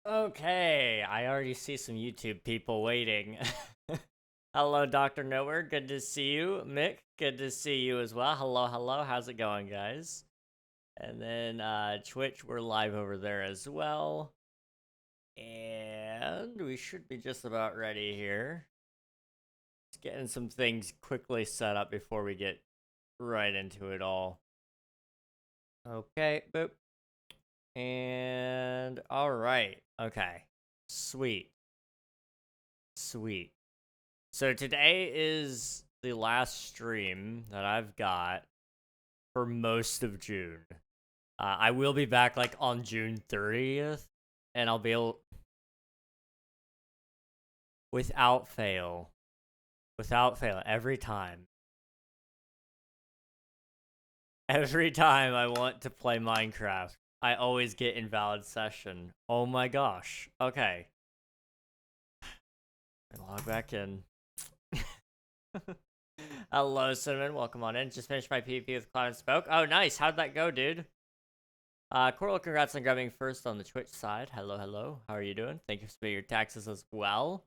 Okay, I already see some YouTube people waiting. Hello, Dr. Nowhere. Good to see you. Mick, good to see you as well. Hello, hello. How's it going, guys? And then Twitch, we're live over there as well. And we should be just about ready here. Just getting some things quickly set up before we get right into it all. Okay, boop. And all right. Okay. Sweet. Sweet. So today is the last stream that I've got for most of June. I will be back like on June 30th, and I'll be able, without fail, every time. Every time I want to play Minecraft, I always get invalid session. Oh my gosh. Okay. Log back in. Hello, Cinnamon. Welcome on in. Just finished my PvP with Cloud and Spoke. Oh, nice. How'd that go, dude? Coral, congrats on grabbing first on the Twitch side. Hello, hello. How are you doing? Thank you for paying your taxes as well.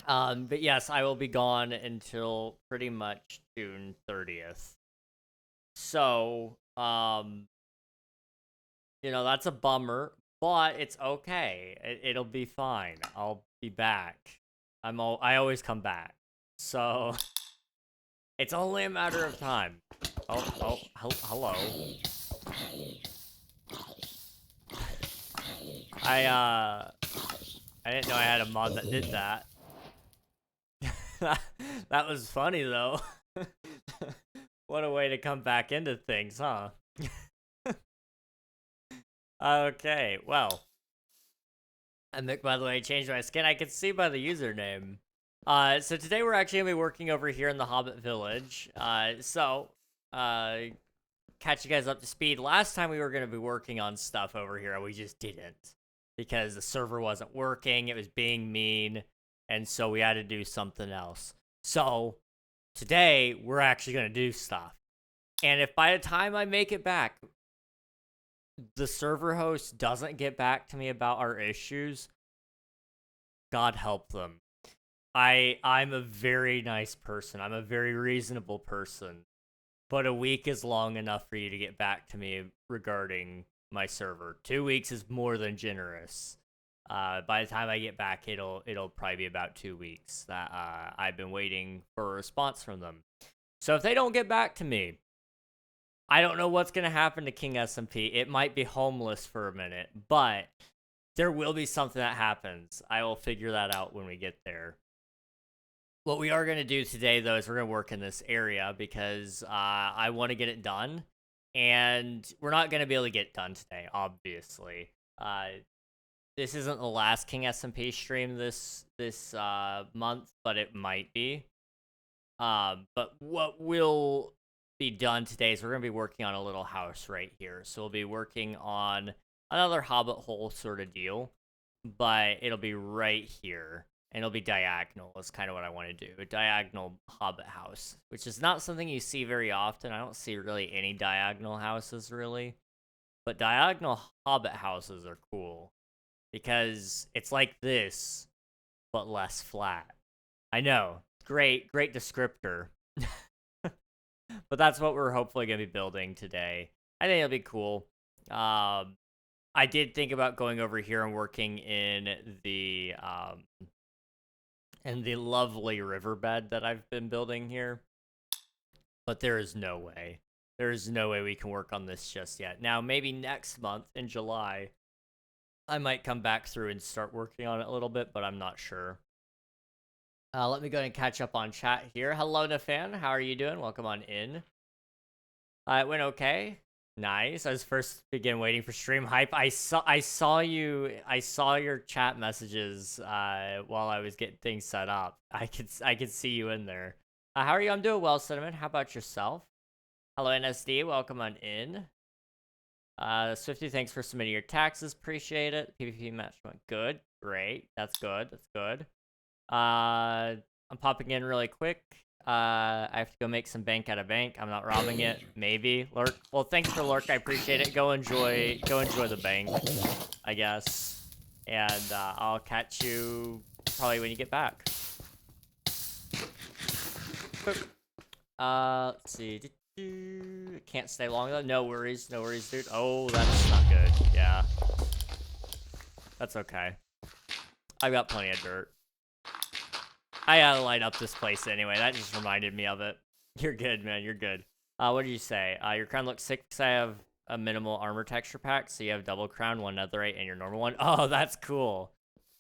But yes, I will be gone until pretty much June 30th. So, that's a bummer, but it's okay. It'll be fine. I'll be back. I always come back. So, it's only a matter of time. Oh, hello. I didn't know I had a mod that did that. That was funny, though. What a way to come back into things, huh? Okay, well. And Mick, by the way, changed my skin. I can see by the username. So today we're actually going to be working over here in the Hobbit Village. Catch you guys up to speed. Last time we were going to be working on stuff over here, we just didn't. Because the server wasn't working, it was being mean, and so we had to do something else. So, today, we're actually going to do stuff. And if by the time I make it back, the server host doesn't get back to me about our issues, God help them. I'm a very nice person. I'm a very reasonable person. But a week is long enough for you to get back to me regarding my server. 2 weeks is more than generous. By the time I get back, it'll probably be about 2 weeks that I've been waiting for a response from them. So if they don't get back to me, I don't know what's going to happen to King SMP. It might be homeless for a minute, but there will be something that happens. I will figure that out when we get there. What we are going to do today, though, is we're going to work in this area because I want to get it done. And we're not going to be able to get it done today, obviously. This isn't the last King SMP stream this month, but it might be. But what will be done today is we're going to be working on a little house right here. So we'll be working on another hobbit hole sort of deal, but it'll be right here. And it'll be diagonal is kind of what I want to do. A diagonal hobbit house, which is not something you see very often. I don't see really any diagonal houses, really. But diagonal hobbit houses are cool. Because it's like this, but less flat. I know. Great descriptor. But that's what we're hopefully going to be building today. I think it'll be cool. I did think about going over here and working in the lovely riverbed that I've been building here. But there is no way. There is no way we can work on this just yet. Now, maybe next month in July, I might come back through and start working on it a little bit, but I'm not sure. Let me go ahead and catch up on chat here. Hello, Nafan. How are you doing? Welcome on in. It went okay. Nice. I was first waiting for stream hype. I saw your chat messages while I was getting things set up. I could see you in there. How are you? I'm doing well, Cinnamon. How about yourself? Hello, NSD. Welcome on in. Swifty, thanks for submitting your taxes. Appreciate it. PvP match went good. Great. That's good. That's good. I'm popping in really quick. I have to go make some bank at a bank. I'm not robbing it. Maybe. Lurk. Well, thanks for Lurk. I appreciate it. Go enjoy the bank, I guess. and I'll catch you probably when you get back. Let's see. Can't stay long though. No worries, dude. Oh, that's not good. Yeah, that's okay. I've got plenty of dirt. I gotta light up this place anyway. That just reminded me of it. You're good, man. You're good. What did you say? Your crown looks sick because I have a minimal armor texture pack, so you have double crown, one netherite, and your normal one. Oh, that's cool.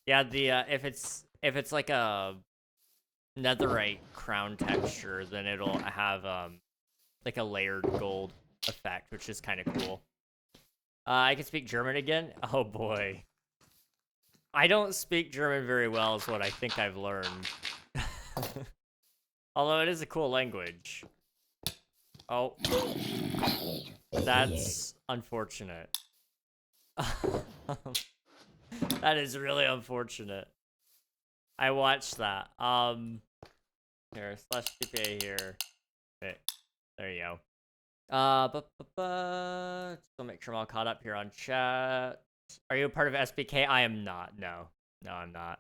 Yeah, the if it's like a netherite crown texture, then it'll have like a layered gold effect, which is kind of cool. I can speak German again. Oh boy. I don't speak German very well, is what I think I've learned. Although it is a cool language. Oh. That's unfortunate. That is really unfortunate. I watched that. Here, slash TPA here. Wait, there you go. Just to make sure I'm all caught up here on chat. Are you a part of SBK? I am not. No, I'm not.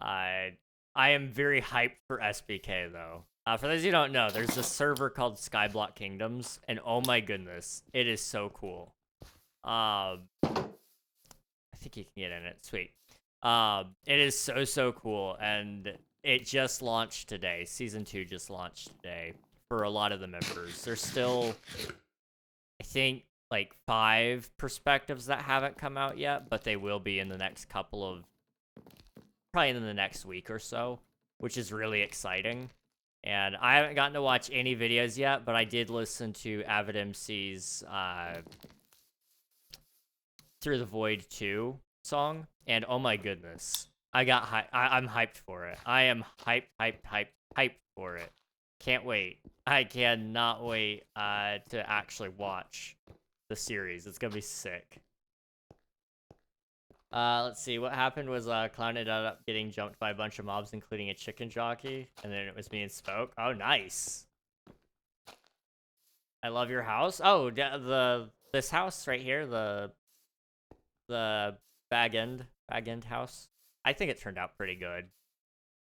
I am very hyped for SBK though. For those who don't know, there's a server called Skyblock Kingdoms, and oh my goodness, it is so cool. I think you can get in it. Sweet. It is so cool, and it just launched today. Season 2 just launched today for a lot of the members. There's still, I think, like 5 perspectives that haven't come out yet, but they will be in the next couple of, probably in the next week or so, which is really exciting. And I haven't gotten to watch any videos yet, but I did listen to Avid MC's Through the Void 2 song, and oh my goodness, I'm hyped for it. I am hyped for it. Can't wait. I cannot wait to actually watch the series. It's gonna be sick. Let's see. What happened was Clown ended up getting jumped by a bunch of mobs, including a chicken jockey, and then it was me and Spoke. Oh, nice. I love your house. Oh, this house right here, the bag end house. I think it turned out pretty good.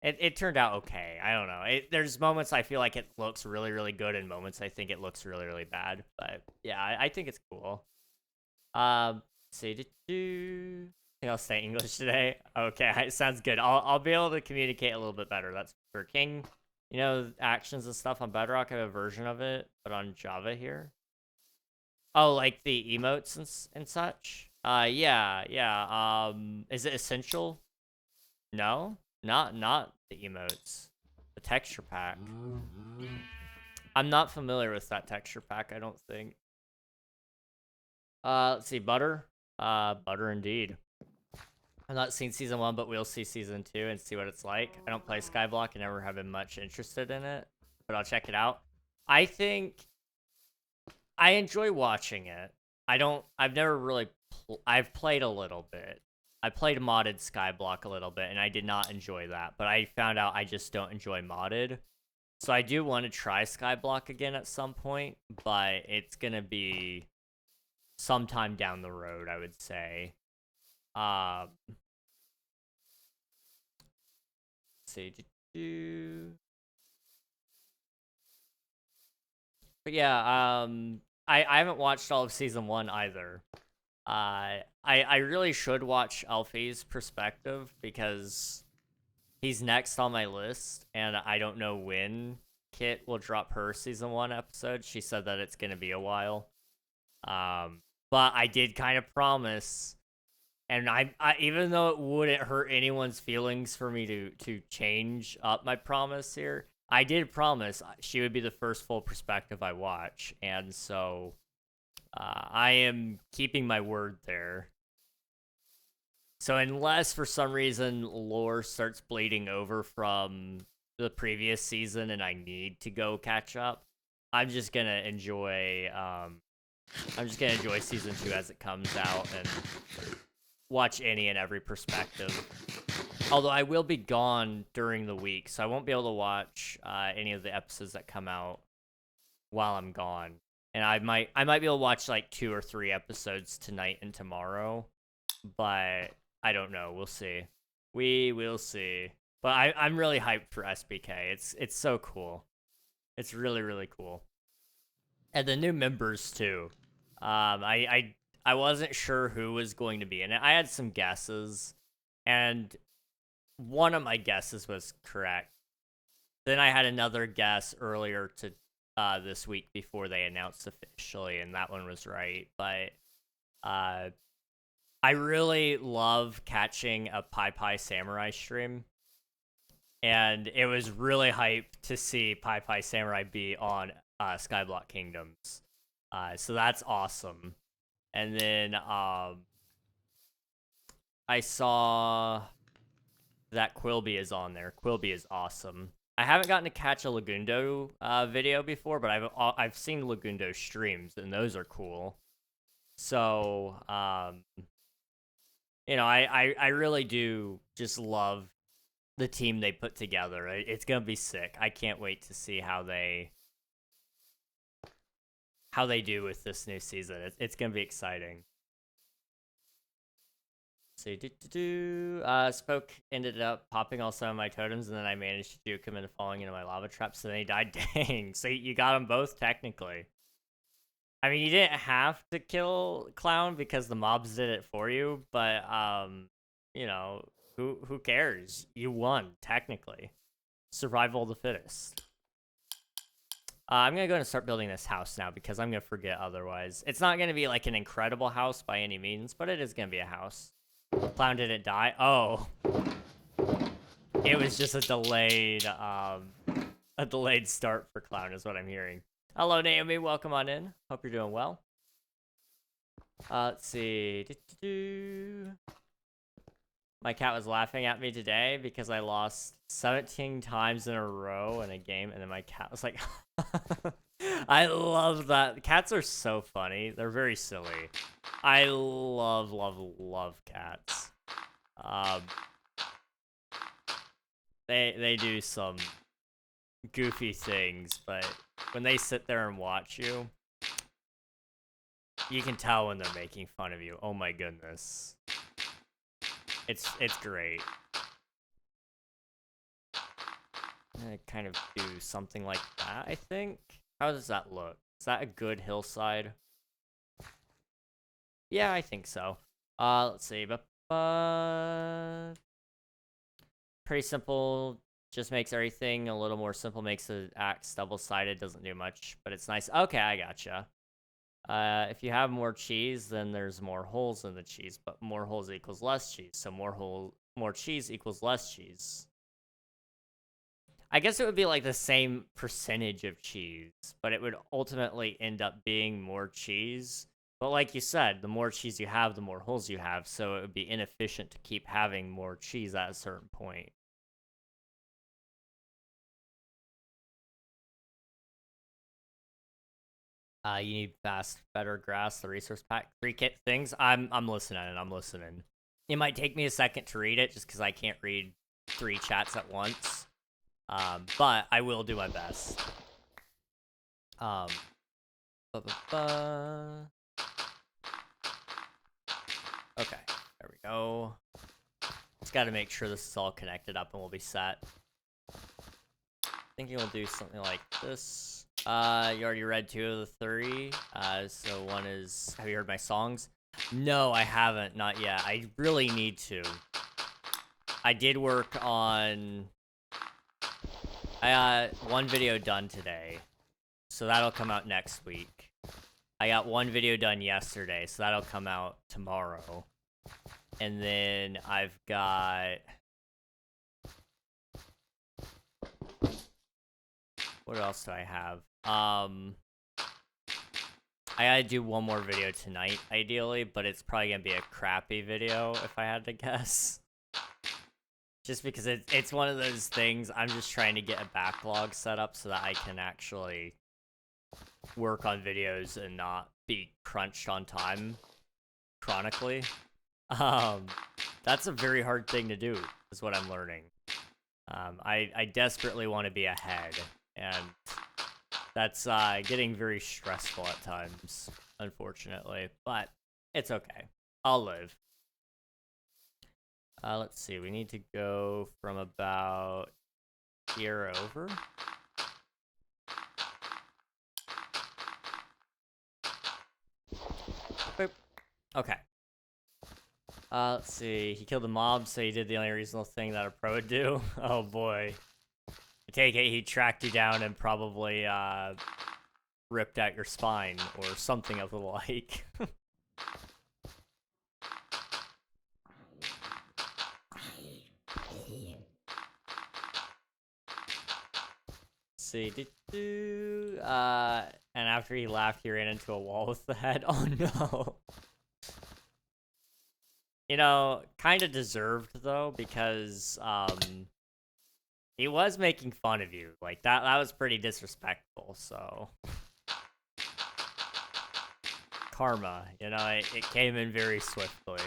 It turned out okay. I don't know. There's moments I feel like it looks really good, and moments I think it looks really bad. But yeah, I think it's cool. Let's see. I think I'll stay English today. Okay, sounds good. I'll be able to communicate a little bit better. That's for King. You know, actions and stuff on Bedrock. I have a version of it, but on Java here. Oh, like the emotes and such. Yeah. Is it essential? No, not the emotes. The texture pack. I'm not familiar with that texture pack. I don't think. Let's see. Butter. Butter indeed. I've not seen season 1, but we'll see season 2 and see what it's like. I don't play Skyblock and never have been much interested in it, but I'll check it out. I think I enjoy watching it. I've never really, I've played a little bit. I played modded Skyblock a little bit, and I did not enjoy that, but I found out I just don't enjoy modded. So I do want to try Skyblock again at some point, but it's going to be sometime down the road, I would say. Let's see. But yeah, I haven't watched all of season 1 either. I really should watch Alfie's perspective because he's next on my list, and I don't know when Kit will drop her season 1 episode. She said that it's gonna be a while. But I did kind of promise, and I even though it wouldn't hurt anyone's feelings for me to change up my promise here, I did promise she would be the first full perspective I watch, and so I am keeping my word there. So unless for some reason lore starts bleeding over from the previous season and I need to go catch up, I'm just gonna enjoy season 2 as it comes out and watch any and every perspective. Although I will be gone during the week, so I won't be able to watch any of the episodes that come out while I'm gone. And I might be able to watch like 2 or 3 episodes tonight and tomorrow, but I don't know. We'll see. We will see. But I'm really hyped for SBK. It's so cool. It's really, really cool. And the new members too. I wasn't sure who was going to be in it. I had some guesses, and one of my guesses was correct. Then I had another guess earlier to this week before they announced officially, and that one was right. But I really love catching a Pi Samurai stream, and it was really hype to see Pi Samurai be on Skyblock Kingdoms. So that's awesome. And then I saw that Quilby is on there. Quilby is awesome. I haven't gotten to catch a Lagundo video before, but I've seen Lagundo streams, and those are cool. So, you know, I really do just love the team they put together. It's gonna be sick. I can't wait to see how they do with this new season. It's gonna be exciting. So Spoke ended up popping all some of my totems, and then I managed to juke him into falling into my lava trap, so then he died. Dang. So you got them both technically. I mean, you didn't have to kill Clown because the mobs did it for you, but you know, who cares? You won technically. Survival of the fittest. I'm gonna go and start building this house now because I'm gonna forget otherwise. It's not gonna be like an incredible house by any means, but it is gonna be a house. Clown didn't die. Oh, it was just a delayed start for Clown is what I'm hearing. Hello, Naomi. Welcome on in. Hope you're doing well. Let's see. My cat was laughing at me today because I lost 17 times in a row in a game, and then my cat was like, I love that. Cats are so funny. They're very silly. I love, love, love cats. They do some goofy things, but when they sit there and watch you, you can tell when they're making fun of you. Oh my goodness. It's great. I'm gonna kind of do something like that, I think. How does that look? Is that a good hillside? Yeah, I think so. Let's see. Pretty simple. Just makes everything a little more simple. Makes the axe double-sided. Doesn't do much, but it's nice. Okay, I gotcha. If you have more cheese, then there's more holes in the cheese, but more holes equals less cheese. So more cheese equals less cheese. I guess it would be like the same percentage of cheese, but it would ultimately end up being more cheese. But like you said, the more cheese you have, the more holes you have, so it would be inefficient to keep having more cheese at a certain point. You need fast, better grass, the resource pack, 3 kit things. I'm listening. I'm listening. It might take me a second to read it, just because I can't read 3 chats at once. But I will do my best. Okay, there we go. Just got to make sure this is all connected up, and we'll be set. Thinking we'll do something like this. You already read 2 of the 3. So one is, have you heard my songs? No, I haven't, not yet. I really need to. I did work on, I got 1 video done today, so that'll come out next week. I got 1 video done yesterday, so that'll come out tomorrow. And then I've got, what else do I have? I gotta do 1 more video tonight, ideally, but it's probably gonna be a crappy video if I had to guess. Just because it's one of those things, I'm just trying to get a backlog set up so that I can actually work on videos and not be crunched on time chronically. That's a very hard thing to do, is what I'm learning. I desperately want to be ahead, and that's getting very stressful at times, unfortunately, but it's okay. I'll live. Let's see. We need to go from about here over. Boop. Okay. Let's see. He killed the mob, so he did the only reasonable thing that a pro would do. Oh boy. I take it he tracked you down and probably ripped out your spine or something of the like. See, and after he laughed, he ran into a wall with the head. Oh no. You know, kind of deserved though, because he was making fun of you. Like that was pretty disrespectful. So karma, you know, it came in very swiftly.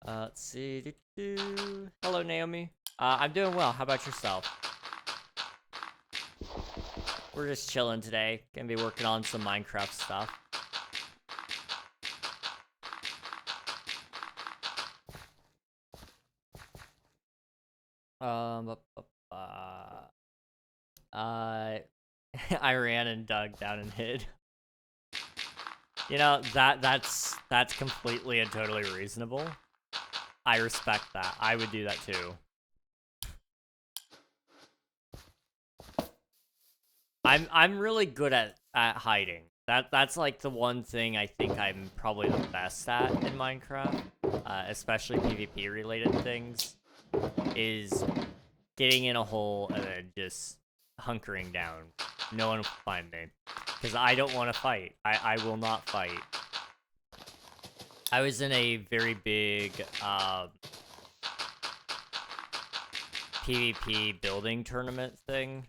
Let's see. Hello, Naomi. I'm doing well. How about yourself? We're just chilling today. Gonna be working on some Minecraft stuff. I ran and dug down and hid. You know, that's completely and totally reasonable. I respect that. I would do that too. I'm really good at hiding. That's like the one thing I think I'm probably the best at in Minecraft, especially PvP related things, is getting in a hole and then just hunkering down. No one will find me, because I don't want to fight. I will not fight. I was in a very big PvP building tournament thing.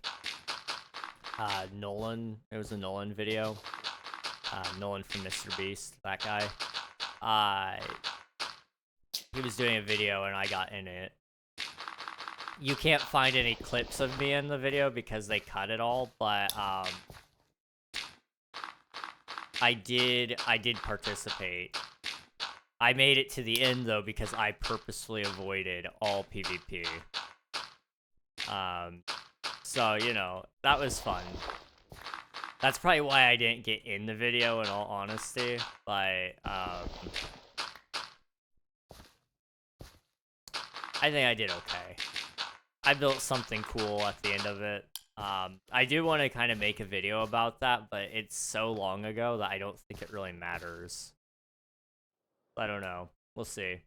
Nolan, it was a Nolan video. Nolan from Mr. Beast, that guy. He was doing a video and I got in it. You can't find any clips of me in the video because they cut it all, but I did participate. I made it to the end though because I purposefully avoided all PvP. So, you know, that was fun. That's probably why I didn't get in the video, in all honesty, but I think I did okay. I built something cool at the end of it. I do want to kind of make a video about that, but it's so long ago that I don't think it really matters. I don't know. We'll see.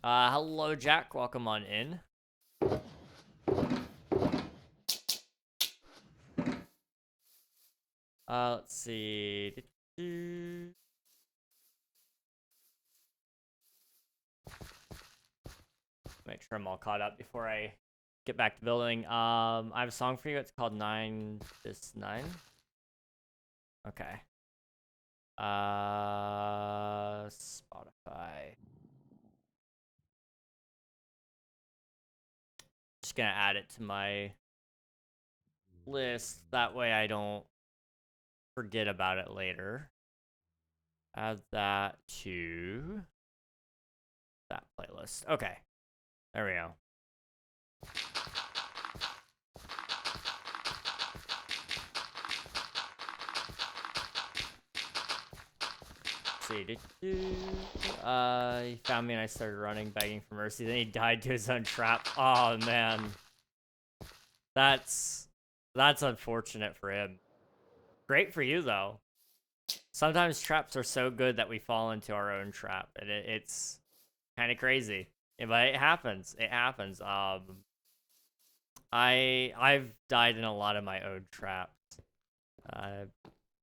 Hello, Jack. Welcome on in. Let's see. Make sure I'm all caught up before I get back to building. I have a song for you. It's called 9 this 9. Okay. Spotify. Just gonna add it to my list. That way I don't forget about it later. Add that to that playlist. Okay. There we go. See. He found me and I started running, begging for mercy. Then he died to his own trap. Oh man. That's unfortunate for him. Great for you though. Sometimes traps are so good that we fall into our own trap, and it's kind of crazy. Yeah, but it happens. It happens. I've died in a lot of my own traps.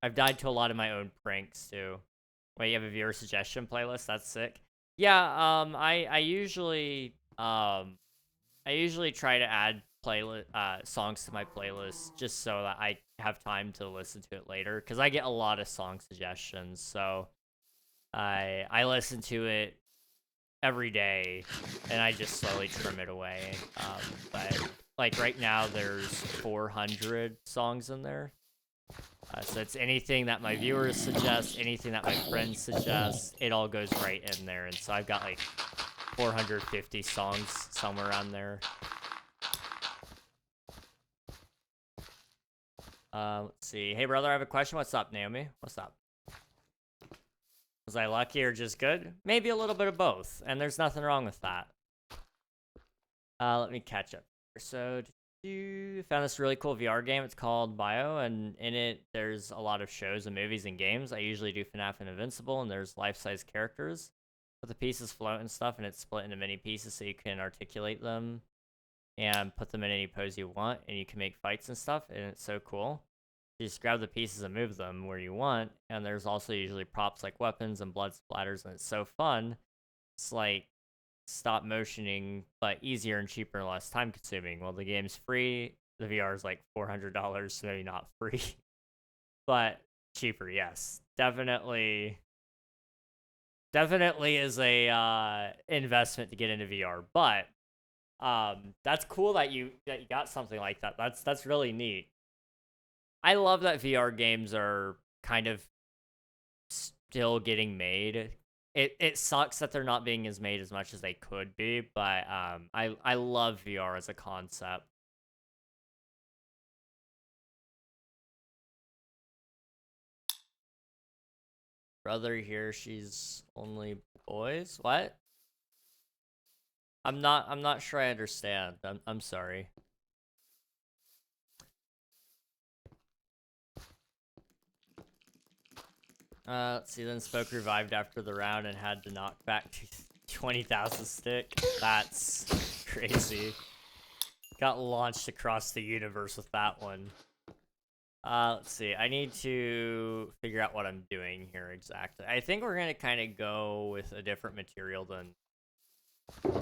I've died to a lot of my own pranks too. Wait, you have a viewer suggestion playlist? That's sick. Yeah. I usually try to add songs to my playlist just so that I have time to listen to it later, because I get a lot of song suggestions. So I listen to it every day and I just slowly trim it away. But like right now there's 400 songs in there. So it's anything that my viewers suggest, anything that my friends suggest, it all goes right in there. And so I've got like 450 songs somewhere around there. Let's see. Hey, brother, I have a question. What's up, Naomi? What's up? Was I lucky or just good? Maybe a little bit of both, and there's nothing wrong with that. Let me catch up. So, you found this really cool VR game. It's called Bio, and in it, there's a lot of shows and movies and games. I usually do FNAF and Invincible, and there's life-size characters. But the pieces float and stuff, and it's split into many pieces so you can articulate them and put them in any pose you want, and you can make fights and stuff, and it's so cool. You just grab the pieces and move them where you want, and there's also usually props like weapons and blood splatters, and it's so fun. It's like stop motioning, but easier and cheaper and less time consuming. Well, the game's free. The VR is like $400, so maybe not free, but cheaper, yes. Definitely is a investment to get into VR, but that's cool that you got something like that. That's really neat. I love that VR games are kind of still getting made. It sucks that they're not being as made as much as they could be, but I love VR as a concept. Brother here, she's only boys. What? I'm not sure I understand. I'm sorry. Let's see, then Spoke revived after the round and had to knock back to 20,000 stick. That's crazy. Got launched across the universe with that one. Let's see, I need to figure out what I'm doing here exactly. I think we're gonna kind of go with a different material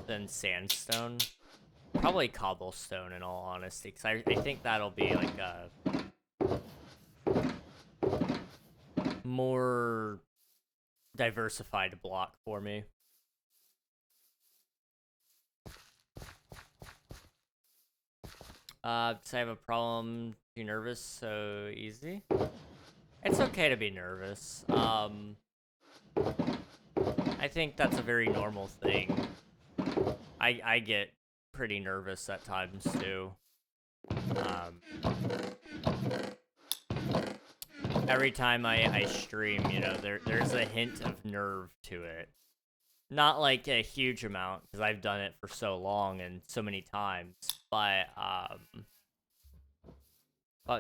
than sandstone. Probably cobblestone in all honesty, because I think that'll be like a more diversified block for me. Does I have a problem? Too nervous? So easy? It's okay to be nervous. I think that's a very normal thing. I get pretty nervous at times too. Every time I stream, you know, there's a hint of nerve to it. Not like a huge amount, because I've done it for so long and so many times, but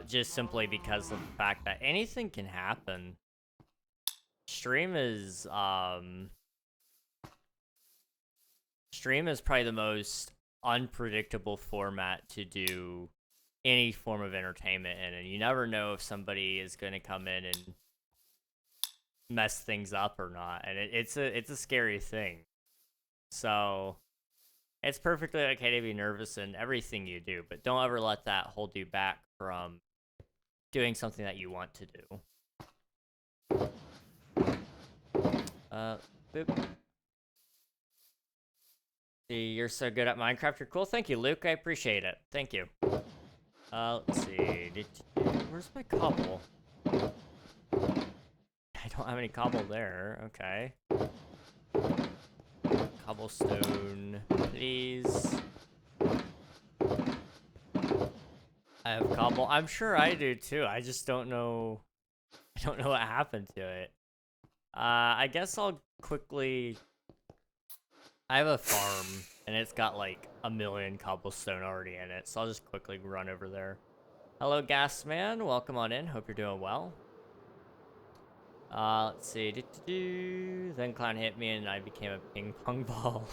just simply because of the fact that anything can happen. Stream is probably the most unpredictable format to do any form of entertainment in, and you never know if somebody is going to come in and mess things up or not, and it's a scary thing. So it's perfectly okay to be nervous in everything you do, but don't ever let that hold you back from doing something that you want to do. Boop. See, you're so good at Minecraft. You're cool. Thank you, Luke. I appreciate it. Thank you. Let's see. Where's my cobble? I don't have any cobble there. Okay. Cobblestone, please. I have cobble. I'm sure I do too. I just don't know. I don't know what happened to it. I guess I'll quickly. I have a farm, and it's got like 1,000,000 cobblestone already in it, so I'll just quickly run over there. Hello, Gas Man. Welcome on in. Hope you're doing well. Let's see. Then Clown hit me, and I became a ping pong ball.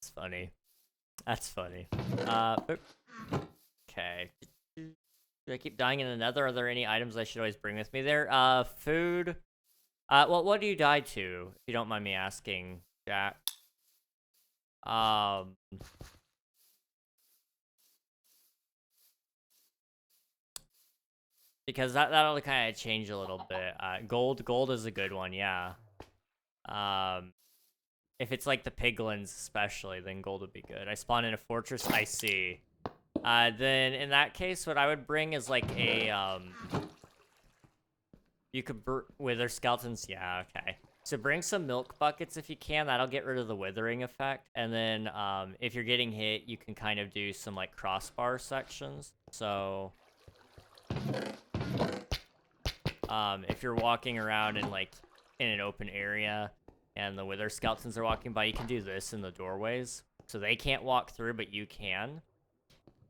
It's funny. That's funny. Okay. Do I keep dying in the nether? Are there any items I should always bring with me there? Food. Well, what do you die to, if you don't mind me asking, Jack? Because that'll kind of change a little bit. Gold is a good one, yeah. If it's like the piglins especially, then gold would be good. I spawned in a fortress. I see. Then in that case, what I would bring is like a, you could wither skeletons. Yeah, okay. So bring some milk buckets if you can. That'll get rid of the withering effect. And then if you're getting hit, you can kind of do some like crossbar sections. So if you're walking around in like in an open area and the wither skeletons are walking by, you can do this in the doorways. So they can't walk through, but you can.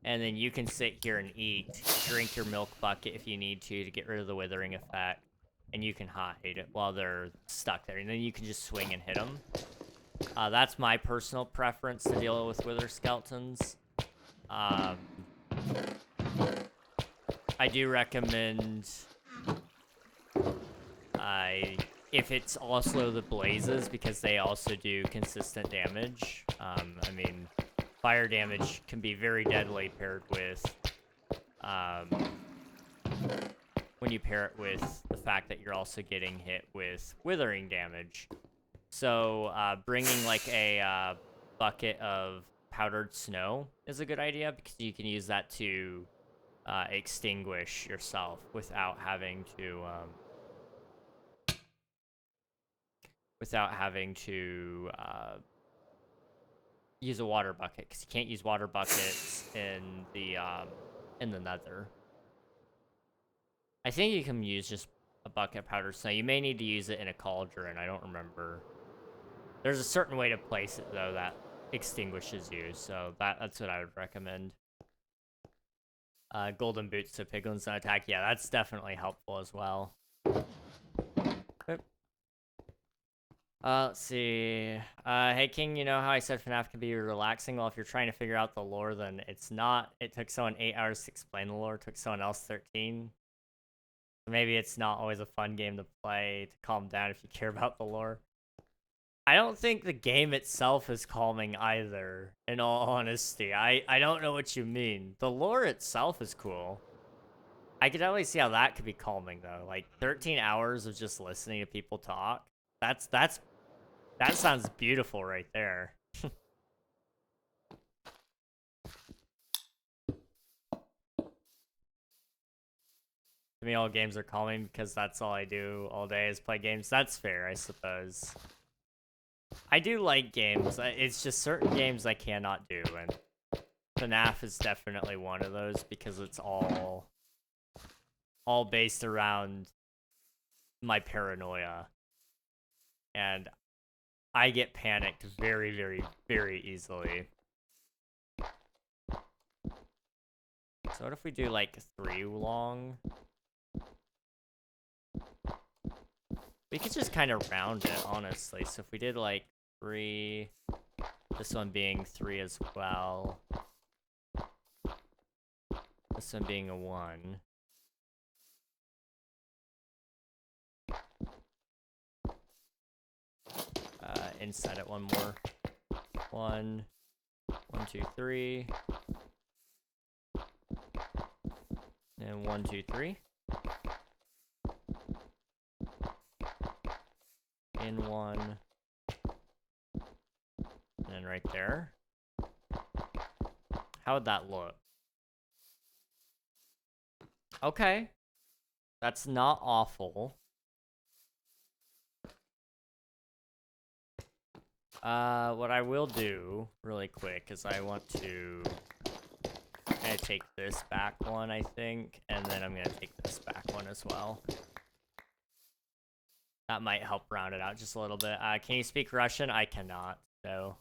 And then you can sit here and eat, drink your milk bucket if you need to get rid of the withering effect. And you can hide while they're stuck there. And then you can just swing and hit them. That's my personal preference to deal with wither skeletons. I do recommend... if it's also the blazes, because they also do consistent damage. I mean, fire damage can be very deadly paired with... when you pair it with the fact that you're also getting hit with withering damage. So bringing like a bucket of powdered snow is a good idea, because you can use that to extinguish yourself without having to use a water bucket, because you can't use water buckets in the nether. I think you can use just a bucket of powdered snow. You may need to use it in a cauldron. I don't remember. There's a certain way to place it, though, that extinguishes you. So that's what I would recommend. Golden boots so piglins don't attack. Yeah, that's definitely helpful as well. Let's see. Hey, King, you know how I said FNAF can be relaxing? Well, if you're trying to figure out the lore, then it's not. It took someone 8 hours to explain the lore. It took someone else 13. Maybe it's not always a fun game to play to calm down if you care about the lore. I don't think the game itself is calming either, in all honesty. I don't know what you mean. The lore itself is cool. I could definitely see how that could be calming, though. Like, 13 hours of just listening to people talk. That sounds beautiful right there. To me, all games are calming because that's all I do all day is play games. That's fair, I suppose. I do like games. It's just certain games I cannot do, and FNAF is definitely one of those because it's all based around my paranoia. And I get panicked very, very, very easily. So what if we do like 3 long? We could just kind of round it, honestly. So if we did like 3, this one being 3 as well. This one being a 1. Inside it one more. 1, 1, 2, 3. And 1, 2, 3. In 1. And then right there. How would that look? Okay. That's not awful. What I will do really quick is I want to kind of take this back one, I think, and then I'm gonna take this back one as well. That might help round it out just a little bit. Can you speak Russian? I cannot, so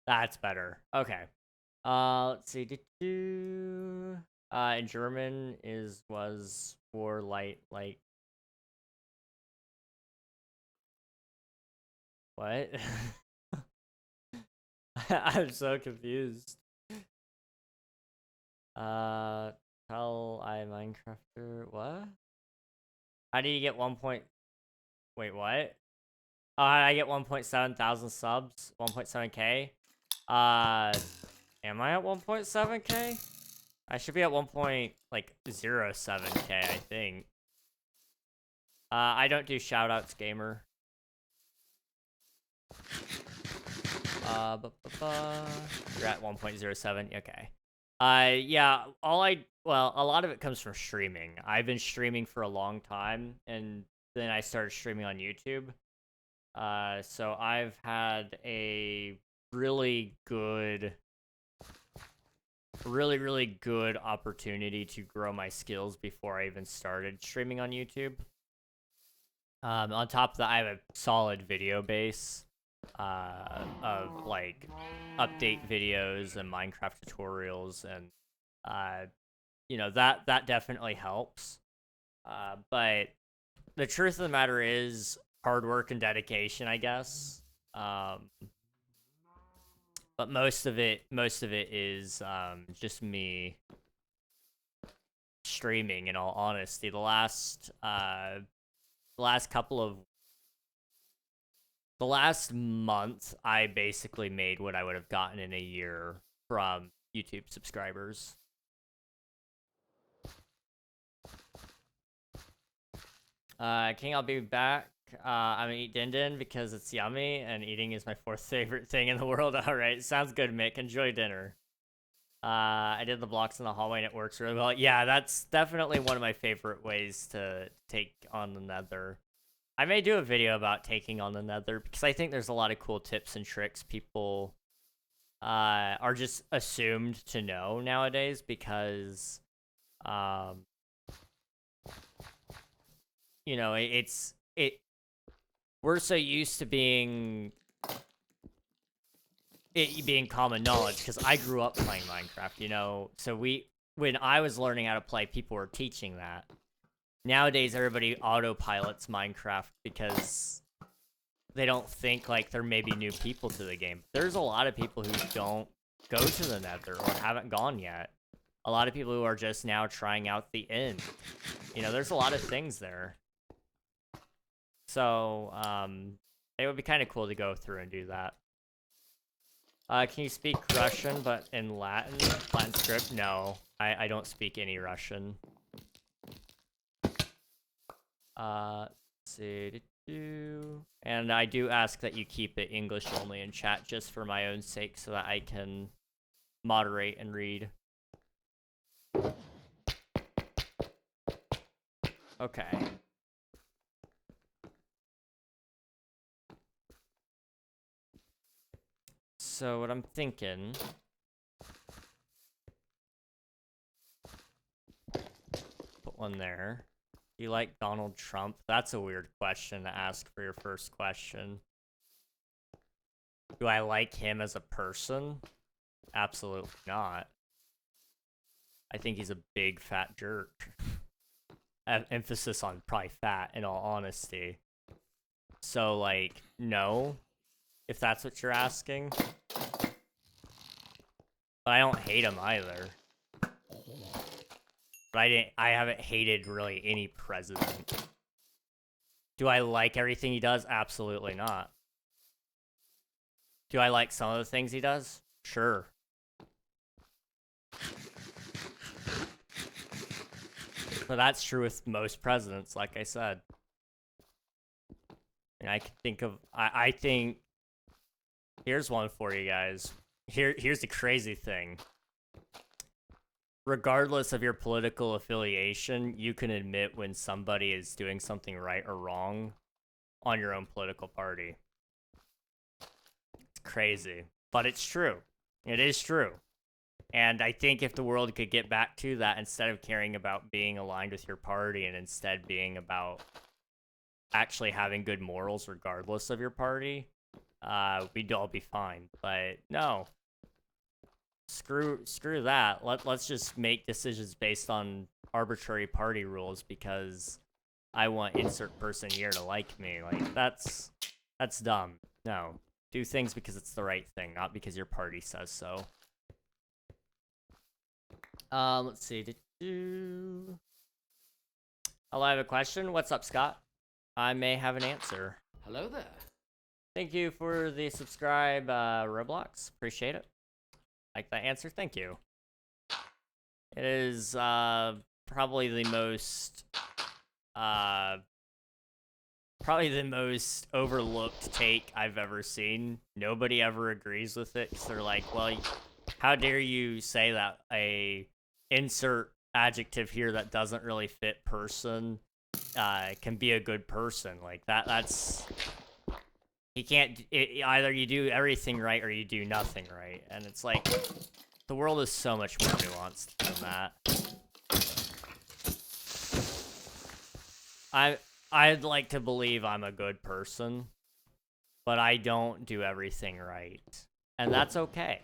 that's better. Okay. Let's see. In German was for light. What? I'm so confused. Tell I Minecrafter. What? How do you get 1 point? Wait, what? Oh, how do I get 1.7 thousand subs? 1.7k? Am I at 1.7k? I should be at 1.07k, I think. I don't do shoutouts, gamer. You're at 1.07. Okay. Yeah, well, a lot of it comes from streaming. I've been streaming for a long time, and then I started streaming on YouTube. So I've had a really good, really good opportunity to grow my skills before I even started streaming on YouTube. On top of that, I have a solid video base of like update videos and Minecraft tutorials, and that definitely helps. But the truth of the matter is hard work and dedication, I guess. But most of it is just me streaming. In all honesty, the last month, I basically made what I would have gotten in a year from YouTube subscribers. King, I'll be back. I'm gonna eat din din because it's yummy, and eating is my fourth favorite thing in the world. All right, sounds good, Mick. Enjoy dinner. I did the blocks in the hallway, and it works really well. Yeah, that's definitely one of my favorite ways to take on the nether. I may do a video about taking on the nether, because I think there's a lot of cool tips and tricks people are just assumed to know nowadays, because we're so used to being common knowledge, because I grew up playing Minecraft, so when I was learning how to play, people were teaching that. Nowadays, everybody autopilots Minecraft because they don't think like there may be new people to the game. There's a lot of people who don't go to the nether or haven't gone yet. A lot of people who are just now trying out the end. There's a lot of things there. So, it would be kind of cool to go through and do that. Can you speak Russian, but in Latin script? No, I don't speak any Russian. Let's see. And I do ask that you keep it English only in chat, just for my own sake, so that I can moderate and read. Okay. So what I'm thinking... Put one there. Do you like Donald Trump? That's a weird question to ask for your first question. Do I like him as a person? Absolutely not. I think he's a big fat jerk. Emphasis on probably fat, in all honesty. So, like, no, if that's what you're asking. But I don't hate him either. But I haven't hated really any president. Do I like everything he does? Absolutely not. Do I like some of the things he does? Sure. But that's true with most presidents, like I said. And I can think of... I think... Here's one for you guys. Here's the crazy thing. Regardless of your political affiliation, you can admit when somebody is doing something right or wrong on your own political party. It's crazy, but it's true. It is true. And I think if the world could get back to that, instead of caring about being aligned with your party, and instead being about actually having good morals regardless of your party, we'd all be fine. But no. Screw that. Let's just make decisions based on arbitrary party rules because I want insert person here to like me. Like, that's dumb. No. Do things because it's the right thing, not because your party says so. Let's see. Hello, I have a question. What's up, Scott? I may have an answer. Hello there. Thank you for the subscribe, Roblox. Appreciate it. Like that answer? Thank you. It is, probably the most overlooked take I've ever seen. Nobody ever agrees with it, because they're like, well, How dare you say that a insert adjective here that doesn't really fit person can be a good person? Like that's he can't. Either you do everything right or you do nothing right, and it's like the world is so much more nuanced than that. I'd like to believe I'm a good person, but I don't do everything right, and that's okay.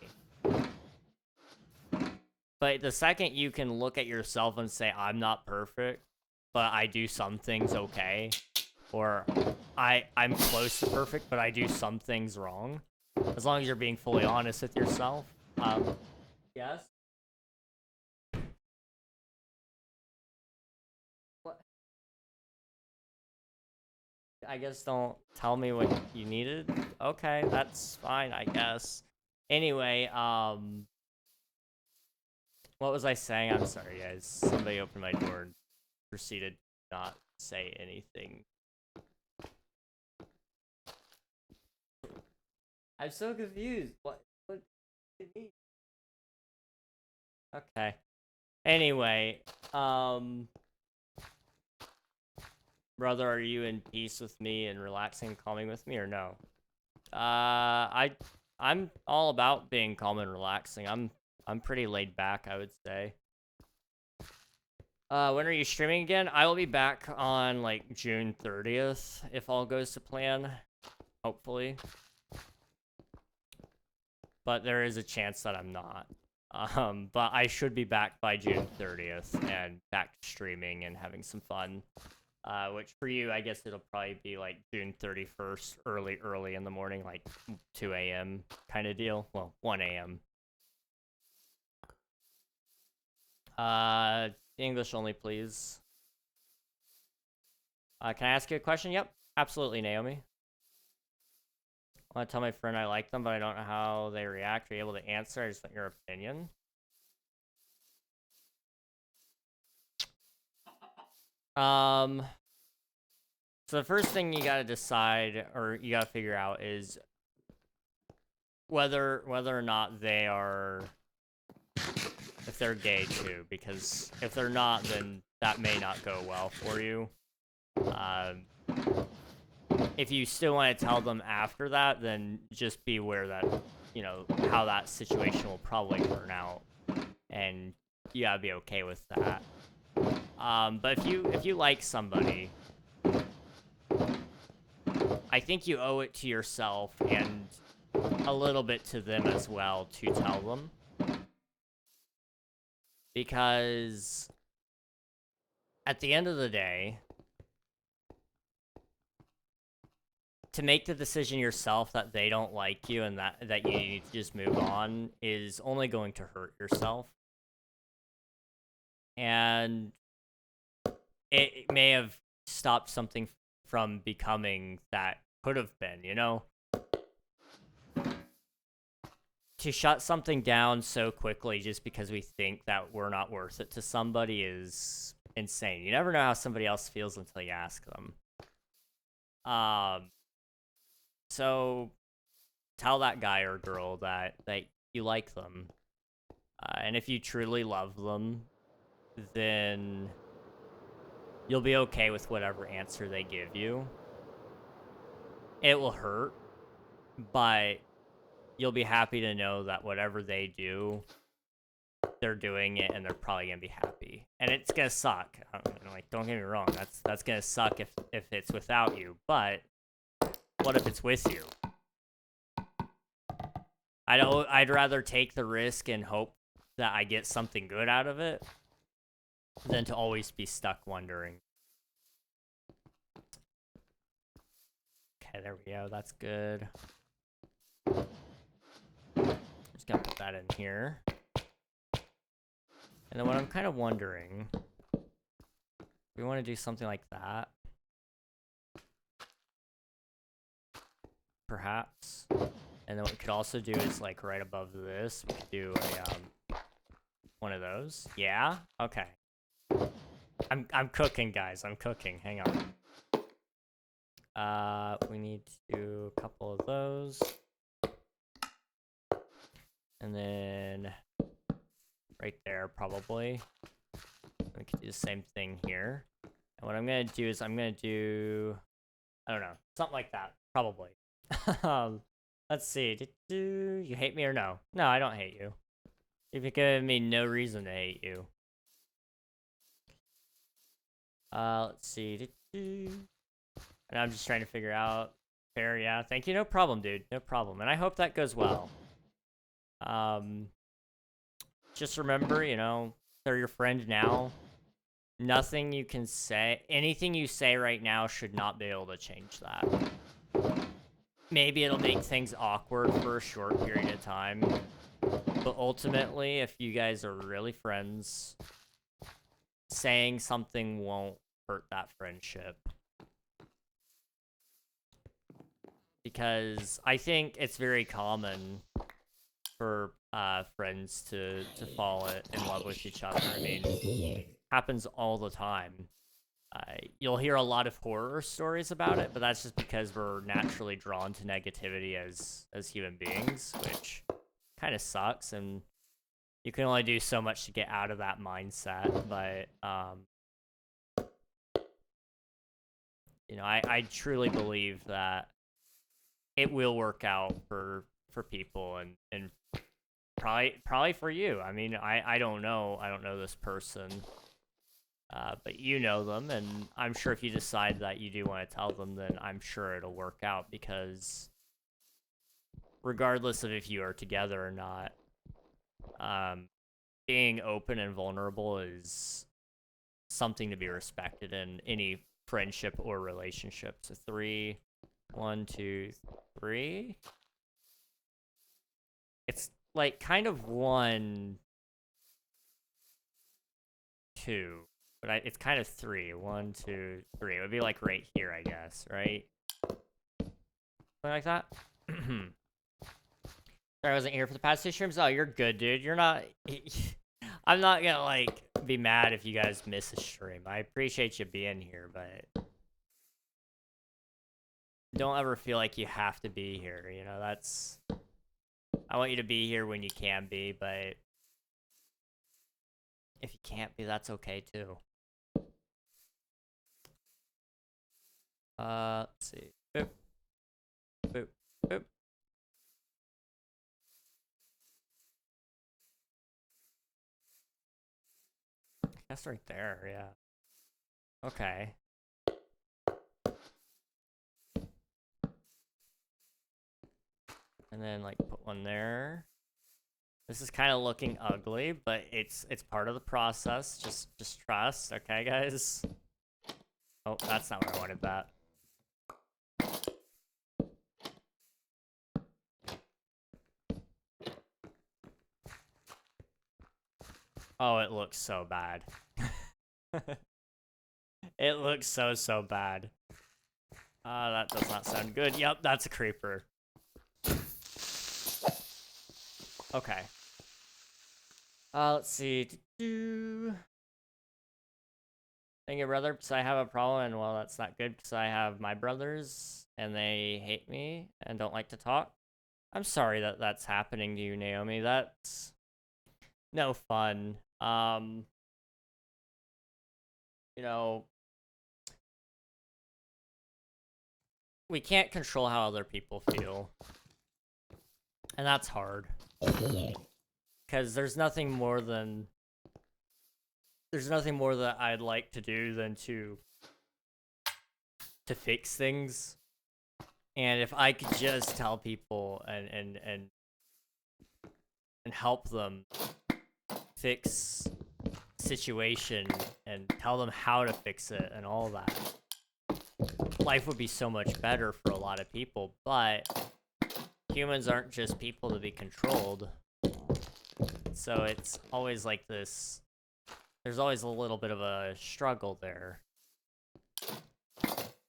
But the second you can look at yourself and say, I'm not perfect, but I do some things okay, or I'm close to perfect, but I do some things wrong, as long as you're being fully honest with yourself. Yes? What? I guess don't tell me what you needed? Okay, that's fine, I guess. Anyway, what was I saying? I'm sorry, guys. Somebody opened my door and proceeded to not say anything. I'm so confused. What did it mean? Okay. Anyway, brother, are you in peace with me and relaxing and calming with me or no? I'm all about being calm and relaxing. I'm pretty laid back, I would say. When are you streaming again? I will be back on like June 30th if all goes to plan, hopefully. But there is a chance that I'm not. But I should be back by June 30th and back streaming and having some fun. Which for you, I guess it'll probably be like June 31st, early in the morning, like 2 a.m. kind of deal. Well, 1 a.m. English only, please. Can I ask you a question? Yep, absolutely, Naomi. I want to tell my friend I like them, but I don't know how they react. Are you able to answer? I just want your opinion. So the first thing you gotta decide, or you gotta figure out, is whether or not they are, if they're gay too, because if they're not, then that may not go well for you. If you still want to tell them after that, then just be aware that, you know, how that situation will probably turn out, and you gotta be okay with that. But if you like somebody, I think you owe it to yourself and a little bit to them as well to tell them. Because at the end of the day, to make the decision yourself that they don't like you and that you need to just move on is only going to hurt yourself. And it may have stopped something from becoming that could have been, you know? To shut something down so quickly just because we think that we're not worth it to somebody is insane. You never know how somebody else feels until you ask them. So tell that guy or girl that you like them. And if you truly love them, then you'll be okay with whatever answer they give you. It will hurt, but you'll be happy to know that whatever they do, they're doing it and they're probably gonna be happy. And it's gonna suck. Like, don't get me wrong, that's gonna suck if it's without you. But what if it's with you? I'd rather take the risk and hope that I get something good out of it than to always be stuck wondering. Okay, there we go. That's good. Just gonna put that in here. And then what I'm kind of wondering, we want to do something like that. Perhaps. And then what we could also do is, like, right above this, we could do a, one of those. Yeah? Okay. I'm cooking, guys. I'm cooking. Hang on. We need to do a couple of those. And then right there, probably. We could do the same thing here. And what I'm gonna do is I'm gonna do, I don't know, something like that, probably. Let's see. You hate me or no? No, I don't hate you. You've given me no reason to hate you. Let's see. And I'm just trying to figure out. Fair, yeah. Thank you. No problem, dude. No problem. And I hope that goes well. Just remember, you know, they're your friend now. Nothing you can say, anything you say right now should not be able to change that. Maybe it'll make things awkward for a short period of time. But ultimately, if you guys are really friends, saying something won't hurt that friendship. Because I think it's very common for friends to fall in love with each other. I mean, happens all the time. You'll hear a lot of horror stories about it, but that's just because we're naturally drawn to negativity as human beings, which kind of sucks, and you can only do so much to get out of that mindset. But you know, I truly believe that it will work out for people, and probably for you. I mean, I don't know this person, but you know them, and I'm sure if you decide that you do want to tell them, then I'm sure it'll work out, because regardless of if you are together or not, being open and vulnerable is something to be respected in any friendship or relationship. So 3, 1, 2, 3. It's like kind of 1, 2, but it's kind of 3. 1, 2, 3. It would be like right here, I guess, right? Something like that. Sorry, I wasn't here for the past 2 streams. Oh, you're good, dude. You're not. I'm not gonna like be mad if you guys miss a stream. I appreciate you being here, but don't ever feel like you have to be here. You know, that's. I want you to be here when you can be, but if you can't be, that's okay too. Let's see. Boop. Boop. Boop. That's right there, yeah. Okay. And then like put one there. This is kind of looking ugly, but it's part of the process. Just trust, okay, guys? Oh, that's not where I wanted that. Oh, it looks so bad. It looks so bad. That does not sound good. Yep, that's a creeper. Okay. Let's see. Thank you, brother, because I have a problem, and well, that's not good, because I have my brothers, and they hate me, and don't like to talk. I'm sorry that that's happening to you, Naomi. That's no fun. You know, we can't control how other people feel, and that's hard. Because there's nothing more that I'd like to do than to fix things. And if I could just tell people and help them fix situation and tell them how to fix it and all that, life would be so much better for a lot of people. But humans aren't just people to be controlled. So it's always like this. There's always a little bit of a struggle there.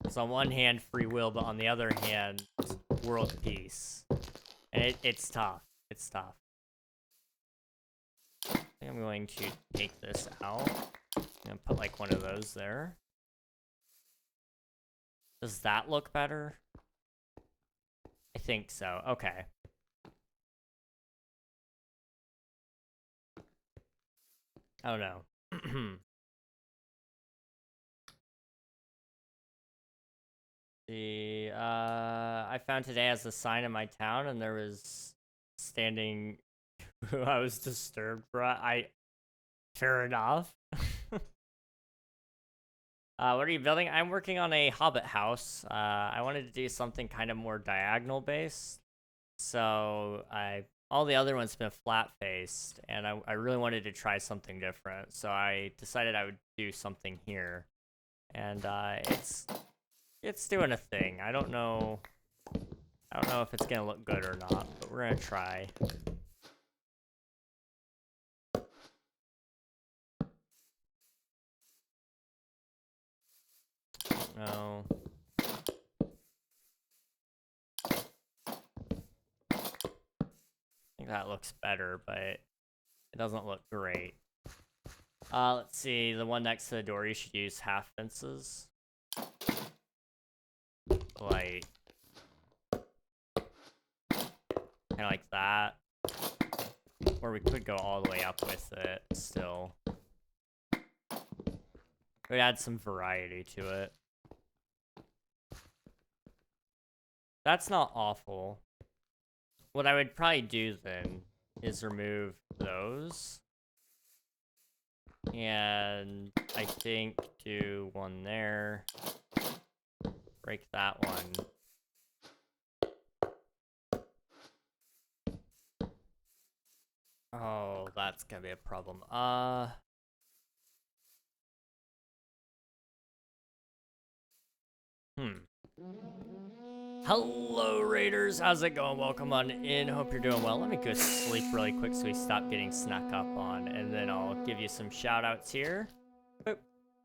So on one hand, free will, but on the other hand, world peace. And it's tough. It's tough. I think I'm going to take this out. I'm gonna put like one of those there. Does that look better? I think so. Okay. Oh no. I found today as a sign in my town, and there was standing who I was disturbed for. Fair enough. What are you building? I'm working on a hobbit house. I wanted to do something kind of more diagonal based. So all the other ones been flat faced, and I really wanted to try something different. So I decided I would do something here, and it's doing a thing. I don't know if it's gonna look good or not, but we're gonna try. No. I think that looks better, but it doesn't look great. Let's see. The one next to the door, you should use half fences. Like, kind of like that. Or we could go all the way up with it still. It would add some variety to it. That's not awful. What I would probably do then is remove those. And I think do one there. Break that one. Oh, that's gonna be a problem. Hello, Raiders. How's it going? Welcome on in. Hope you're doing well. Let me go sleep really quick so we stop getting snuck up on, and then I'll give you some shout outs here. Boop.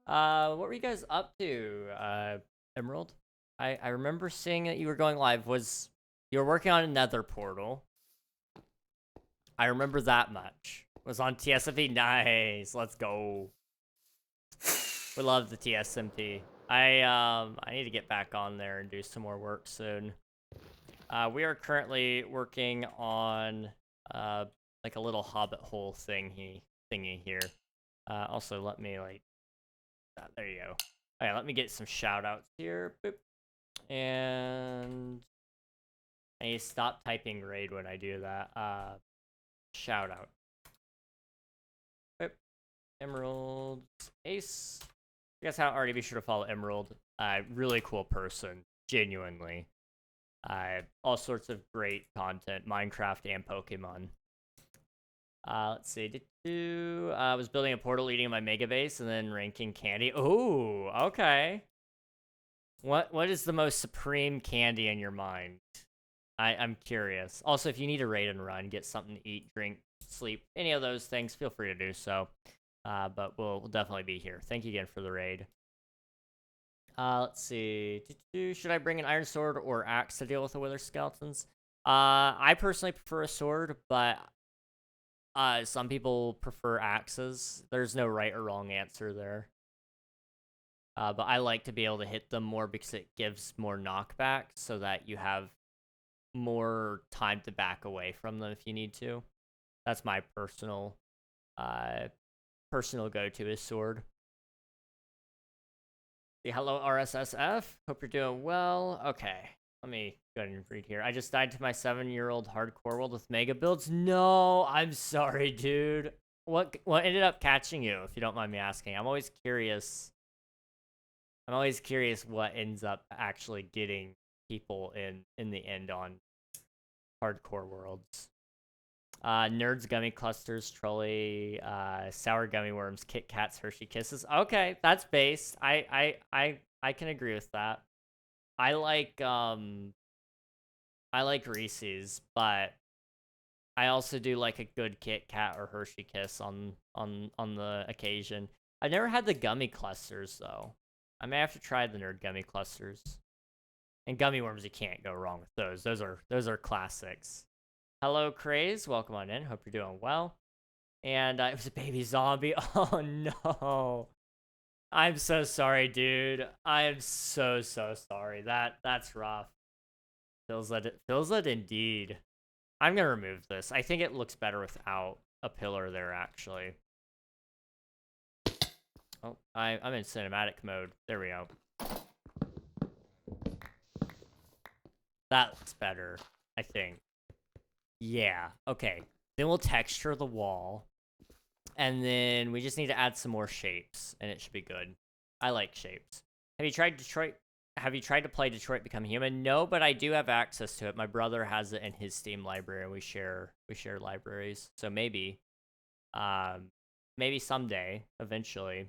What were you guys up to, Emerald? I remember seeing that you were going live. You were working on another portal? I remember that much. Was on TSMP. Nice. Let's go. We love the TSMP. I need to get back on there and do some more work soon. We are currently working on like a little hobbit hole thingy here. Also, let me like there you go. Okay, let me get some shout outs here. Boop. And I need to stop typing raid when I do that. Shout out. Boop. Emerald Ace. You guys haven't already, be sure to follow Emerald. Really cool person, genuinely. All sorts of great content, Minecraft and Pokemon. Let's see. I was building a portal leading to my mega base and then ranking candy. Oh, okay. What is the most supreme candy in your mind? I'm curious. Also, if you need a raid and run, get something to eat, drink, sleep, any of those things, feel free to do so. But we'll definitely be here. Thank you again for the raid. Let's see. Should I bring an iron sword or axe to deal with the wither skeletons? I personally prefer a sword, but some people prefer axes. There's no right or wrong answer there. But I like to be able to hit them more because it gives more knockback so that you have more time to back away from them if you need to. That's my personal go-to is sword. Hello, RSSF. Hope you're doing well. Okay, let me go ahead and read here. I just died to my 7-year-old hardcore world with mega builds. No, I'm sorry, dude. What ended up catching you, if you don't mind me asking? I'm always curious. What ends up actually getting people in the end on hardcore worlds. Nerds, gummy clusters, trolley, sour gummy worms, Kit Kats, Hershey Kisses. Okay, that's based. I can agree with that. I like Reese's, but I also do like a good Kit Kat or Hershey Kiss on the occasion. I've never had the gummy clusters though. I may have to try the nerd gummy clusters. And gummy worms, you can't go wrong with those. Those are classics. Hello, Craze. Welcome on in. Hope you're doing well. And it was a baby zombie. Oh, no. I'm so sorry, dude. I am so sorry. That's rough. Feels it indeed. I'm going to remove this. I think it looks better without a pillar there, actually. Oh, I'm in cinematic mode. There we go. That's better, I think. Yeah, okay. Then we'll texture the wall. And then we just need to add some more shapes, and it should be good. I like shapes. Have you tried Detroit? Have you tried to play Detroit Become Human? No, but I do have access to it. My brother has it in his Steam library, and we share libraries. So maybe, maybe someday, eventually.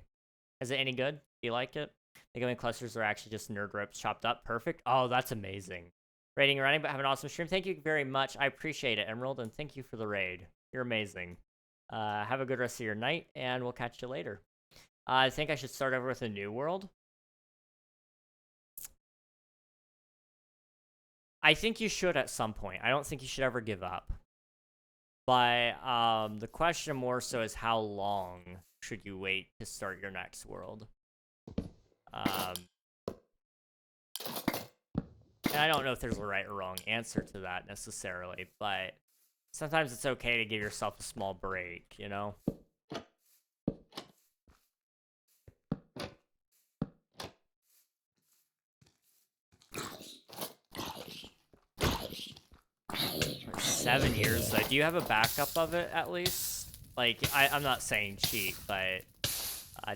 Is it any good? Do you like it? The gaming clusters are actually just nerd ropes chopped up. Perfect. Oh, that's amazing. Rating and running, but have an awesome stream. Thank you very much. I appreciate it, Emerald, and thank you for the raid. You're amazing. Have a good rest of your night, and we'll catch you later. I think I should start over with a new world. I think you should at some point. I don't think you should ever give up. But the question more so is how long should you wait to start your next world? And I don't know if there's a right or wrong answer to that necessarily, but sometimes it's okay to give yourself a small break, you know? 7 years, though. Do you have a backup of it, at least? Like, I'm not saying cheat, but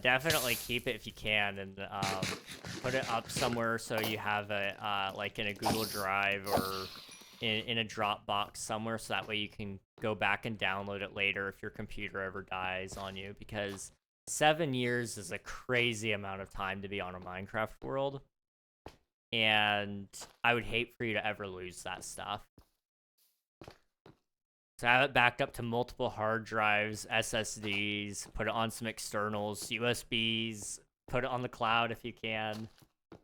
definitely keep it if you can, and put it up somewhere so you have it, like, in a Google Drive or in a Dropbox somewhere, so that way you can go back and download it later if your computer ever dies on you, because 7 years is a crazy amount of time to be on a Minecraft world, and I would hate for you to ever lose that stuff. So have it backed up to multiple hard drives, SSDs, put it on some externals, USBs, put it on the cloud if you can.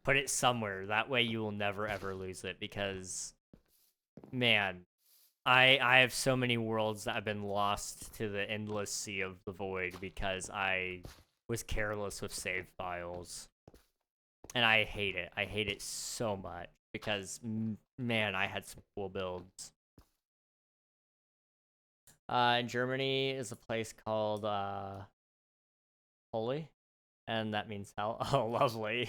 Put it somewhere. That way you will never ever lose it, because, man, I have so many worlds that have been lost to the endless sea of the void because I was careless with save files. And I hate it. I hate it so much because, man, I had some cool builds. In Germany is a place called Holy, and that means hell. Oh, lovely.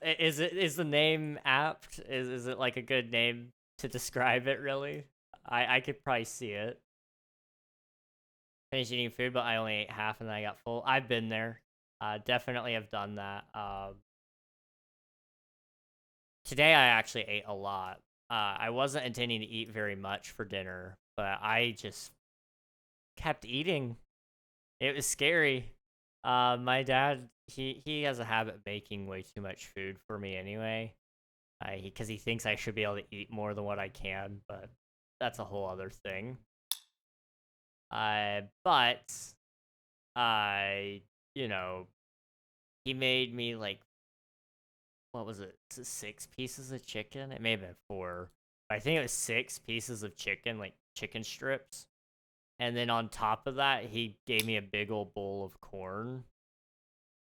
Is the name apt? Is it like a good name to describe it? Really, I could probably see it. Finished eating food, but I only ate half, and then I got full. I've been there. Definitely have done that. Today I actually ate a lot. I wasn't intending to eat very much for dinner, but I just kept eating. It was scary. My dad, he has a habit of making way too much food for me anyway. Because he thinks I should be able to eat more than what I can, but that's a whole other thing. But you know, he made me like, what was it? 6 pieces of chicken? It may have been 4. I think it was 6 pieces of chicken, like chicken strips. And then on top of that, he gave me a big old bowl of corn.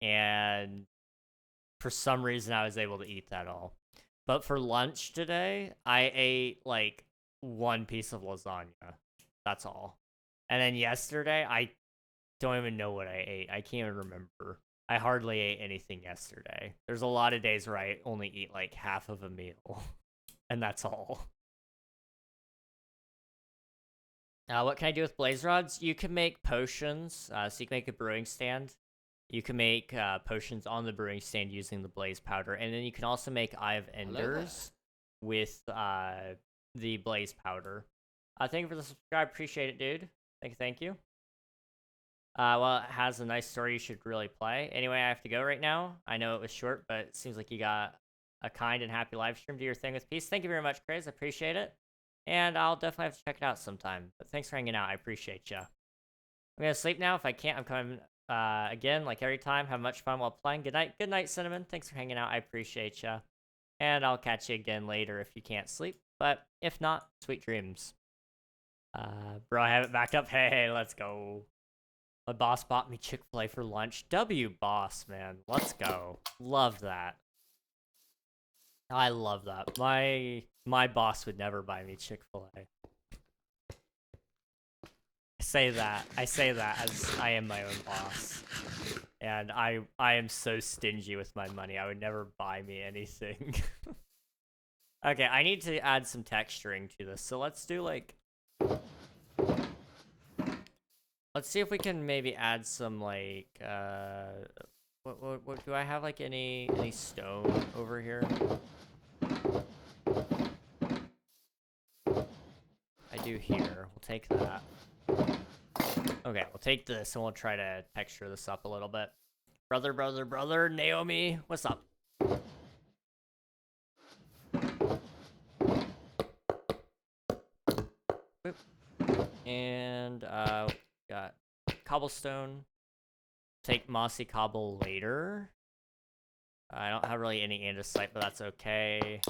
And for some reason, I was able to eat that all. But for lunch today, I ate like 1 piece of lasagna. That's all. And then yesterday, I don't even know what I ate. I can't even remember. I hardly ate anything yesterday. There's a lot of days where I only eat like half of a meal. And that's all. What can I do with blaze rods? You can make potions. So you can make a brewing stand. You can make potions on the brewing stand using the blaze powder. And then you can also make Eye of Enders with the blaze powder. Thank you for the subscribe. Appreciate it, dude. Thank you. Well, it has a nice story you should really play. Anyway, I have to go right now. I know it was short, but it seems like you got a kind and happy live stream. Do your thing with peace. Thank you very much, Craze. I appreciate it. And I'll definitely have to check it out sometime. But thanks for hanging out. I appreciate you. I'm going to sleep now. If I can't, I'm coming again, like every time. Have much fun while playing. Good night. Good night, Cinnamon. Thanks for hanging out. I appreciate you. And I'll catch you again later if you can't sleep. But if not, sweet dreams. Bro, I have it backed up. Hey, let's go. My boss bought me Chick-fil-A for lunch. W boss, man. Let's go. Love that. I love that. My boss would never buy me Chick-fil-A. say that. I say that as I am my own boss. And I am so stingy with my money. I would never buy me anything. Okay, I need to add some texturing to this. So let's do like... Let's see if we can maybe add some like... What do I have like any stone over here? I do here. We'll take that. Okay, we'll take this and we'll try to texture this up a little bit. Brother, Naomi, what's up? Boop. And got cobblestone. Take mossy cobble later. I don't have really any andesite, but that's okay.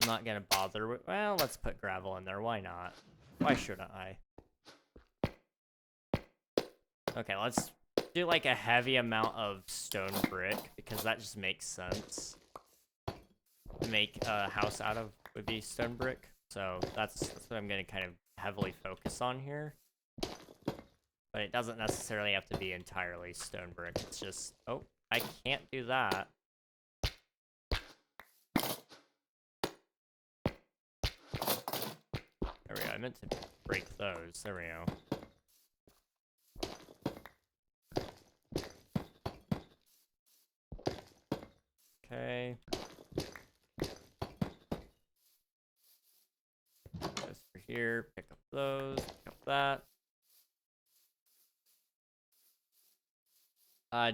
I'm not gonna bother with... Well, let's put gravel in there. Why not? Why shouldn't I? Okay, let's do like a heavy amount of stone brick, because that just makes sense. Make a house out of would be stone brick. So that's what I'm gonna kind of heavily focus on here. But it doesn't necessarily have to be entirely stone brick. It's just... Oh, I can't do that. There we go. I meant to break those. There we go. Okay. This for here. Pick up those. Pick up that.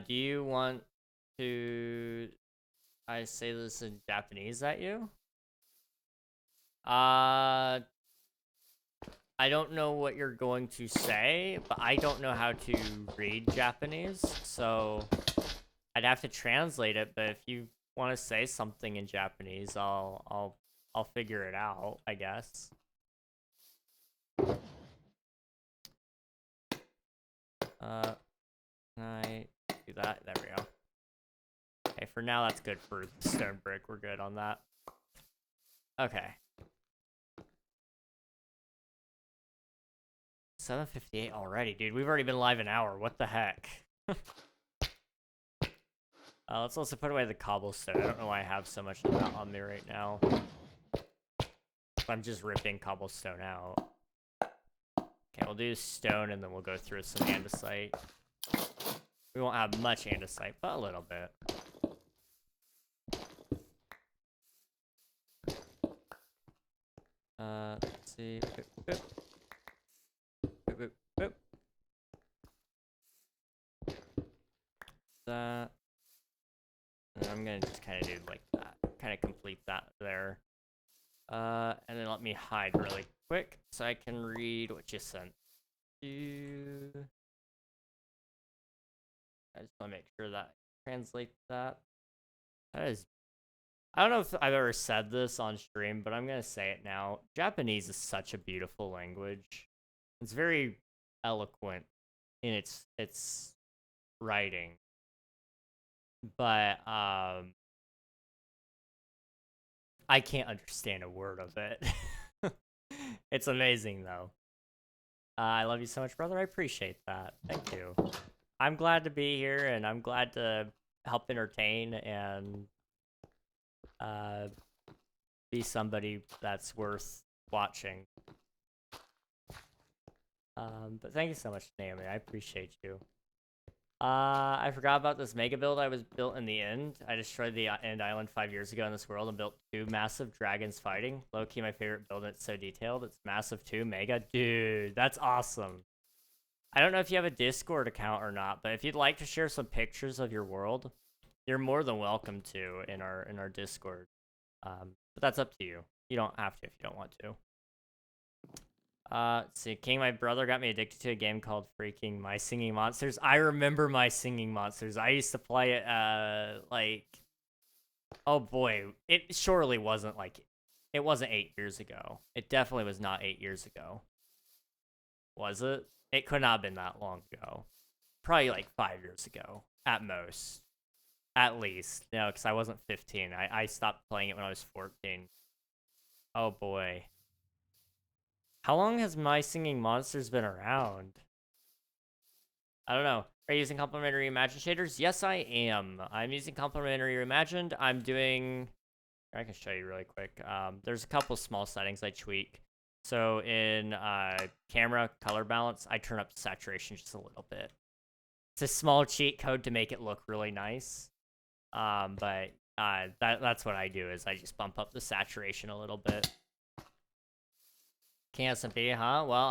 Do you want to... I say this in Japanese at you? I don't know what you're going to say, but I don't know how to read Japanese, so I'd have to translate it. But if you want to say something in Japanese, I'll figure it out, I guess. Can I do that? There we go. Okay, for now that's good for stone brick. We're good on that. Okay. 7:58 already, dude. We've already been live an hour. What the heck? Let's also put away the cobblestone. I don't know why I have so much of that on me right now. I'm just ripping cobblestone out. Okay, we'll do stone and then we'll go through some andesite. We won't have much andesite, but a little bit. Let's see. Boop, boop. Boop, boop, boop. That. And I'm gonna just kind of do like that. Kind of complete that there. And then let me hide really quick so I can read what you sent. I just want to make sure that I translate that. That is... I don't know if I've ever said this on stream, but I'm going to say it now. Japanese is such a beautiful language. It's very eloquent in its writing. But I can't understand a word of it. It's amazing, though. I love you so much, brother. I appreciate that. Thank you. I'm glad to be here, and I'm glad to help entertain and be somebody that's worth watching. But thank you so much, Naomi. I appreciate you. I forgot about this mega build I was built in the end. I destroyed the end island 5 years ago in this world and built 2 massive dragons fighting. Low-key my favorite build, it's so detailed. It's massive 2 mega. Dude, that's awesome. I don't know if you have a Discord account or not, but if you'd like to share some pictures of your world, you're more than welcome to in our Discord. But that's up to you. You don't have to if you don't want to. Let's see. King, my brother got me addicted to a game called freaking My Singing Monsters. I remember My Singing Monsters. I used to play it, like... Oh boy. It surely wasn't, like... It wasn't 8 years ago. It definitely was not 8 years ago. Was it? It could not have been that long ago. Probably, like, 5 years ago. At most. At least. No, because I wasn't 15. I stopped playing it when I was 14. Oh boy. How long has My Singing Monsters been around? I don't know. Are you using complementary Imagine shaders? Yes, I am. I'm using complementary Imagined. I'm doing... I can show you really quick. There's a couple small settings I tweak. So in camera color balance, I turn up saturation just a little bit. It's a small cheat code to make it look really nice. But that's what I do, is I just bump up the saturation a little bit. King SMP, huh? Well,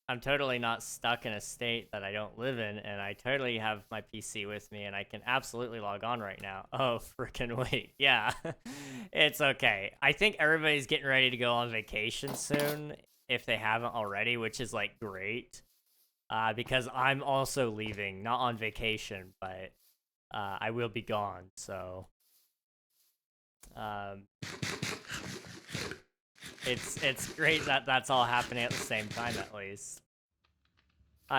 I'm totally not stuck in a state that I don't live in, and I totally have my PC with me, and I can absolutely log on right now. Oh, freaking wait. Yeah, it's okay. I think everybody's getting ready to go on vacation soon, if they haven't already, which is, like, great. Because I'm also leaving, not on vacation, but I will be gone, so... It's great that that's all happening at the same time, at least.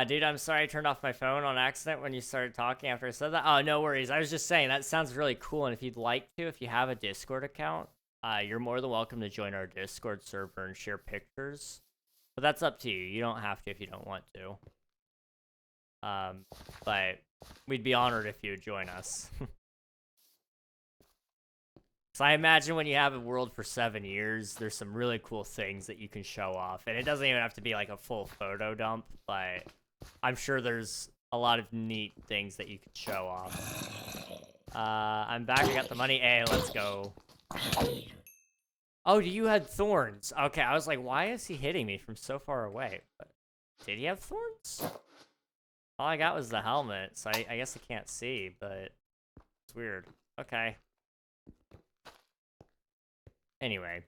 Dude, I'm sorry I turned off my phone on accident when you started talking after I said that. Oh, no worries. I was just saying, that sounds really cool, and if you'd like to, if you have a Discord account, you're more than welcome to join our Discord server and share pictures. But that's up to you. You don't have to if you don't want to. But we'd be honored if you would join us. So I imagine when you have a world for 7 years, there's some really cool things that you can show off. And it doesn't even have to be like a full photo dump, but I'm sure there's a lot of neat things that you could show off. I'm back, I got the money. Hey, let's go. Oh, you had thorns. Okay, I was like, why is he hitting me from so far away? But did he have thorns? All I got was the helmet, so I guess I can't see, but it's weird. Okay. Anyway,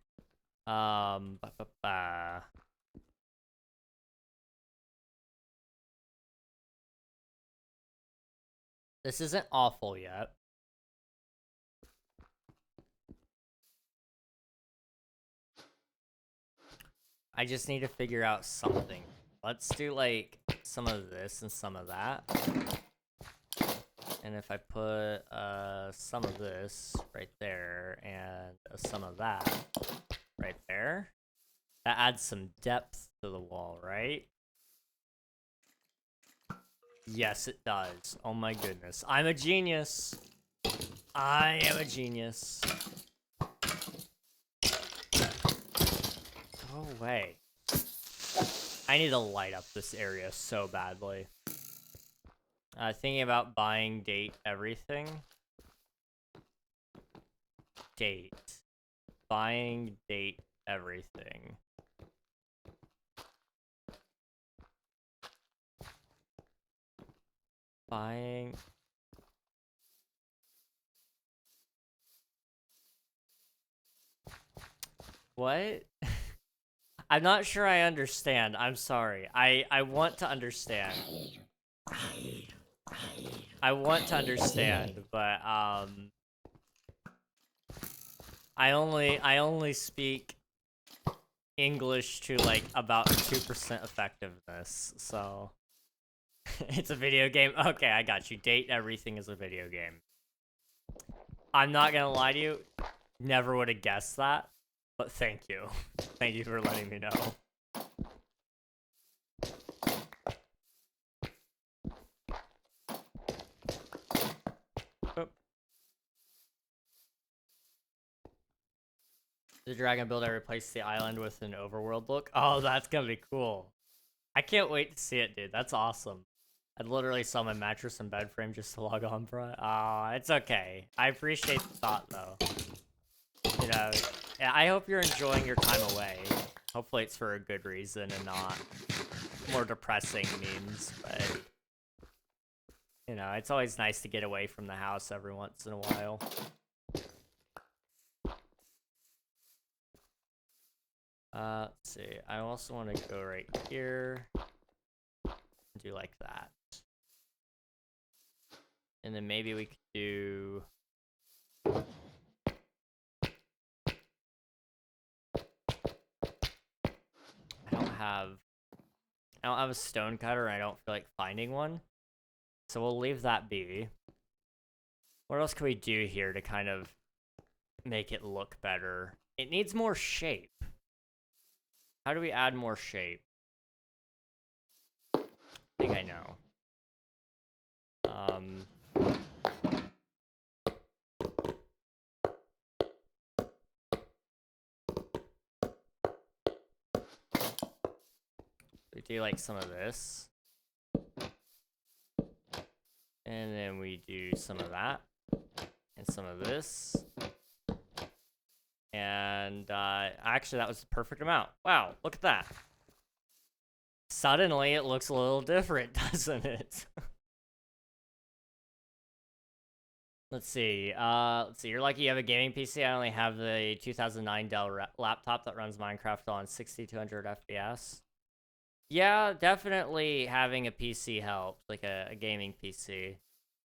this isn't awful yet. I just need to figure out something. Let's do like some of this and some of that. And if I put some of this right there and some of that right there, that adds some depth to the wall, right? Yes, it does. Oh my goodness. I'm a genius. I am a genius. Go away. I need to light up this area so badly. Thinking about buying date everything. Date. Buying date everything. Buying... What? I'm not sure I understand. I'm sorry. I want to understand. I want to understand, but I only speak English to like about 2% effectiveness, so it's a video game. Okay, I got you. Date everything is a video game. I'm not gonna lie to you, never would have guessed that, but thank you. Thank you for letting me know. The dragon builder replaced the island with an overworld look. Oh, that's gonna be cool. I can't wait to see it, dude. That's awesome. I'd literally sell my mattress and bed frame just to log on, bro. Aw, it's okay. I appreciate the thought, though. You know, yeah, I hope you're enjoying your time away. Hopefully it's for a good reason and not more depressing means, but... You know, it's always nice to get away from the house every once in a while. Let's see. I also want to go right here. Do like that. And then maybe we could do... I don't have a stone cutter and I don't feel like finding one. So we'll leave that be. What else can we do here to kind of make it look better? It needs more shape. How do we add more shape? I think I know. We do like some of this. And then we do some of that. And some of this. And actually, that was the perfect amount. Wow, look at that. Suddenly, it looks a little different, doesn't it? Let's see. You're lucky you have a gaming PC. I only have the 2009 Dell laptop that runs Minecraft on 6200 FPS. Yeah, definitely having a PC helps, like a gaming PC.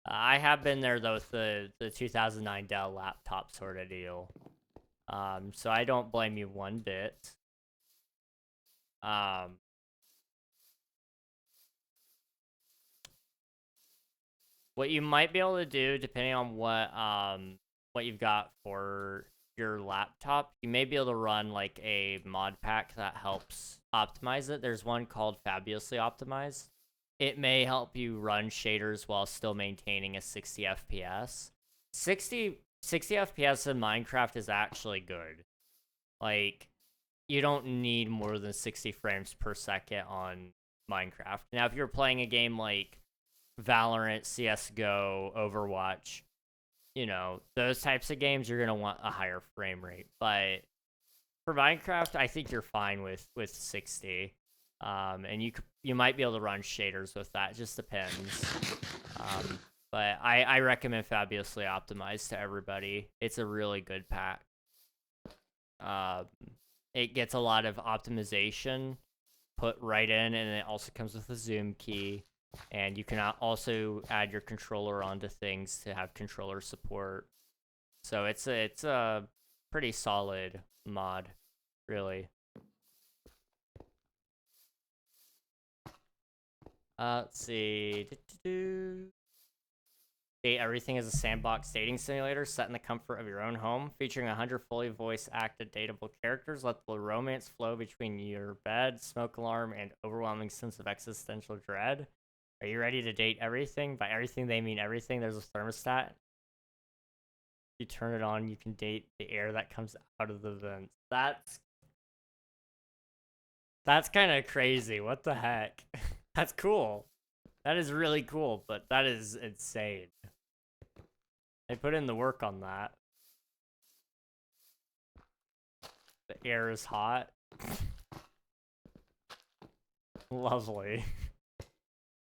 I have been there though with the 2009 Dell laptop sort of deal. So I don't blame you one bit. What you might be able to do, depending on what you've got for your laptop, you may be able to run like a mod pack that helps optimize it. There's one called Fabulously Optimized. It may help you run shaders while still maintaining a 60 FPS. 60 FPS in Minecraft is actually good. Like, you don't need more than 60 frames per second on Minecraft. Now, if you're playing a game like Valorant, CSGO, Overwatch, you know, those types of games, you're going to want a higher frame rate. But for Minecraft, I think you're fine with 60. And you might be able to run shaders with that. It just depends. But I recommend Fabulously Optimized to everybody. It's a really good pack. It gets a lot of optimization put right in, and it also comes with a zoom key. And you can also add your controller onto things to have controller support. So it's a pretty solid mod, really. Let's see. Date everything as a sandbox dating simulator set in the comfort of your own home, featuring 100 fully voice-acted dateable characters. Let the romance flow between your bed, smoke alarm, and overwhelming sense of existential dread. Are you ready to date everything? By everything, they mean everything. There's a thermostat. You turn it on, you can date the air that comes out of the vents. That's kind of crazy. What the heck? That's cool. That is really cool, but that is insane. They put in the work on that. The air is hot. Lovely.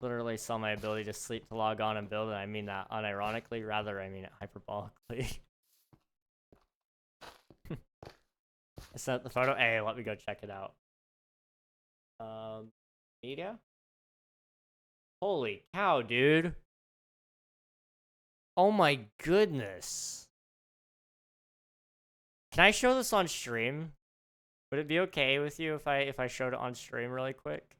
Literally sell my ability to sleep to log on and build, and I mean that unironically, rather I mean it hyperbolically. I sent the photo. Hey, let me go check it out. Media? Holy cow, dude. Oh my goodness. Can I show this on stream? Would it be okay with you if I showed it on stream really quick?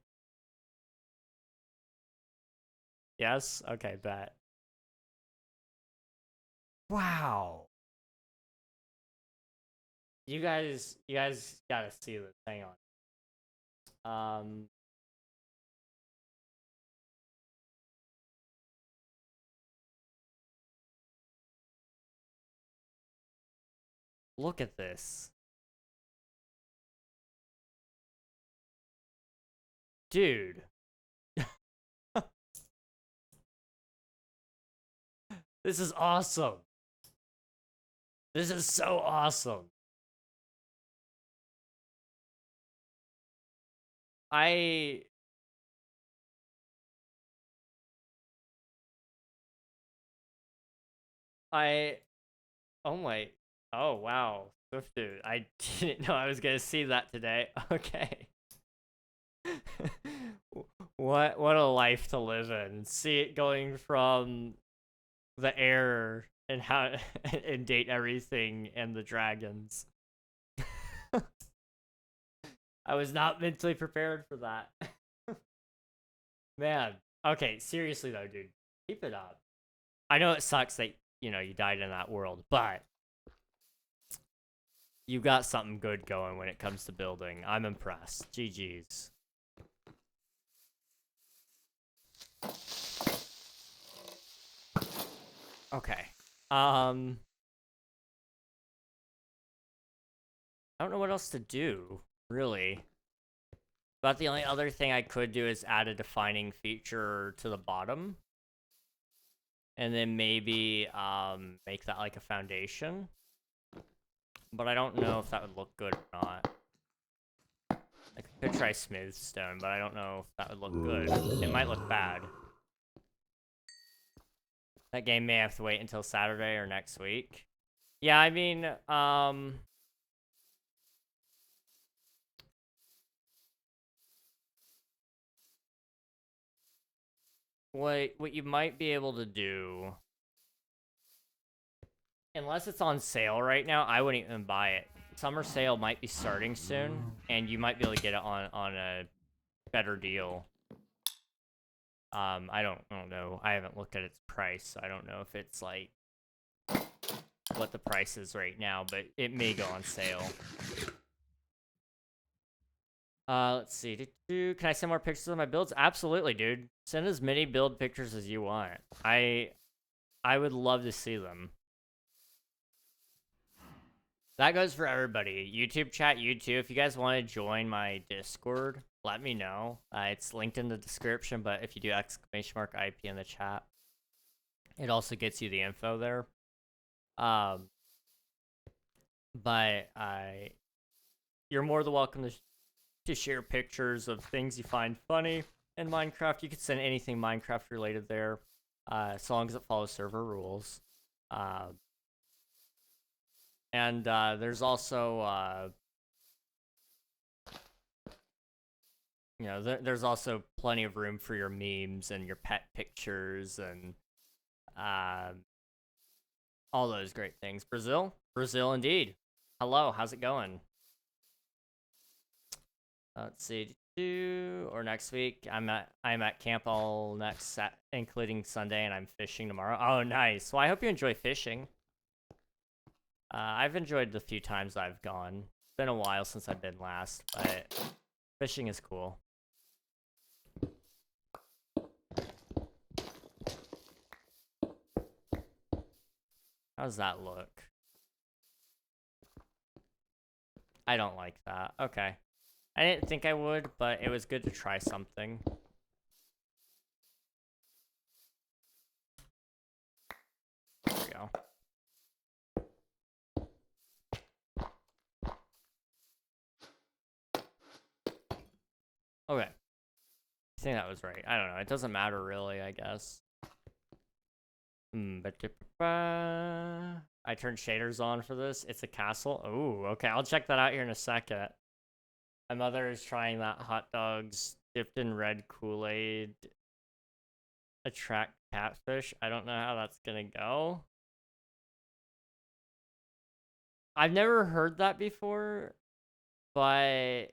Yes? Okay, bet. Wow. You guys gotta see this. Hang on. Look at this. Dude. This is awesome. This is so awesome. Oh my, oh wow, Swift dude, I didn't know I was gonna see that today. Okay. What a life to live in. See it going from the air and how and date everything and the dragons. I was not mentally prepared for that. Man. Okay, seriously though, dude. Keep it up. I know it sucks that, you know, you died in that world, but You got something good going when it comes to building. I'm impressed. GG's. Okay. I don't know what else to do, really. But the only other thing I could do is add a defining feature to the bottom. And then maybe make that like a foundation. But I don't know if that would look good or not. I could try smooth stone, but I don't know if that would look good. It might look bad. That game may have to wait until Saturday or next week. Yeah, I mean, what you might be able to do, unless it's on sale right now, I wouldn't even buy it. Summer sale might be starting soon, and you might be able to get it on a better deal. I don't know. I haven't looked at its price, so I don't know if it's like what the price is right now, but it may go on sale. Let's see. Can I send more pictures of my builds? Absolutely, dude. Send as many build pictures as you want. I would love to see them. That goes for everybody. YouTube chat, you too. If you guys want to join my Discord, let me know. It's linked in the description, but if you do !IP in the chat, it also gets you the info there. But you're more than welcome to share pictures of things you find funny in Minecraft. You can send anything Minecraft related there, as long as it follows server rules. And there's also, you know, there's also plenty of room for your memes and your pet pictures and all those great things. Brazil indeed. Hello, how's it going? Let's see, or next week. I'm at camp all next including Sunday, and I'm fishing tomorrow. Oh, nice. Well, I hope you enjoy fishing. I've enjoyed the few times I've gone. It's been a while since I've been last, but fishing is cool. How's that look? I don't like that. Okay. I didn't think I would, but it was good to try something. There we go. Okay. I think that was right. I don't know. It doesn't matter really, I guess. I turned shaders on for this. It's a castle. Oh, okay. I'll check that out here in a second. My mother is trying that hot dogs dipped in red Kool-Aid attract catfish. I don't know how that's gonna go. I've never heard that before, but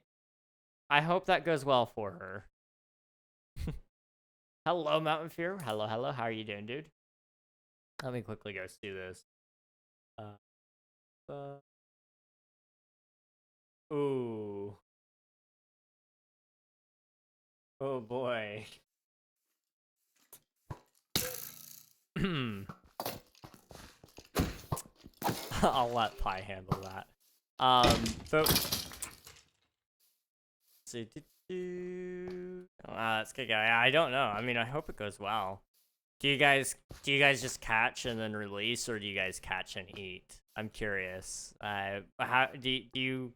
I hope that goes well for her. Hello, Mountain Fear. Hello. How are you doing, dude? Let me quickly go do this. Ooh. Oh boy. I'll let Pi handle that. So see, that's good guy. I don't know. I mean, I hope it goes well. Do you guys just catch and then release, or do you guys catch and eat? I'm curious. How do you?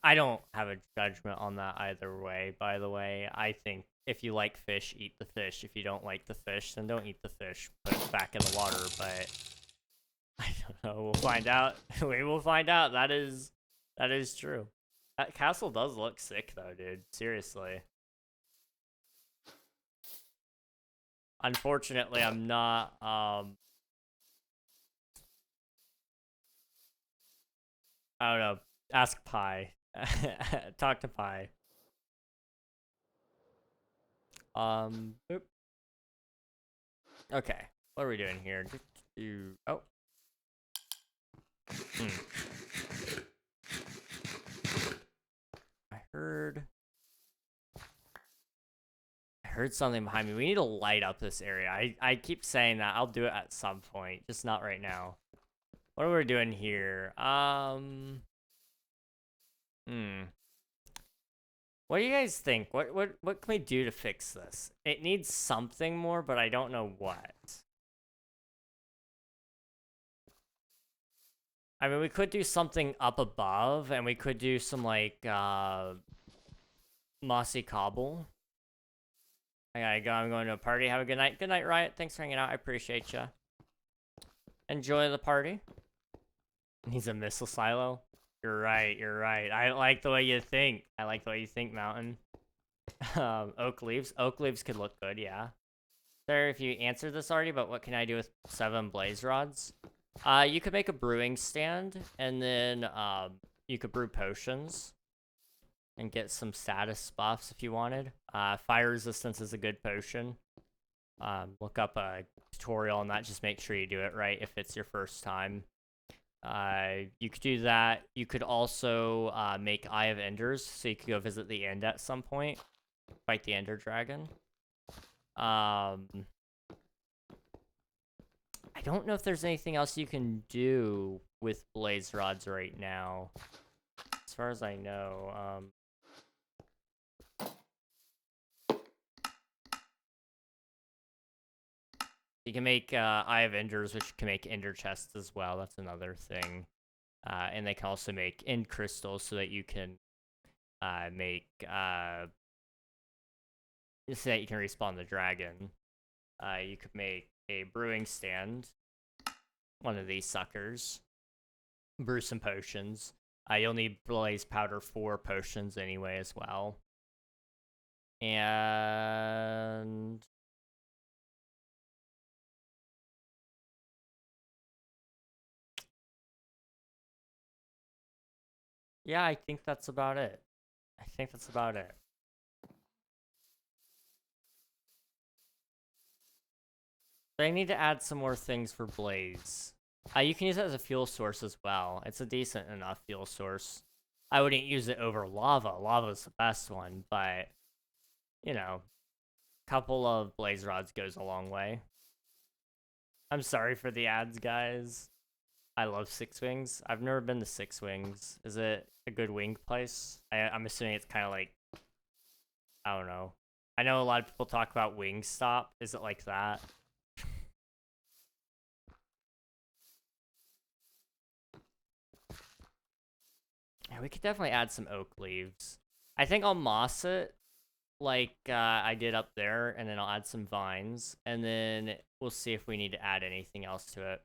I don't have a judgment on that either way. By the way, I think if you like fish, eat the fish. If you don't like the fish, then don't eat the fish. Put it back in the water. But I don't know. We'll find out. We will find out. That is true. That castle does look sick though, dude. Seriously. Unfortunately, I'm not I don't know. Ask Pi. Talk to Pi. Boop. Okay. What are we doing here? Oh. I heard something behind me. We need to light up this area. I keep saying that. I'll do it at some point, just not right now. What are we doing here? What do you guys think? What can we do to fix this? It needs something more, but I don't know what. I mean, we could do something up above, and we could do some, like, mossy cobble. I gotta go. I'm going to a party. Have a good night. Good night, Riot. Thanks for hanging out. I appreciate you. Enjoy the party. Needs a missile silo. You're right. You're right. I like the way you think. I like the way you think, Mountain. Oak leaves. Oak leaves could look good, yeah. Sorry if you answered this already, but what can I do with 7 blaze rods? You could make a brewing stand, and then you could brew potions and get some status buffs if you wanted. Fire resistance is a good potion. Look up a tutorial on that. Just make sure you do it right if it's your first time. You could do that. You could also make Eye of Enders, so you could go visit the end at some point. Fight the Ender Dragon. I don't know if there's anything else you can do with blaze rods right now. As far as I know. You can make Eye of Enders, which can make Ender chests as well. That's another thing. And they can also make End crystals so that you can make so that you can respawn the dragon. You could make a brewing stand, one of these suckers. Brew some potions. You'll need blaze powder for potions anyway as well. And yeah, I think that's about it. But I need to add some more things for blaze. You can use it as a fuel source as well. It's a decent enough fuel source. I wouldn't use it over lava. Lava's the best one, but, you know, a couple of blaze rods goes a long way. I'm sorry for the ads, guys. I love Six Wings. I've never been to Six Wings. Is it a good wing place? I'm assuming it's kind of like, I don't know. I know a lot of people talk about Wingstop. Is it like that? Yeah, we could definitely add some oak leaves. I think I'll moss it like I did up there, and then I'll add some vines, and then we'll see if we need to add anything else to it.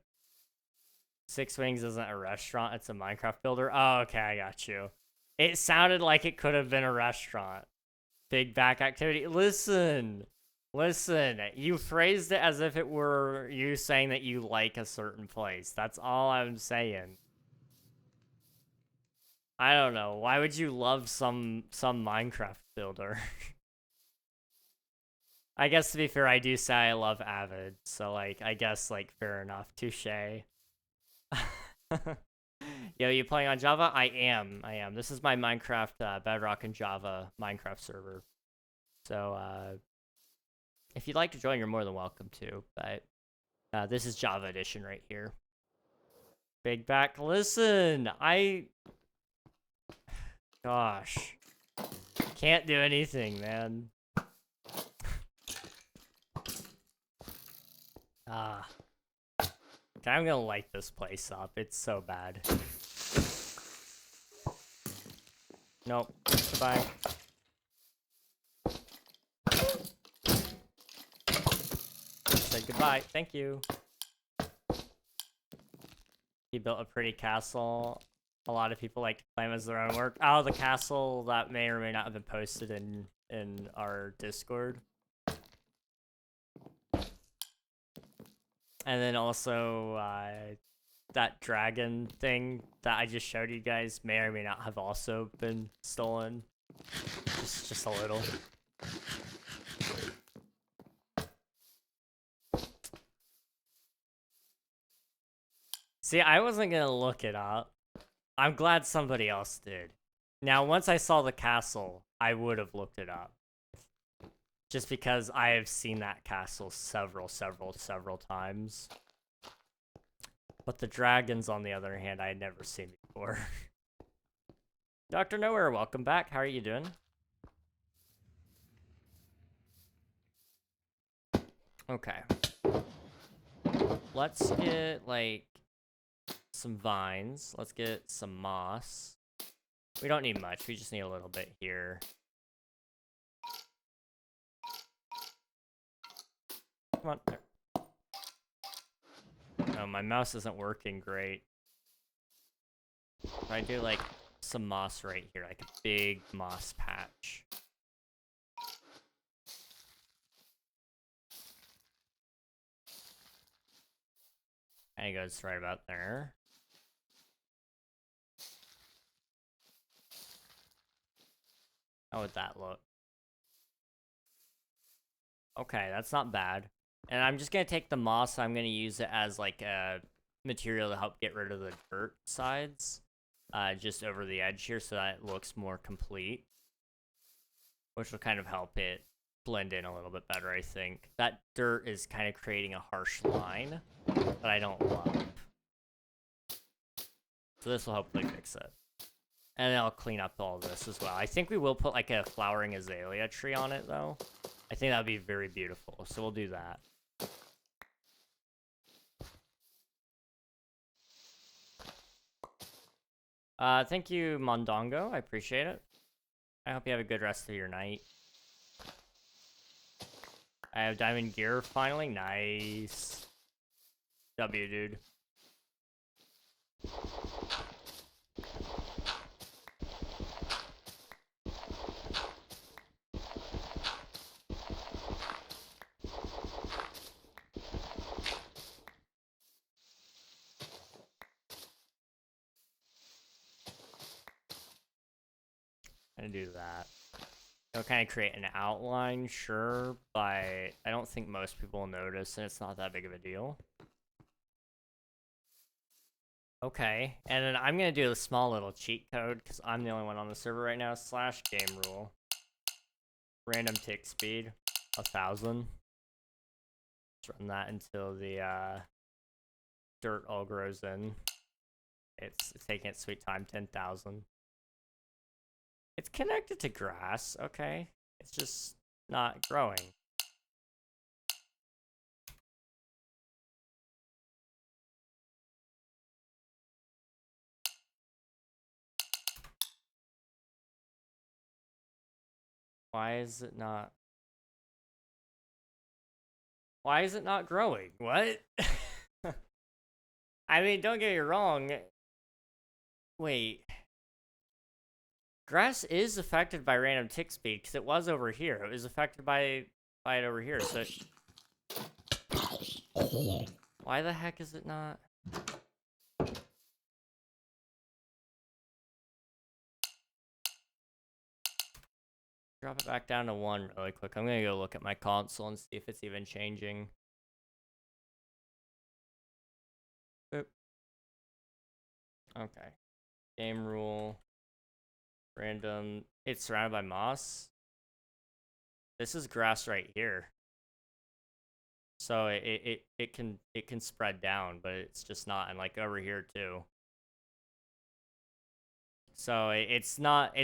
Six Wings isn't a restaurant, it's a Minecraft builder. Oh, okay, I got you. It sounded like it could have been a restaurant. Big back activity. Listen, you phrased it as if it were you saying that you like a certain place. That's all I'm saying. I don't know. Why would you love some Minecraft builder? I guess to be fair, I do say I love Avid, so like I guess like fair enough. Touche. Yo, you playing on Java? I am. This is my Minecraft Bedrock and Java Minecraft server. So if you'd like to join, you're more than welcome to. But this is Java edition right here. Big back. Listen, gosh, can't do anything, man. I'm gonna light this place up. It's so bad. Nope. Goodbye. Say goodbye. Thank you. He built a pretty castle. A lot of people like to claim as their own work. Oh, the castle that may or may not have been posted in our Discord. And then also, that dragon thing that I just showed you guys may or may not have also been stolen. Just a little. See, I wasn't gonna look it up. I'm glad somebody else did. Now, once I saw the castle, I would have looked it up. Just because I have seen that castle several times. But the dragons, on the other hand, I had never seen before. Dr. Nowhere, welcome back. How are you doing? Okay. Let's get, like, some vines. Let's get some moss. We don't need much. We just need a little bit here. Come on. There. Oh, my mouse isn't working great. If I do, like, some moss right here, like a big moss patch. And it goes right about there. How would that look? Okay, that's not bad. And I'm just gonna take the moss and I'm gonna use it as like a material to help get rid of the dirt sides. Just over the edge here so that it looks more complete. Which will kind of help it blend in a little bit better, I think. That dirt is kind of creating a harsh line that I don't love. So this will hopefully fix it. And then I'll clean up all this as well. I think we will put like a flowering azalea tree on it though. I think that would be very beautiful, so we'll do that. Thank you, Mondongo. I appreciate it. I hope you have a good rest of your night. I have diamond gear finally. Nice. W, dude. Gonna do that. It'll kind of create an outline, sure, but I don't think most people will notice, and it's not that big of a deal. Okay, and then I'm gonna do a small little cheat code, because I'm the only one on the server right now, / game rule. Random tick speed, 1,000. Let's run that until the dirt all grows in. It's taking its sweet time, 10,000. It's connected to grass, okay. It's just not growing. Why is it not? Why is it not growing? What? I mean, don't get me wrong. Wait. Grass is affected by random tick speed, because it was over here. It was affected by it over here, so... Why the heck is it not? Drop it back down to 1 really quick. I'm gonna go look at my console and see if it's even changing. Boop. Okay. Game rule. Random. It's surrounded by moss. This is grass right here. So it can spread down, but it's just not, and like over here too. So it's not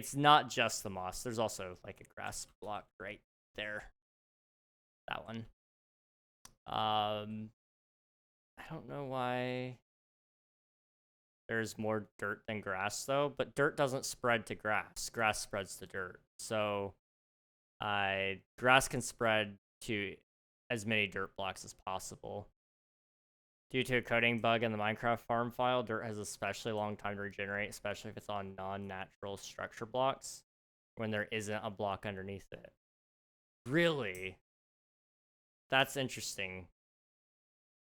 just the moss. There's also like a grass block right there. That one. I don't know why there's more dirt than grass though, but dirt doesn't spread to grass. Grass spreads to dirt. So grass can spread to as many dirt blocks as possible. Due to a coding bug in the Minecraft farm file, dirt has especially long time to regenerate, especially if it's on non-natural structure blocks, when there isn't a block underneath it. Really? That's interesting.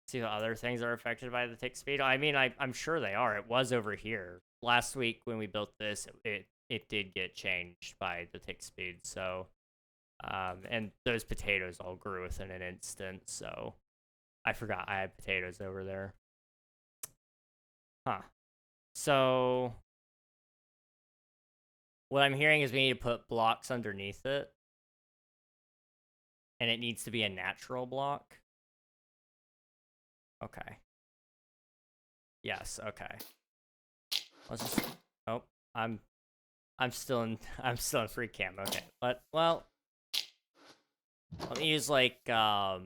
See how other things are affected by the tick speed? I mean, I'm sure they are. It was over here. Last week when we built this, it did get changed by the tick speed, so... and those potatoes all grew within an instant, so... I forgot I had potatoes over there. Huh. So what I'm hearing is we need to put blocks underneath it. And it needs to be a natural block. Okay. Yes, okay. Let's just oh, I'm still in free cam. Okay. But well, let me use like let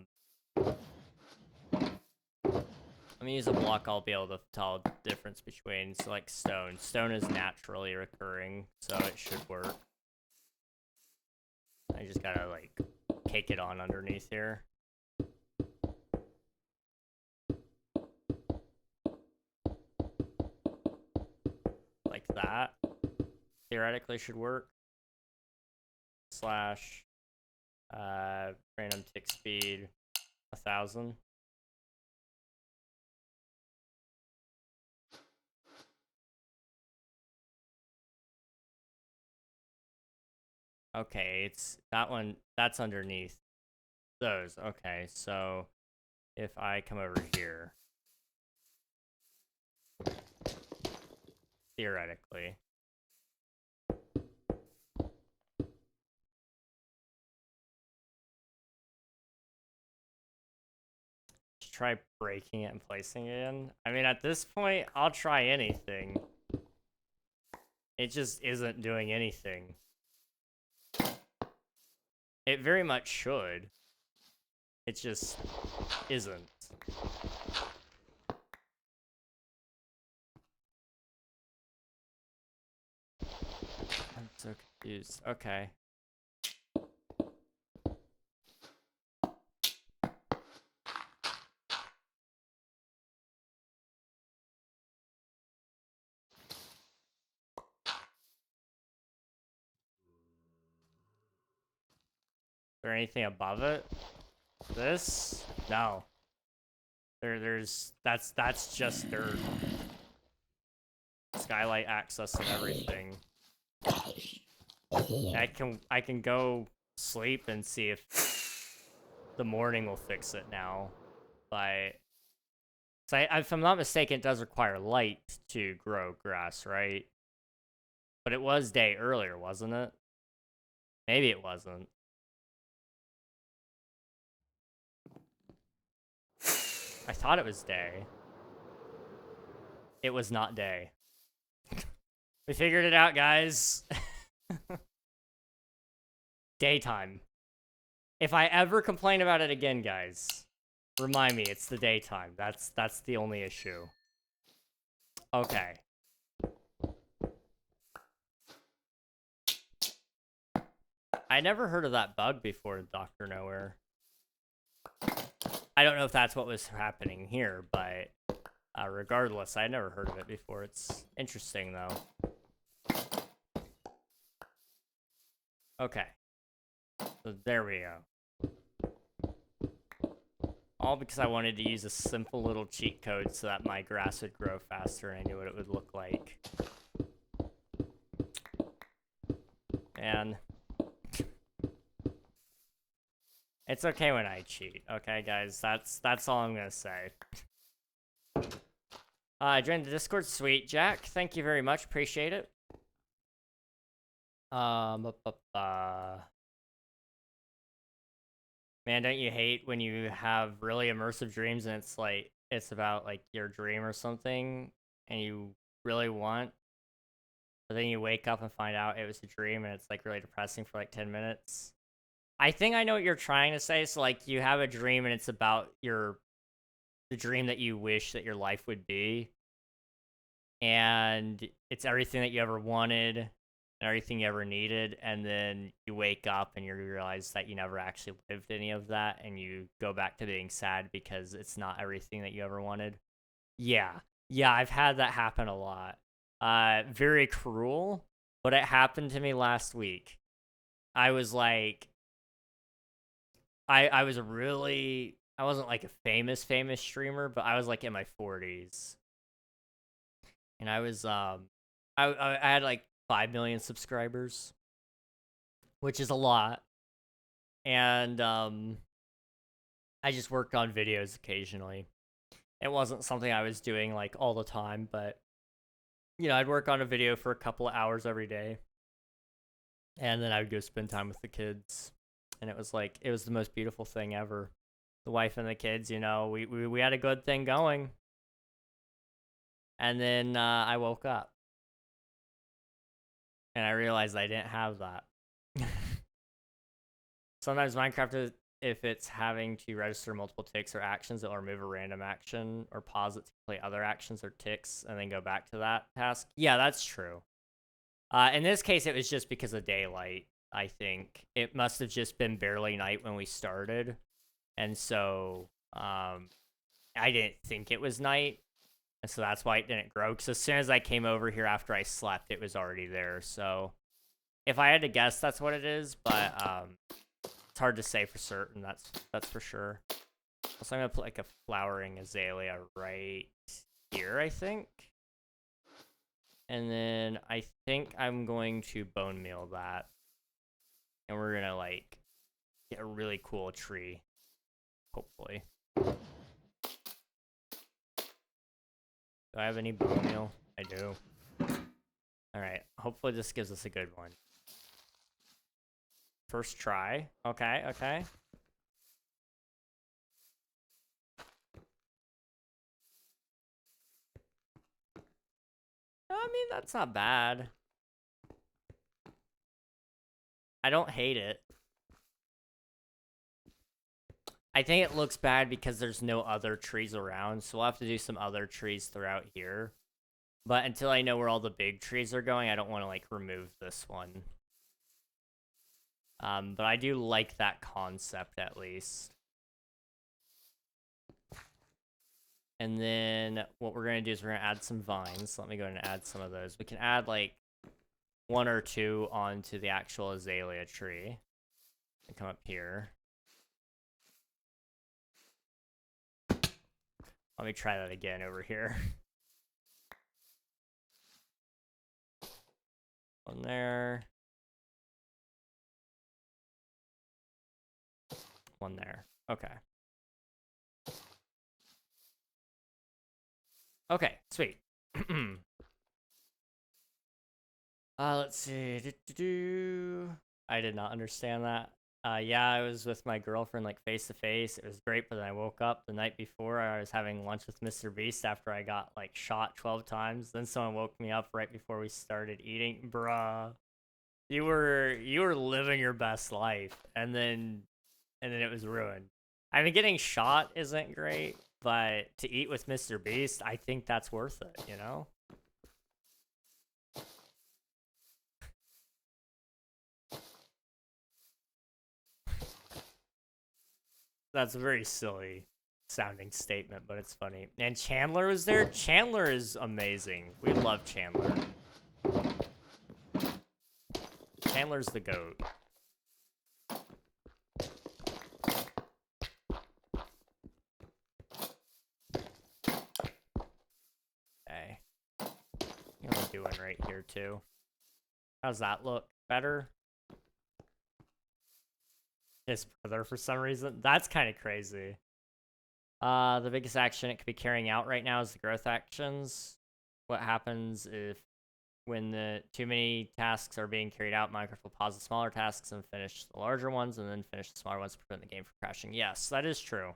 me use a block I'll be able to tell the difference between. So like stone. Stone is naturally recurring, so it should work. I just gotta like cake it on underneath here. Like that. Theoretically should work. Slash random tick speed 1000. Okay, it's that one, that's underneath those. Okay, so if I come over here, theoretically, just try breaking it and placing it in. I mean, at this point, I'll try anything. It just isn't doing anything. It very much should. It just isn't. I'm so confused. Okay. Is there anything above it? This? No. There's that's just dirt. Skylight access and everything. I can go sleep and see if the morning will fix it now. But so if I'm not mistaken, it does require light to grow grass, right? But it was day earlier, wasn't it? Maybe it wasn't. I thought it was day. It was not day. We figured it out, guys. Daytime. If I ever complain about it again, guys, remind me it's the daytime. That's the only issue. Okay. I never heard of that bug before, Dr. Nowhere. I don't know if that's what was happening here, but regardless, I never heard of it before. It's interesting, though. Okay. So there we go. All because I wanted to use a simple little cheat code so that my grass would grow faster and I knew what it would look like. And it's okay when I cheat, okay, guys? That's all I'm gonna say. I joined the Discord. Sweet, Jack. Thank you very much. Appreciate it. Man, don't you hate when you have really immersive dreams and it's like it's about like your dream or something and you really want, but then you wake up and find out it was a dream and it's like really depressing for like 10 minutes. I think I know what you're trying to say. So like you have a dream and it's about the dream that you wish that your life would be. And it's everything that you ever wanted and everything you ever needed. And then you wake up and you realize that you never actually lived any of that. And you go back to being sad because it's not everything that you ever wanted. Yeah. Yeah, I've had that happen a lot. Very cruel, but it happened to me last week. I was like, I wasn't like a famous streamer, but I was like in my 40s. And I was I had like 5 million subscribers, which is a lot. And I just worked on videos occasionally. It wasn't something I was doing like all the time, but I'd work on a video for a couple of hours every day, and then I would go spend time with the kids, and it was the most beautiful thing ever. The wife and the kids, we had a good thing going, and then I woke up, and I realized I didn't have that. Sometimes Minecraft, if it's having to register multiple ticks or actions, it'll remove a random action or pause it to play other actions or ticks and then go back to that task. Yeah, that's true. In this case, it was just because of daylight, I think. It must have just been barely night when we started. And so I didn't think it was night. And so that's why it didn't grow. Because as soon as I came over here after I slept, it was already there. So if I had to guess, that's what it is. But it's hard to say for certain. That's for sure. So I'm going to put like a flowering azalea right here, I think. And then I think I'm going to bone meal that. And we're going to like get a really cool tree. Hopefully. Do I have any bone meal? I do. Alright. Hopefully this gives us a good one. First try. Okay, okay. I mean, that's not bad. I don't hate it. I think it looks bad because there's no other trees around, so we'll have to do some other trees throughout here. But until I know where all the big trees are going, I don't want to, like, remove this one. But I do like that concept, at least. And then what we're going to do is we're going to add some vines. Let me go ahead and add some of those. We can add, like, 1 or 2 onto the actual azalea tree. And come up here. Let me try that again over here. One there. One there. Okay. Okay, sweet. Let's see. I did not understand that. Yeah, I was with my girlfriend, like, face to face. It was great, but then I woke up the night before. I was having lunch with Mr. Beast after I got, like, shot 12 times. Then someone woke me up right before we started eating. Bruh. You were living your best life, and then it was ruined. I mean, getting shot isn't great, but to eat with Mr. Beast, I think that's worth it, you know? That's a very silly sounding statement, but it's funny. And Chandler was there. Chandler is amazing. We love Chandler. Chandler's the GOAT. Okay. What am I doing right here, too? How's that look? Better? His brother, for some reason? That's kind of crazy. The biggest action it could be carrying out right now is the growth actions. What happens if when the too many tasks are being carried out, Minecraft will pause the smaller tasks and finish the larger ones, and then finish the smaller ones to prevent the game from crashing. Yes, that is true.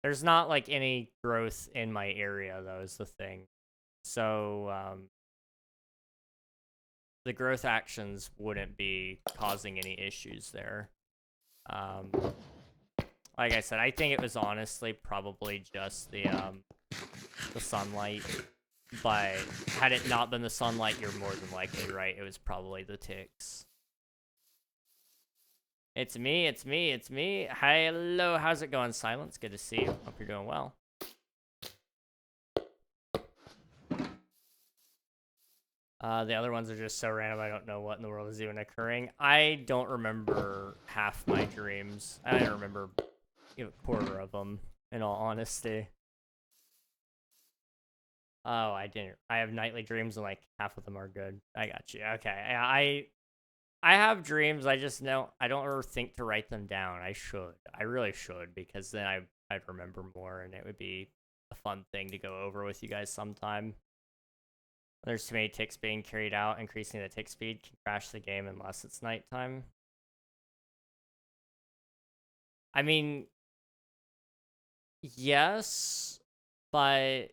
There's not, like, any growth in my area, though, is the thing. So, the growth actions wouldn't be causing any issues there. Like I said, I think it was honestly probably just the sunlight. But had it not been the sunlight, you're more than likely right. It was probably the ticks. It's me, it's me, it's me. Hello, how's it going, Silence? Good to see you. Hope you're doing well. The other ones are just so random, I don't know what in the world is even occurring. I don't remember half my dreams. I don't remember a quarter of them, in all honesty. Oh, I didn't. I have nightly dreams, and, like, half of them are good. I got you. Okay, I have dreams, I just know I don't ever think to write them down. I should. I really should, because then I'd remember more, and it would be a fun thing to go over with you guys sometime. There's too many ticks being carried out. Increasing the tick speed can crash the game unless it's nighttime. I mean, yes, but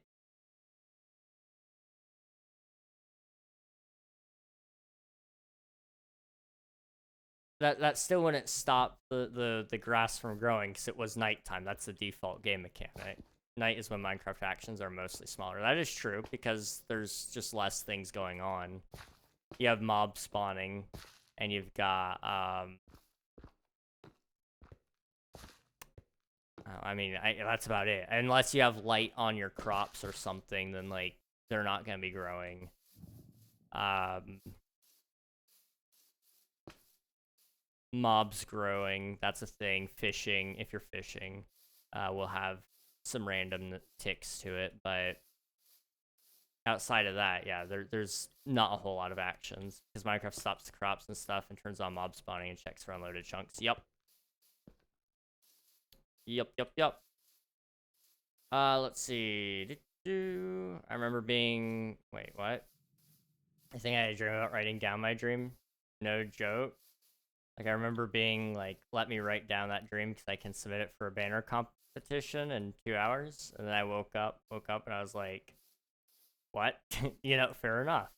that still wouldn't stop the grass from growing because it was nighttime. That's the default game mechanic. Night is when Minecraft actions are mostly smaller. That is true because there's just less things going on. You have mob spawning, and you've got I mean, that's about it. Unless you have light on your crops or something, then like they're not gonna be growing. Mobs growing, that's a thing. Fishing, if you're fishing, will have some random ticks to it, but outside of that, yeah, there's not a whole lot of actions because Minecraft stops the crops and stuff and turns on mob spawning and checks for unloaded chunks. Yep. Let's see. I remember being... Wait, what? I think I had a dream about writing down my dream. No joke. Like, I remember being like, let me write down that dream because I can submit it for a banner competition in 2 hours. And then I woke up and I was like, what? You know, fair enough.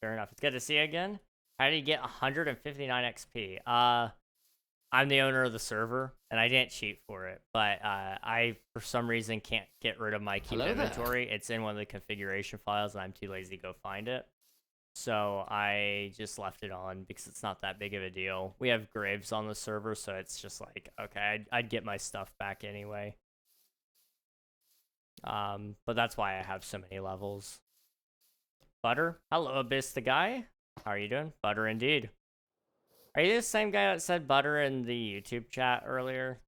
Fair enough. It's good to see you again. How did you get 159 XP? I'm the owner of the server, and I didn't cheat for it, but I, for some reason, can't get rid of my keep inventory. There. It's in one of the configuration files, and I'm too lazy to go find it. So I just left it on because it's not that big of a deal. We have graves on the server, so it's just like, okay, I'd get my stuff back anyway. But that's why I have so many levels. Butter? Hello, Abyss the guy. How are you doing? Butter indeed. Are you the same guy that said butter in the YouTube chat earlier?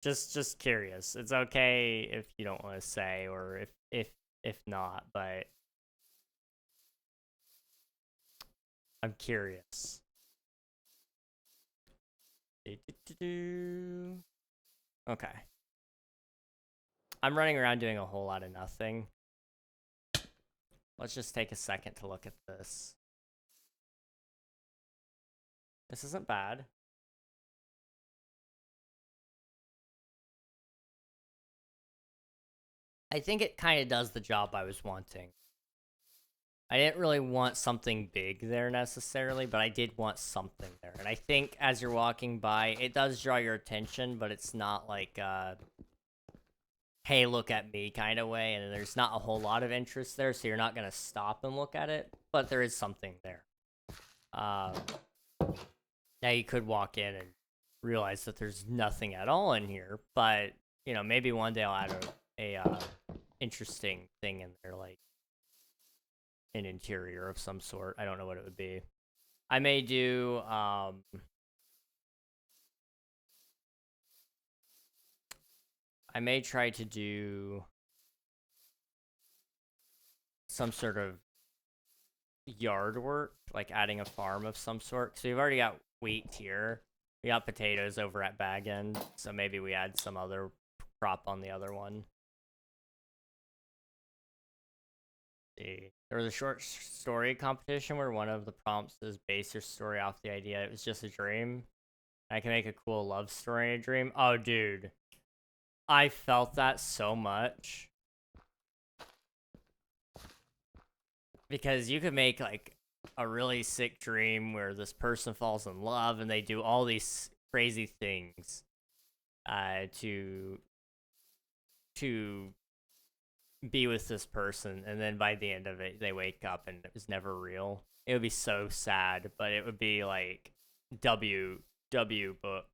just curious. It's okay if you don't want to say, or if not, but I'm curious. Okay. I'm running around doing a whole lot of nothing. Let's just take a second to look at this. This isn't bad. I think it kind of does the job I was wanting. I didn't really want something big there necessarily, but I did want something there. And I think as you're walking by, it does draw your attention, but it's not like, hey, look at me kind of way. And there's not a whole lot of interest there, so you're not going to stop and look at it, but there is something there. Now you could walk in and realize that there's nothing at all in here, but, you know, maybe one day I'll add a interesting thing in there, like an interior of some sort. I don't know what it would be. I may do I may try to do some sort of yard work, like adding a farm of some sort. So we've already got wheat here. We got potatoes over at Bag End, so maybe we add some other crop on the other one. See. There was a short story competition where one of the prompts is base your story off the idea it was just a dream. I can make a cool love story in a dream. Oh, dude. I felt that so much. Because you could make, like, a really sick dream where this person falls in love and they do all these crazy things to be with this person, and then by the end of it they wake up and it was never real. It would be so sad, but it would be like W book.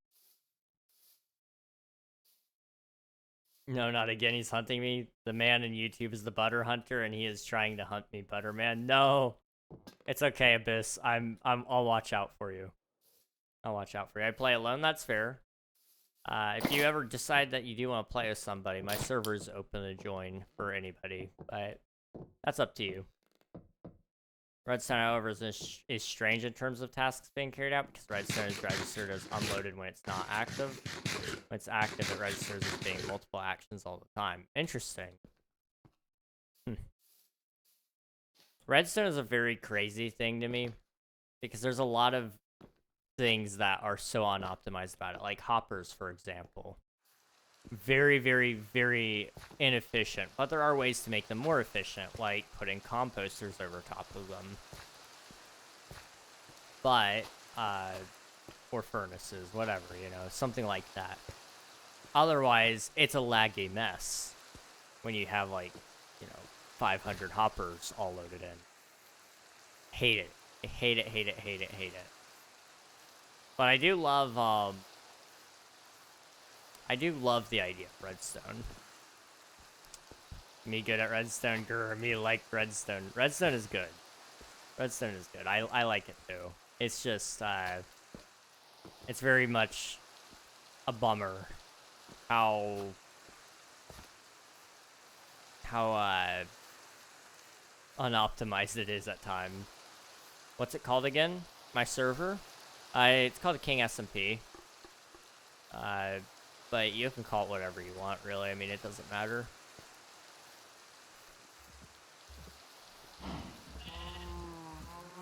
No, not again. He's hunting me. The man in YouTube is the butter hunter, and he is trying to hunt me, Butterman. No, it's okay, Abyss. I'll watch out for you. I'll watch out for you. I play alone. That's fair. If you ever decide that you do want to play with somebody, my server is open to join for anybody, but that's up to you. Redstone, however, is strange in terms of tasks being carried out because redstone is registered as unloaded when it's not active. When it's active, it registers as being multiple actions all the time. Interesting. Redstone is a very crazy thing to me because there's a lot of things that are so unoptimized about it, like hoppers, for example. Very, very, very inefficient, but there are ways to make them more efficient, like putting composters over top of them. But, or furnaces, whatever, you know, something like that. Otherwise, it's a laggy mess when you have, like, you know, 500 hoppers all loaded in. Hate it. I hate it, hate it, hate it, hate it. But I do love the idea of redstone. Me good at redstone, grr, me like redstone. Redstone is good. Redstone is good. I like it too. It's just, it's very much a bummer how unoptimized it is at times. What's it called again? My server? It's called King SMP. But you can call it whatever you want, really. I mean, it doesn't matter.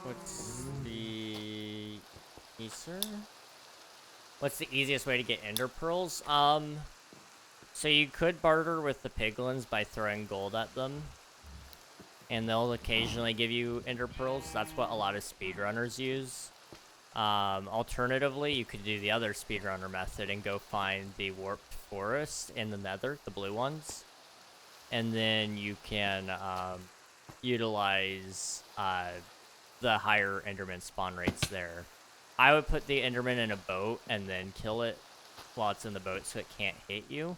What's the What's the easiest way to get ender pearls? So you could barter with the piglins by throwing gold at them, and they'll occasionally give you ender pearls. That's what a lot of speedrunners use. Alternatively, you could do the other speedrunner method and go find the warped forest in the nether, the blue ones. And then you can utilize the higher enderman spawn rates there. I would put the enderman in a boat and then kill it while it's in the boat so it can't hit you.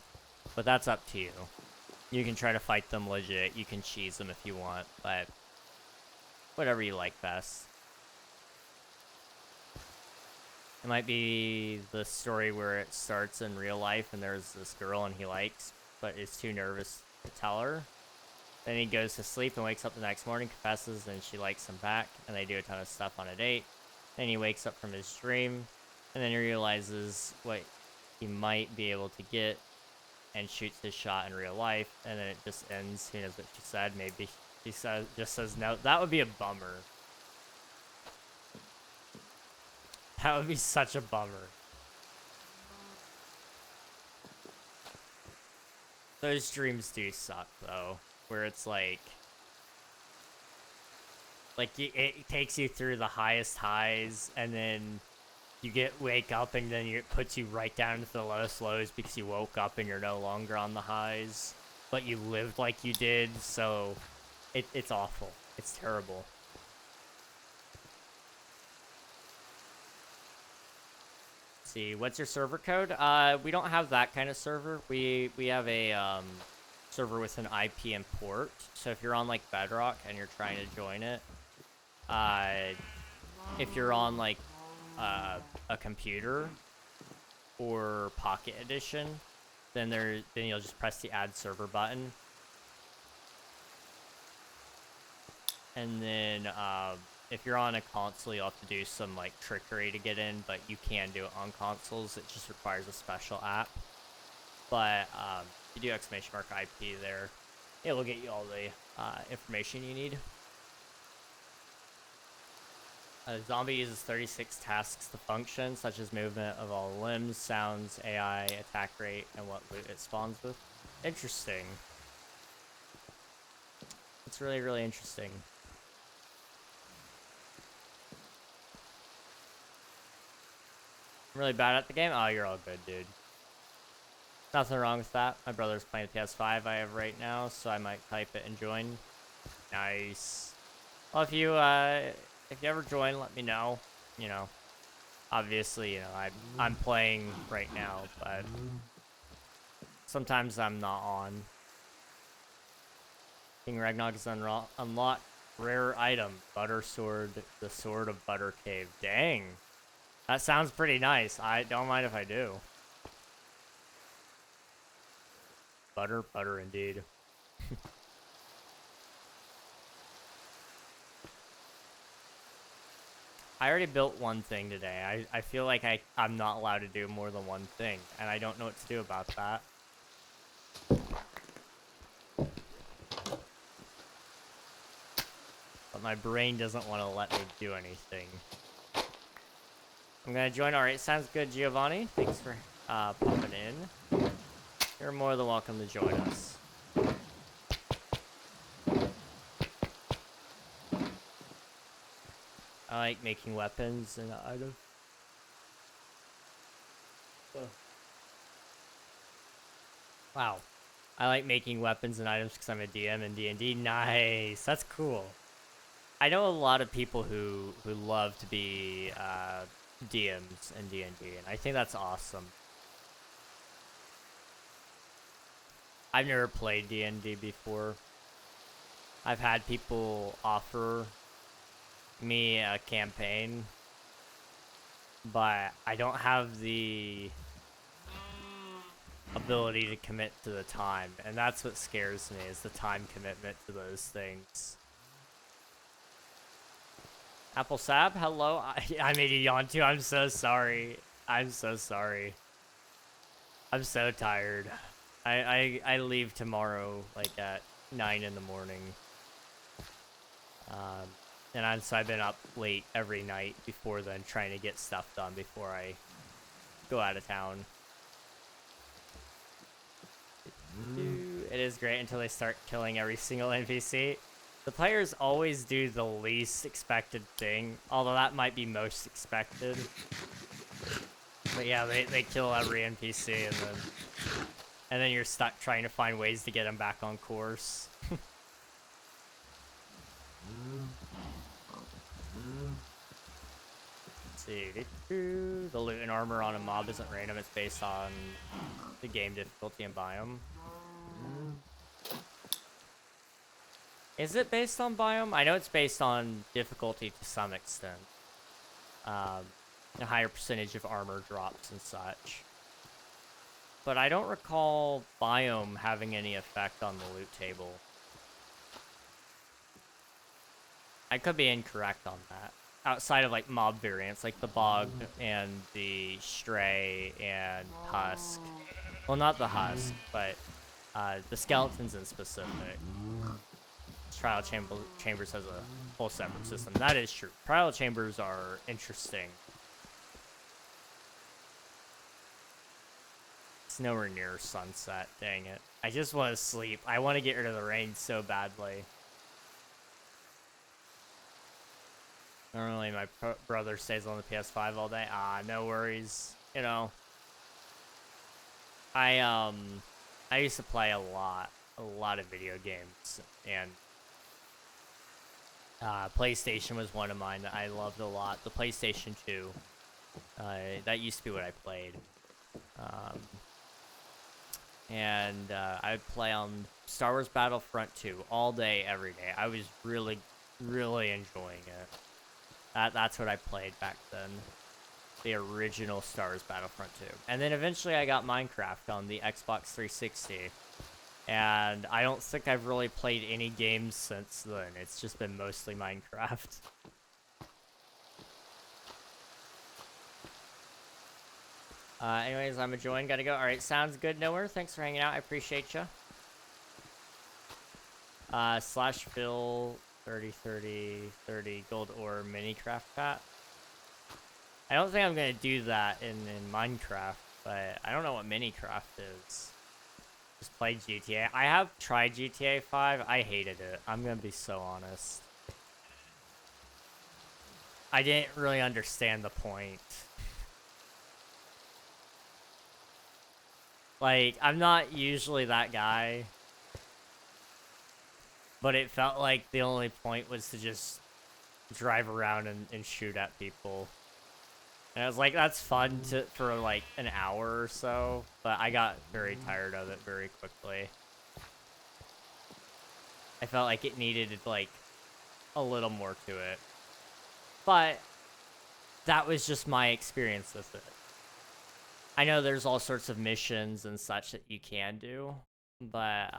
But that's up to you. You can try to fight them legit. You can cheese them if you want, but whatever you like best. It might be the story where it starts in real life and there's this girl and he likes, but is too nervous to tell her. Then he goes to sleep and wakes up the next morning, confesses, and she likes him back, and they do a ton of stuff on a date. Then he wakes up from his dream, and then he realizes what he might be able to get and shoots his shot in real life, and then it just ends. Who knows what she said? Maybe she just says no. That would be a bummer. That would be such a bummer. Those dreams do suck, though, where it's like it takes you through the highest highs, and then you wake up, and then it puts you right down to the lowest lows because you woke up and you're no longer on the highs, but you lived like you did, so it's awful. It's terrible. See, what's your server code? We don't have that kind of server. We have a server with an IP and port. So if you're on like Bedrock and you're trying to join it, if you're on like a computer or Pocket Edition, then you'll just press the add server button, and then if you're on a console, you'll have to do some like trickery to get in, but you can do it on consoles. It just requires a special app. But you do !IP there, it will get you all the information you need. A zombie uses 36 tasks to function, such as movement of all limbs, sounds, AI, attack rate, and what loot it spawns with. Interesting. It's really, really interesting. I'm really bad at the game? Oh, you're all good, dude. Nothing wrong with that. My brother's playing the PS5 I have right now, so I might type it and join. Nice. Well, if you ever join, let me know. You know, obviously, you know, I'm playing right now, but sometimes I'm not on. King Ragnarok is unlocked. Rare item, Butter Sword, the Sword of Butter Cave. Dang. That sounds pretty nice. I don't mind if I do. Butter, butter indeed. I already built one thing today. I feel like I'm not allowed to do more than one thing, and I don't know what to do about that. But my brain doesn't want to let me do anything. I'm gonna join. Alright, sounds good, Giovanni. Thanks for popping in. You're more than welcome to join us. I like making weapons and items. Wow. I like making weapons and items because I'm a DM in D&D. Nice. That's cool. I know a lot of people who love to be DMs in D&D, and I think that's awesome. I've never played D&D before. I've had people offer me a campaign, but I don't have the ability to commit to the time, and that's what scares me, is the time commitment to those things. Apple Sab, hello. I made you yawn too. I'm so sorry. I'm so sorry. I'm so tired. I leave tomorrow like at 9 in the morning. And so I've been up late every night before then, trying to get stuff done before I go out of town. It is great until they start killing every single NPC. The players always do the least expected thing, although that might be most expected. But yeah, they kill every NPC, and then you're stuck trying to find ways to get them back on course. Let's see. The loot and armor on a mob isn't random, it's based on the game difficulty and biome. Is it based on biome? I know it's based on difficulty to some extent. A higher percentage of armor drops and such. But I don't recall biome having any effect on the loot table. I could be incorrect on that. Outside of like mob variants, like the bog and the stray and husk. Well, not the husk, but the skeletons in specific. Trial chambers has a whole separate system. That is true. Trial chambers are interesting. It's nowhere near sunset. Dang it. I just want to sleep. I want to get rid of the rain so badly. Normally my brother stays on the PS5 all day. No worries. You know, I used to play a lot of video games, and PlayStation was one of mine that I loved a lot. The PlayStation 2. That used to be what I played. And I'd play on Star Wars Battlefront 2 all day, every day. I was really, really enjoying it. That's what I played back then. The original Star Wars Battlefront 2. And then eventually I got Minecraft on the Xbox 360. And I don't think I've really played any games since then. It's just been mostly Minecraft. Anyways, I'm a join. Gotta go. Alright, sounds good, Nowhere. Thanks for hanging out. I appreciate you. Slash Phil 30 gold ore mini craft pat. I don't think I'm gonna do that in Minecraft, but I don't know what mini craft is. Just play GTA. I have tried GTA 5. I hated it. I'm gonna be so honest. I didn't really understand the point. Like, I'm not usually that guy. But it felt like the only point was to just drive around and shoot at people. And I was like, that's fun for like an hour or so, but I got very tired of it very quickly. I felt like it needed like a little more to it. But that was just my experience with it. I know there's all sorts of missions and such that you can do, but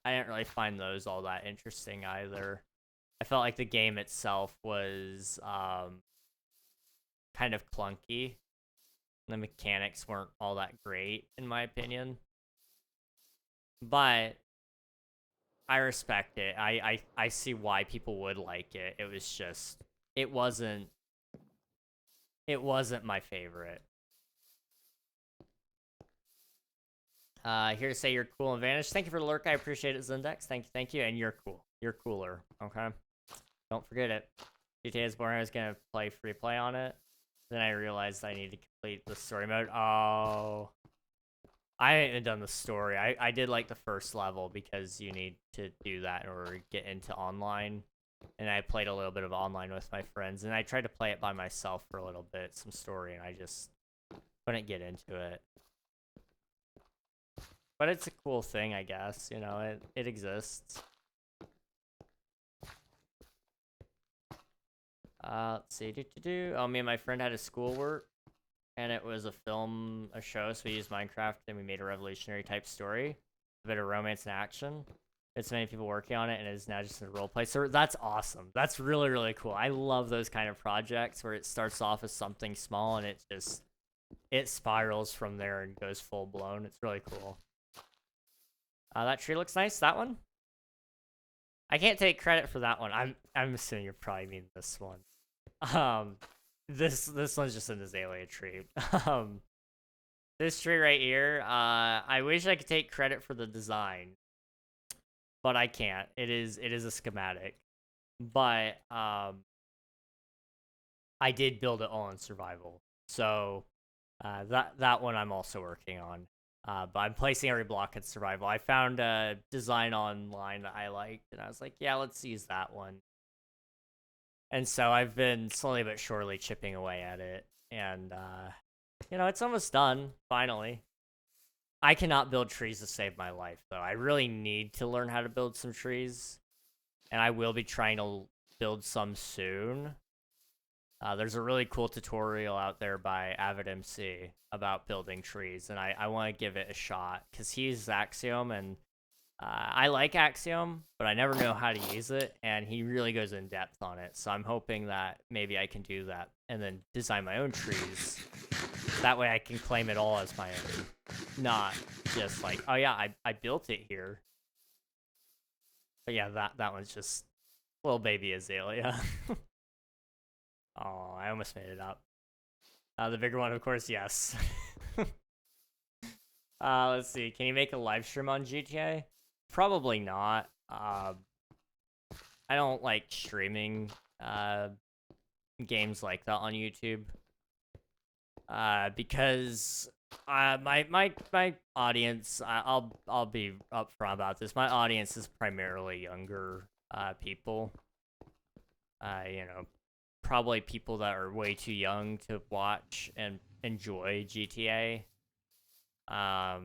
I didn't really find those all that interesting either. I felt like the game itself was kind of clunky. The mechanics weren't all that great, in my opinion. But I respect it. I see why people would like it. It was just it wasn't my favorite. Here to say you're cool and vanish. Thank you for the lurk. I appreciate it, Zendex. Thank you. And you're cool. You're cooler. Okay. Don't forget it. GTA is boring. I was gonna play free play on it. Then I realized I need to complete the story mode. Oh. I haven't done the story. I did like the first level because you need to do that in order to get into online. And I played a little bit of online with my friends. And I tried to play it by myself for a little bit, some story, and I just couldn't get into it. But it's a cool thing, I guess. You know, it exists. Let's see. Oh, me and my friend had a schoolwork, and it was a show, so we used Minecraft, and we made a revolutionary type story. A bit of romance and action. It's many people working on it, and it is now just a roleplay. So that's awesome. That's really, really cool. I love those kind of projects where it starts off as something small, and it spirals from there and goes full blown. It's really cool. That tree looks nice. That one. I can't take credit for that one. I'm assuming you probably mean this one. This one's just an azalea tree. This tree right here. I wish I could take credit for the design, but I can't. It is a schematic, but I did build it all in survival. So that one I'm also working on. But I'm placing every block in survival. I found a design online that I liked, and I was like, yeah, let's use that one. And so I've been slowly but surely chipping away at it. And, you know, it's almost done, finally. I cannot build trees to save my life, though. I really need to learn how to build some trees. And I will be trying to build some soon. There's a really cool tutorial out there by AvidMC about building trees, and I want to give it a shot, because he uses Axiom, and I like Axiom, but I never know how to use it, and he really goes in depth on it, so I'm hoping that maybe I can do that, and then design my own trees. That way I can claim it all as my own, not just like, oh yeah, I built it here. But yeah, that one's just little baby azalea. Oh, I almost made it up. The bigger one, of course, yes. Let's see. Can you make a live stream on GTA? Probably not. I don't like streaming games like that on YouTube. Because my audience, I'll be upfront about this. My audience is primarily younger people. You know, probably people that are way too young to watch and enjoy GTA. I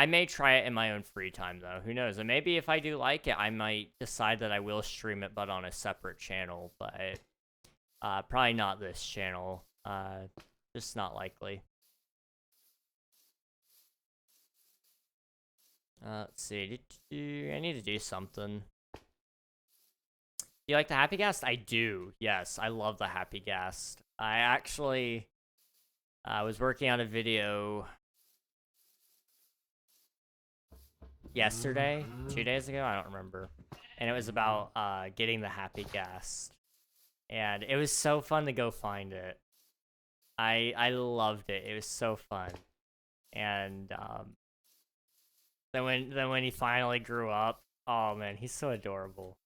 may try it in my own free time, though. Who knows? And maybe if I do like it, I might decide that I will stream it, but on a separate channel. But probably not this channel. Just not likely. Let's see. I need to do something. Do you like the Happy Ghast? I do. Yes, I love the Happy Ghast. I actually was working on a video yesterday, 2 days ago, I don't remember. And it was about getting the Happy Ghast. And it was so fun to go find it. I loved it. It was so fun. And then when he finally grew up, oh man, he's so adorable.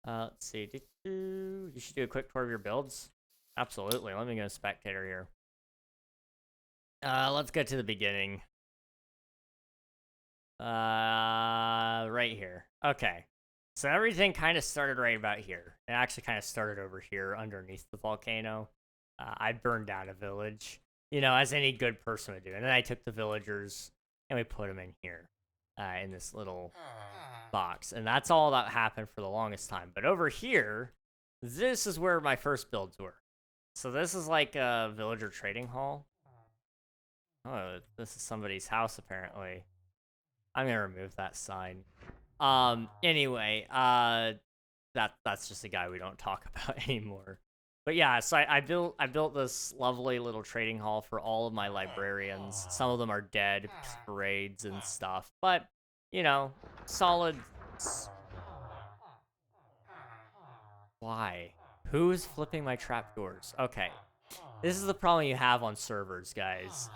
Let's see. You should do a quick tour of your builds. Absolutely. Let me go spectator here. Let's get to the beginning. Right here. Okay. So everything kind of started right about here. It actually kind of started over here underneath the volcano. I burned down a village, you know, as any good person would do. And then I took the villagers and we put them in here, in this little box. And that's all that happened for the longest time. But over here, this is where my first builds were. So this is like a villager trading hall. Oh, this is somebody's house, apparently. I'm gonna remove that sign. Anyway, that's just a guy we don't talk about anymore. But yeah, so I built this lovely little trading hall for all of my librarians. Some of them are dead, raids and stuff, but you know, solid. Why? Who's flipping my trapdoors? Okay, this is the problem you have on servers, guys.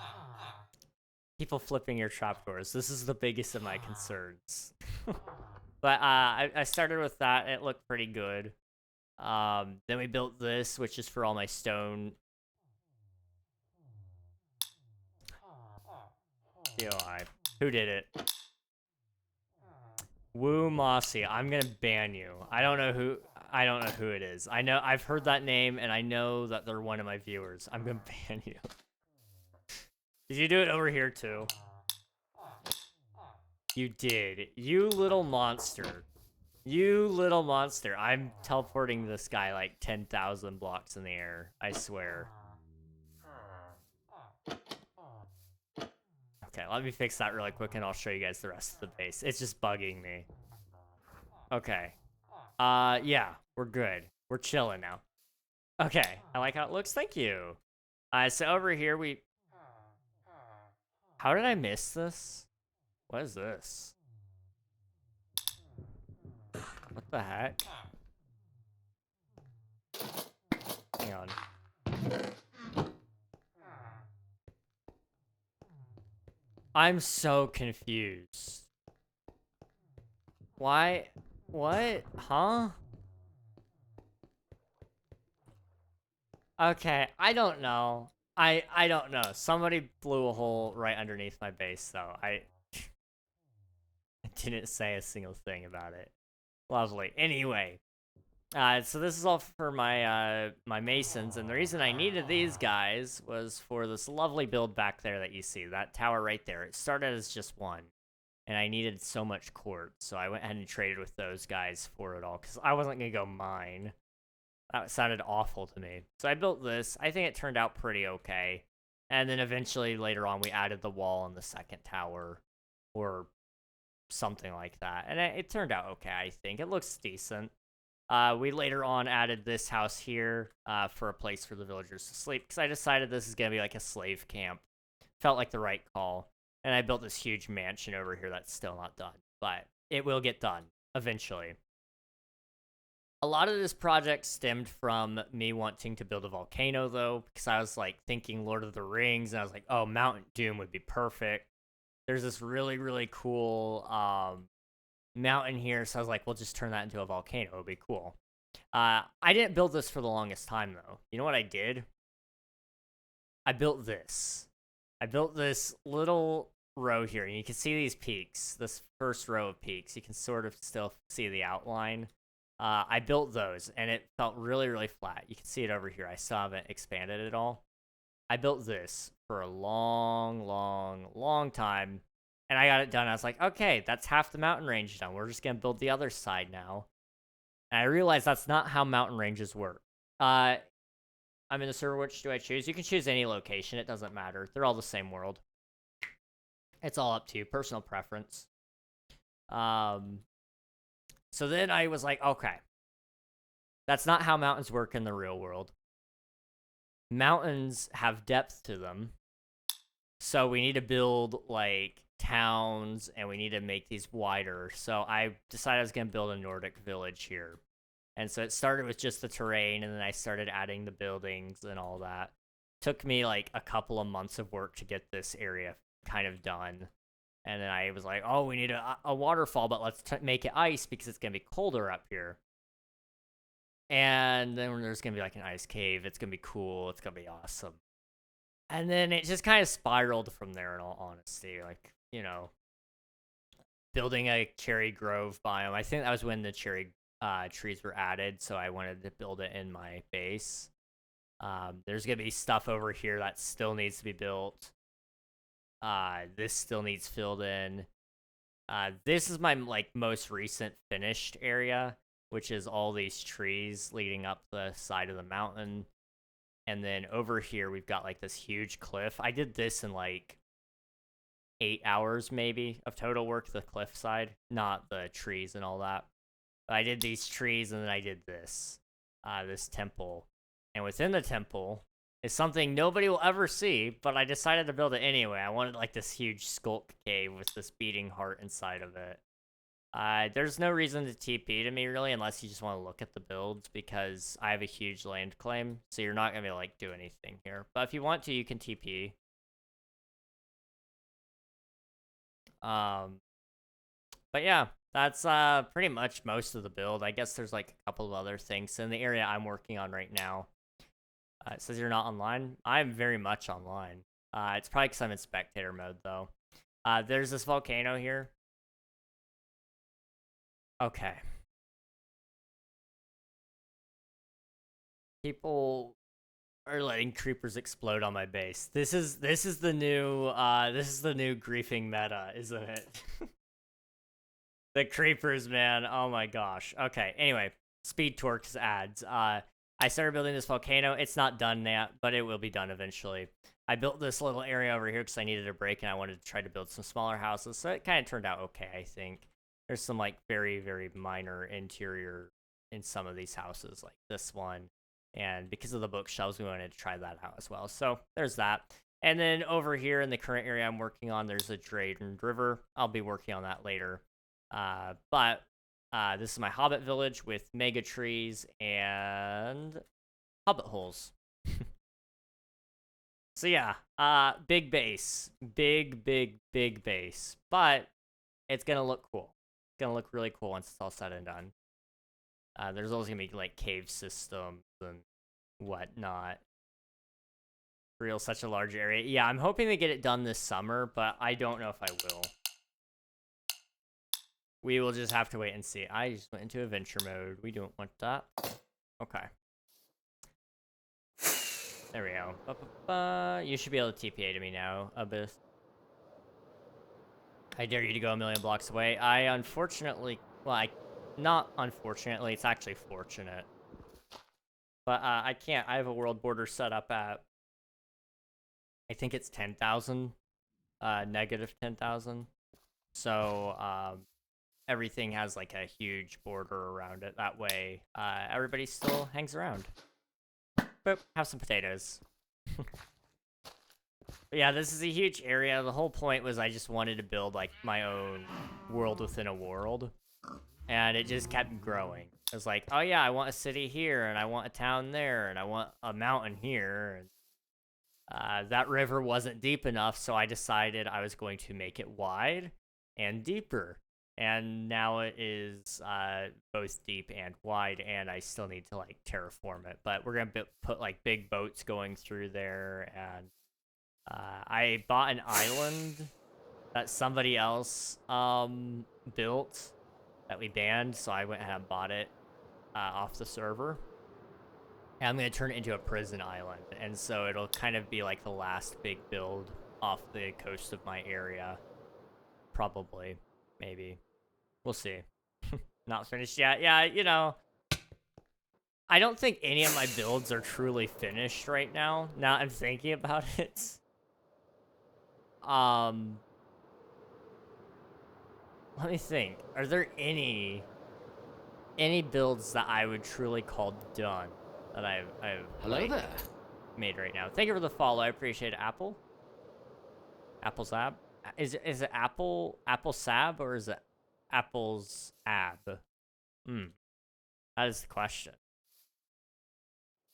People flipping your trapdoors. This is the biggest of my concerns. But I started with that. It looked pretty good. Then we built this, which is for all my stone. POI. Who did it? Woo Mossy. I'm gonna ban you. I don't know who it is. I know I've heard that name and I know that they're one of my viewers. I'm gonna ban you. Did you do it over here too? You did. You little monster. You little monster. I'm teleporting this guy like 10,000 blocks in the air. I swear. Okay, let me fix that really quick and I'll show you guys the rest of the base. It's just bugging me. Okay. Yeah, we're good. We're chilling now. Okay, I like how it looks. Thank you. So over here we... How did I miss this? What is this? What the heck? Hang on. I'm so confused. Why? What? Huh? Okay, I don't know. I don't know. Somebody blew a hole right underneath my base, though. I didn't say a single thing about it. Lovely. Anyway, so this is all for my my masons, and the reason I needed these guys was for this lovely build back there that you see. That tower right there. It started as just one, and I needed so much quartz, so I went ahead and traded with those guys for it all, because I wasn't gonna go mine. That sounded awful to me. So I built this. I think it turned out pretty okay. And then eventually later on we added the wall on the second tower or something like that. And it turned out okay, I think. It looks decent. We later on added this house here for a place for the villagers to sleep because I decided this is going to be like a slave camp. Felt like the right call. And I built this huge mansion over here that's still not done. But it will get done eventually. A lot of this project stemmed from me wanting to build a volcano, though, because I was, like, thinking Lord of the Rings, and I was like, oh, Mount Doom would be perfect. There's this really, really cool mountain here, so I was like, we'll just turn that into a volcano. It would be cool. I didn't build this for the longest time, though. You know what I did? I built this. I built this little row here, and you can see these peaks, this first row of peaks. You can sort of still see the outline. I built those, and it felt really, really flat. You can see it over here. I still haven't expanded it all. I built this for a long, long, long time, and I got it done. I was like, okay, that's half the mountain range done. We're just going to build the other side now. And I realized that's not how mountain ranges work. I'm in the server. Which do I choose? You can choose any location. It doesn't matter. They're all the same world. It's all up to you. Personal preference. So then I was like, okay, that's not how mountains work in the real world. Mountains have depth to them. So we need to build, like, towns, and we need to make these wider. So I decided I was going to build a Nordic village here. And so it started with just the terrain, and then I started adding the buildings and all that. Took me, like, a couple of months of work to get this area kind of done. And then I was like, oh, we need a waterfall, but let's make it ice because it's going to be colder up here. And then there's going to be like an ice cave. It's going to be cool. It's going to be awesome. And then it just kind of spiraled from there, in all honesty. Like, you know, building a cherry grove biome. I think that was when the cherry trees were added, so I wanted to build it in my base. There's going to be stuff over here that still needs to be built. This still needs filled in. This is my, like, most recent finished area, which is all these trees leading up the side of the mountain. And then over here, we've got, like, this huge cliff. I did this in, like, 8 hours maybe of total work, the cliffside, not the trees and all that. But I did these trees and then I did this temple. And within the temple is something nobody will ever see, but I decided to build it anyway. I wanted like this huge skulk cave with this beating heart inside of it. There's no reason to TP to me really, unless you just want to look at the builds, because I have a huge land claim, so you're not gonna be able to like do anything here. But if you want to, you can TP. But yeah, that's pretty much most of the build. I guess there's like a couple of other things in the area I'm working on right now. It says you're not online. I'm very much online. It's probably because I'm in spectator mode though. There's this volcano here. Okay. People are letting creepers explode on my base. This is the new griefing meta, isn't it? The creepers, man. Oh my gosh. Okay. Anyway, speed torques ads. I started building this volcano. It's not done yet, but it will be done eventually. I built this little area over here because I needed a break and I wanted to try to build some smaller houses. So it kind of turned out okay, I think. There's some like very, very minor interior in some of these houses, like this one. And because of the bookshelves, we wanted to try that out as well. So there's that. And then over here in the current area I'm working on, there's a drained river. I'll be working on that later. But this is my hobbit village with mega trees and hobbit holes. So yeah, big base. Big base. But it's gonna look cool. It's gonna look really cool once it's all said and done. There's always gonna be like cave systems and whatnot. Real such a large area. Yeah, I'm hoping to get it done this summer, but I don't know if I will. We will just have to wait and see. I just went into adventure mode. We don't want that. Okay. There we go. You should be able to TPA to me now, Abyss. I dare you to go a million blocks away. I unfortunately... Well, not unfortunately. It's actually fortunate. But I can't. I have a world border set up at... I think it's 10,000. Negative 10,000. So, everything has like a huge border around it. That way, everybody still hangs around. Boop, have some potatoes. But yeah, this is a huge area. The whole point was I just wanted to build like my own world within a world. And it just kept growing. It was like, oh yeah, I want a city here, and I want a town there, and I want a mountain here. And that river wasn't deep enough, so I decided I was going to make it wide and deeper. And now it is both deep and wide, and I still need to like terraform it. But we're gonna put like big boats going through there, and I bought an island that somebody else built that we banned, so I went ahead and bought it off the server. And I'm gonna turn it into a prison island, and so it'll kind of be like the last big build off the coast of my area, probably, maybe. We'll see. Not finished yet. Yeah, you know, I don't think any of my builds are truly finished right now. Now I'm thinking about it. Let me think. Are there any builds that I would truly call done that I've Hello like, there. made right now? Thank you for the follow. I appreciate it. Apple Sab. Is it Apple Sab, or is it Apple's Ab? That is the question.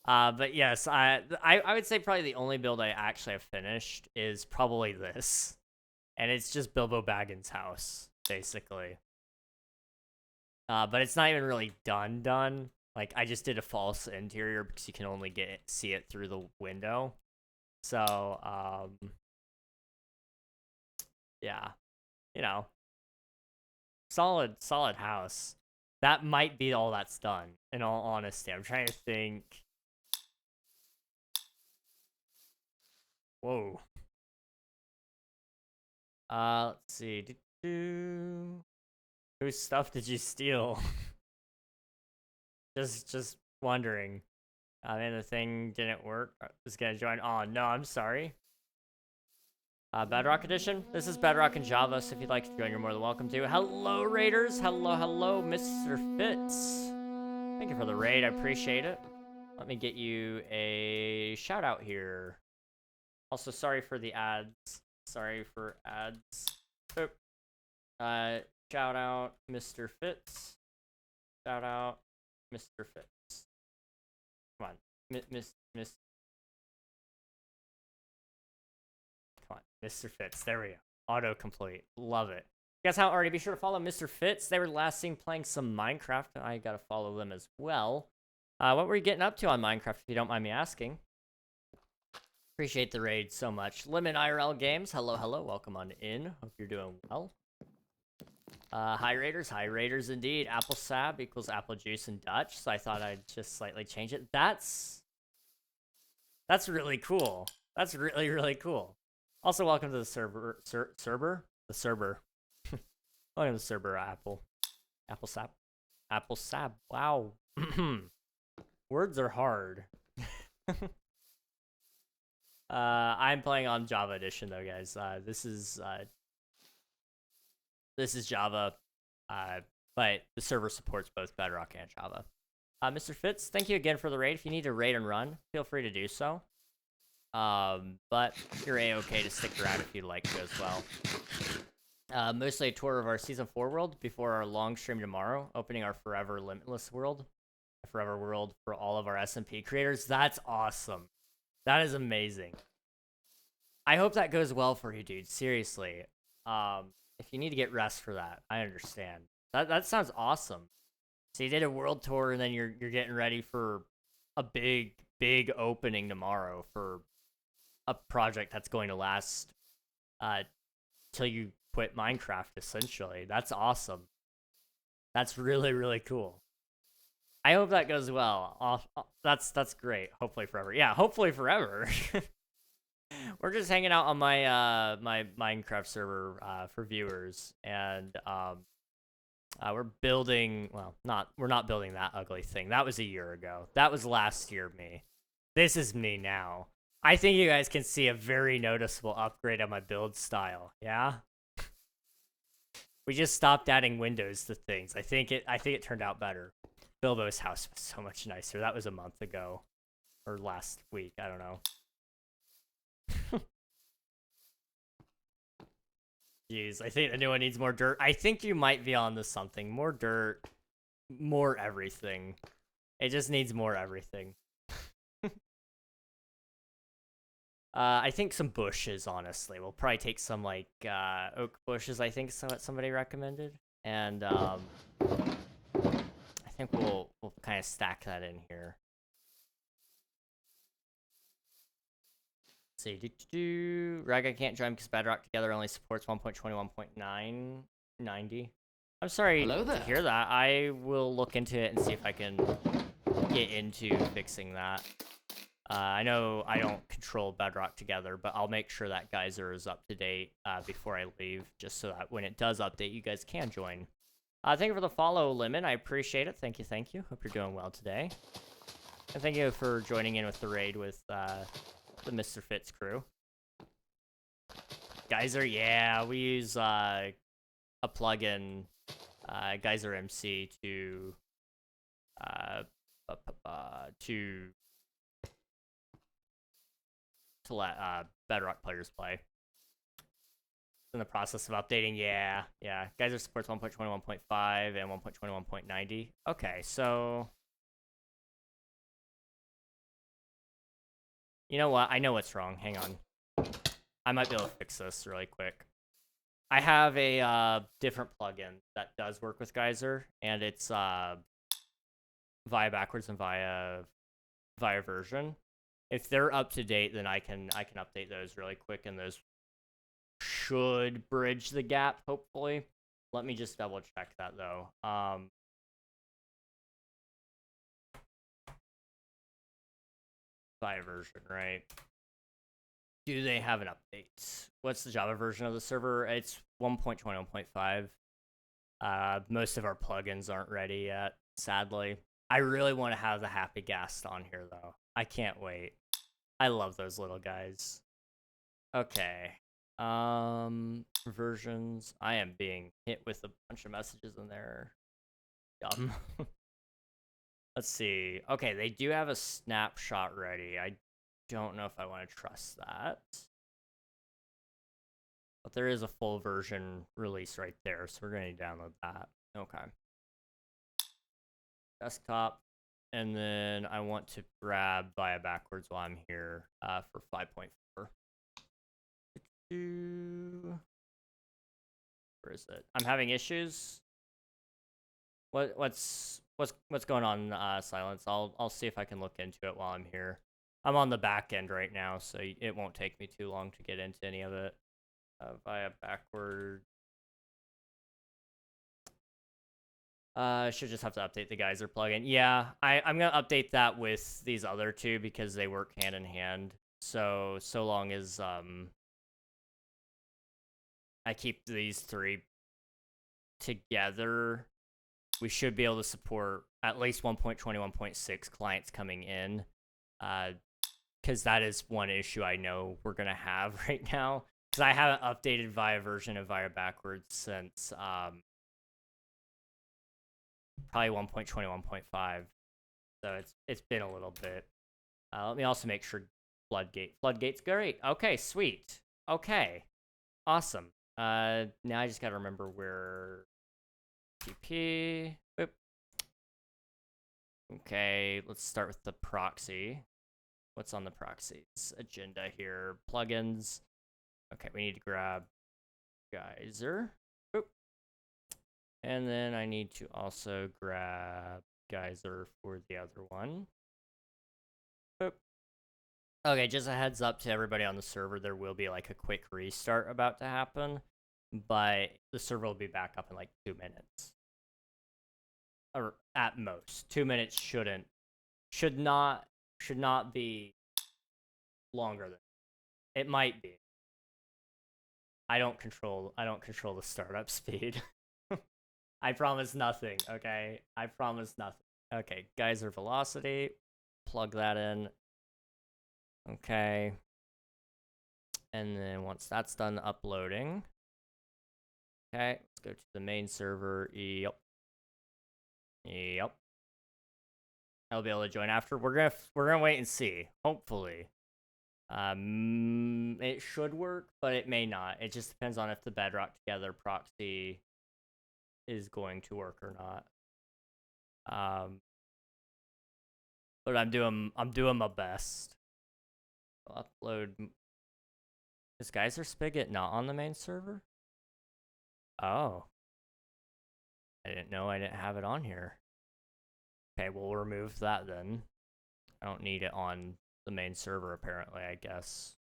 But yes, I would say probably the only build I actually have finished is probably this. And it's just Bilbo Baggins' house, basically. But it's not even really done. Like, I just did a false interior because you can only see it through the window. So, yeah. You know. Solid house. That might be all that's done, in all honesty. I'm trying to think. Whoa. Let's see. Whose stuff did you steal? just wondering. I mean, the thing didn't work. It's gonna join. Oh no, I'm sorry. Bedrock Edition. This is Bedrock in Java, so if you'd like to join, you're more than welcome to. Hello, Raiders. Hello, hello, Mr. Fitz. Thank you for the raid. I appreciate it. Let me get you a shout out here. Also, sorry for the ads. Sorry for ads. Oh. Shout out, Mr. Fitz. Shout out, Mr. Fitz. Come on, Miss. Come on, Mr. Fitz. There we go. Autocomplete. Love it. You guys haven't already, be sure to follow Mr. Fitz. They were last seen playing some Minecraft, and I gotta follow them as well. What were you getting up to on Minecraft, if you don't mind me asking? Appreciate the raid so much. Lemon IRL Games, hello, hello. Welcome on in. Hope you're doing well. Hi Raiders indeed. Apple sab equals apple juice in Dutch, so I thought I'd just slightly change it. That's really cool. That's really, really cool. Also, welcome to the server. The server. Welcome to the server, Apple sab. Apple sab. Wow. Words are hard. I'm playing on Java Edition though, guys. This is Java, but the server supports both Bedrock and Java. Mr. Fitz, thank you again for the raid. If you need to raid and run, feel free to do so. But you're a-okay to stick around if you'd like to as well. Mostly a tour of our Season 4 world before our long stream tomorrow, opening our Forever Limitless world. A forever world for all of our SMP creators. That's awesome. That is amazing. I hope that goes well for you, dude. Seriously. If you need to get rest for that, I understand. That sounds awesome. So you did a world tour, and then you're getting ready for a big opening tomorrow for a project that's going to last till you quit Minecraft, essentially. That's awesome. That's really, really cool. I hope that goes well. That's great. Hopefully forever. Yeah, hopefully forever. We're just hanging out on my my Minecraft server for viewers, and we're building. Well, we're not building that ugly thing. That was a year ago. That was last year me. This is me now. I think you guys can see a very noticeable upgrade on my build style. Yeah. We just stopped adding windows to things. I think it turned out better. Bilbo's house was so much nicer. That was a month ago. Or last week. I don't know. Jeez, I think the new one needs more dirt. I think you might be onto something. More dirt. More everything. It just needs more everything. I think some bushes, honestly. We'll probably take some, like, oak bushes, I think is what somebody recommended. And, I think we'll kind of stack that in here. Let's see. Raga can't join because Bedrock together only supports 1.21.990. I'm sorry to hear that. I will look into it and see if I can get into fixing that. I know I don't control Bedrock together, but I'll make sure that Geyser is up to date before I leave, just so that when it does update, you guys can join. Thank you for the follow, Lemon. I appreciate it. Thank you, thank you. Hope you're doing well today. And thank you for joining in with the raid with the Mr. Fitz crew. Geyser, yeah, we use a plugin, Geyser MC, to let Bedrock players play. In the process of updating, yeah. Geyser supports 1.21.5 and 1.21.90. Okay, so you know what? I know what's wrong. Hang on. I might be able to fix this really quick. I have a different plugin that does work with Geyser, and it's via backwards and via version. If they're up to date, then I can update those really quick, and those should bridge the gap, hopefully. Let me just double check that though. Via version, right? Do they have an update? What's the Java version of the server? It's 1.21.5. Most of our plugins aren't ready yet, sadly. I really want to have the Happy Ghast on here though. I can't wait. I love those little guys. Okay. Versions. I am being hit with a bunch of messages in there. Dumb. Let's see. Okay, they do have a snapshot ready. I don't know if I want to trust that. But there is a full version release right there, so we're going to download that. Okay. Desktop. And then I want to grab via backwards while I'm here for 5.4. Where is it? I'm having issues. What's going on, Silence? I'll see if I can look into it while I'm here. I'm on the back end right now, so it won't take me too long to get into any of it. Via backward. I should just have to update the geyser plugin. Yeah, I'm gonna update that with these other two because they work hand in hand. So long as I keep these three together, we should be able to support at least 1.21.6 clients coming in. Because that is one issue I know we're gonna have right now. Because I haven't updated via version of via backwards since probably 1.21.5. So it's been a little bit. Let me also make sure Floodgate's great. Okay, sweet. Okay, awesome. Now I just gotta remember where TP. Boop. Okay, let's start with the proxy. What's on the proxies agenda here? Plugins. Okay, we need to grab Geyser. Boop. And then I need to also grab Geyser for the other one. Boop. Okay, just a heads up to everybody on the server, there will be like a quick restart about to happen, but the server will be back up in like 2 minutes. Or at most. 2 minutes should not be longer than it might be. I don't control the startup speed. I promise nothing, okay? I promise nothing. Okay, geyser velocity. Plug that in. Okay. And then once that's done uploading. Okay, let's go to the main server. Yep. I'll be able to join after. We're gonna wait and see. Hopefully. It should work, but it may not. It just depends on if the Bedrock Together proxy is going to work or not. But I'm doing my best. I'll upload. Is Geyser Spigot not on the main server? Oh. I didn't know I didn't have it on here. Okay, we'll remove that then. I don't need it on the main server, apparently, I guess.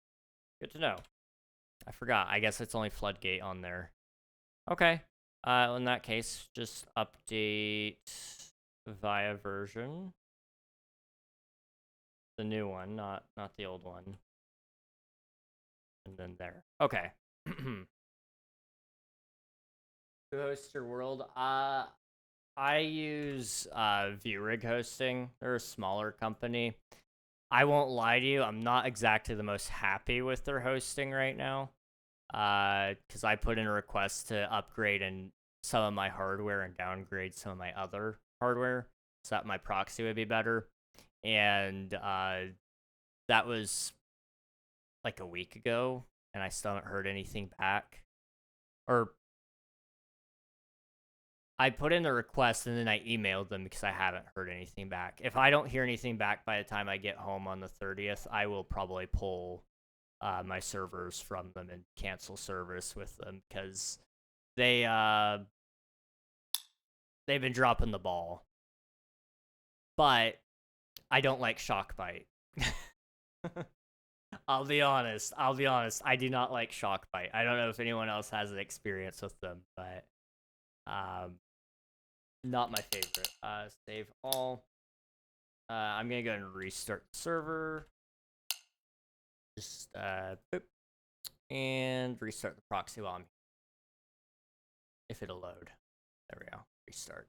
Good to know. I forgot. I guess it's only Floodgate on there. Okay. In that case, just update via version. The new one, not the old one. And then there. Okay. Who hosts your world? I use VRig hosting. They're a smaller company. I won't lie to you, I'm not exactly the most happy with their hosting right now. Because I put in a request to upgrade some of my hardware and downgrade some of my other hardware so that my proxy would be better. And that was like a week ago, and I still haven't heard anything back. Or I put in the request and then I emailed them because I haven't heard anything back. If I don't hear anything back by the time I get home on the 30th, I will probably pull my servers from them and cancel service with them because they've been dropping the ball. But I don't like Shockbite. I'll be honest. I do not like Shockbite. I don't know if anyone else has an experience with them, but not my favorite. Save all. I'm gonna go and restart the server. Just boop, and restart the proxy while I'm here. If it'll load. There we go. Restart.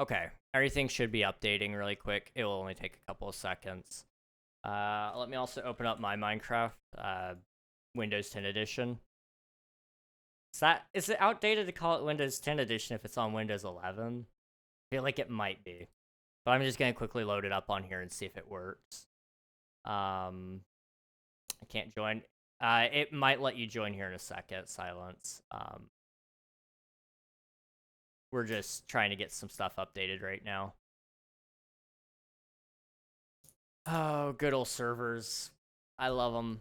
Okay, everything should be updating really quick. It will only take a couple of seconds. Let me also open up my Minecraft. Windows 10 edition. Is it outdated to call it Windows 10 edition if it's on Windows 11? I feel like it might be. But I'm just gonna quickly load it up on here and see if it works. I can't join. It might let you join here in a second. Silence. We're just trying to get some stuff updated right now. Oh, good old servers. I love them.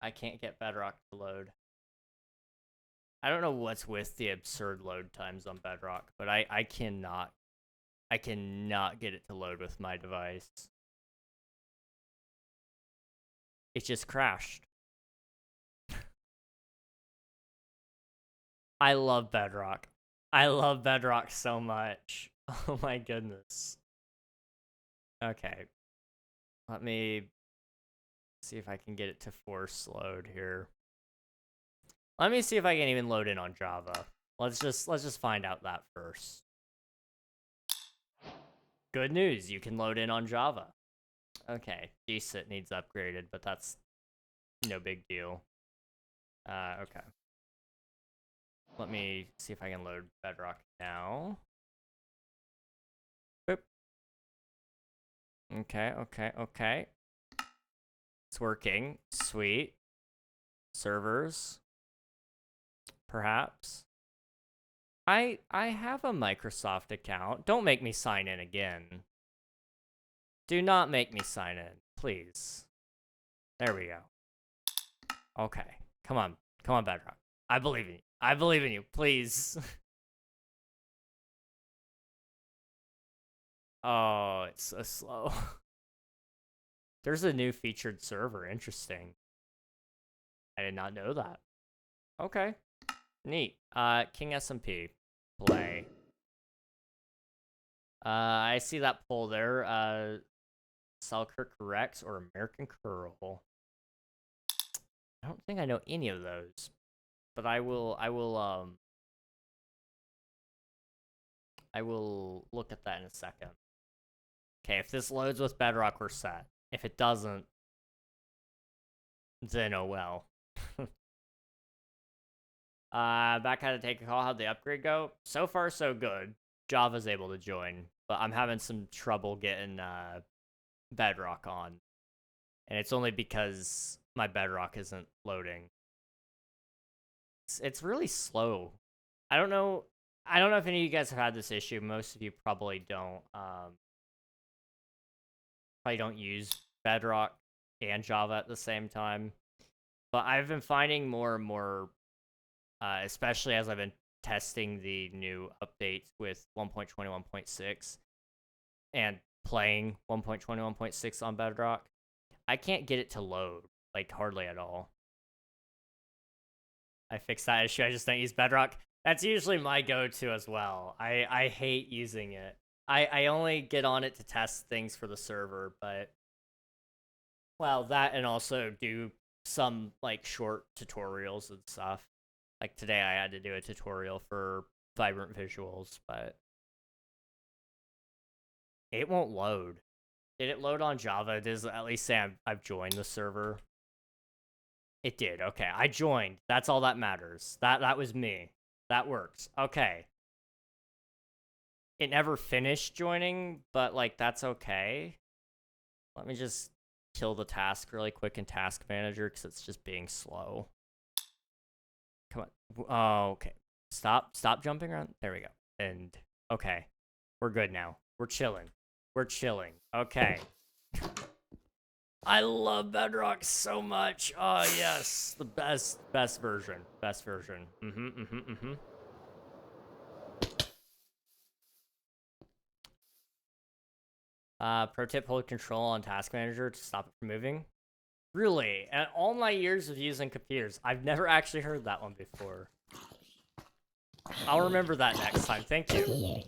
I can't get Bedrock to load. I don't know what's with the absurd load times on Bedrock, but I cannot get it to load with my device. It just crashed. I love Bedrock. I love Bedrock so much. Oh my goodness. Okay. Let me see if I can get it to force load here. Let me see if I can even load in on Java. Let's just find out that first. Good news, you can load in on Java. Okay, DCCCLXXIX needs upgraded, but that's no big deal. Okay. Let me see if I can load Bedrock now. Boop. Okay. It's working. Sweet. Servers. Perhaps. I have a Microsoft account. Don't make me sign in again. Do not make me sign in, please. There we go. Okay. Come on, Bedrock. I believe in you. I believe in you, please. Oh, it's so slow. There's a new featured server. Interesting. I did not know that. Okay. Neat. King SMP. Play. I see that poll there. Selkirk Rex or American Curl. I don't think I know any of those. But I will look at that in a second. Okay, if this loads with Bedrock, we're set. If it doesn't, then oh well. Back how to take a call. How'd the upgrade go? So far, so good. Java's able to join, but I'm having some trouble getting Bedrock on. And it's only because my Bedrock isn't loading. It's really slow. I don't know if any of you guys have had this issue. Most of you probably don't. Probably don't use Bedrock and Java at the same time. But I've been finding more and more, especially as I've been testing the new updates with 1.21.6 and playing 1.21.6 on Bedrock, I can't get it to load, like, hardly at all. I fixed that issue. I just don't use Bedrock. That's usually my go-to as well. I hate using it. I only get on it to test things for the server, but, well, that and also do some, like, short tutorials and stuff. Like, today I had to do a tutorial for Vibrant Visuals, but it won't load. Did it load on Java? Does it at least say I've joined the server? It did. Okay, I joined. That's all that matters. That was me. That works. Okay. It never finished joining, but, like, that's okay. Let me just kill the task really quick in Task Manager because it's just being slow. Come on. Oh, okay. Stop jumping around. There we go. And, okay. We're good now. We're chilling. Okay. I love Bedrock so much. Oh, yes. The best version. Pro tip, hold control on Task Manager to stop it from moving. Really? And all my years of using computers, I've never actually heard that one before. I'll remember that next time. Thank you.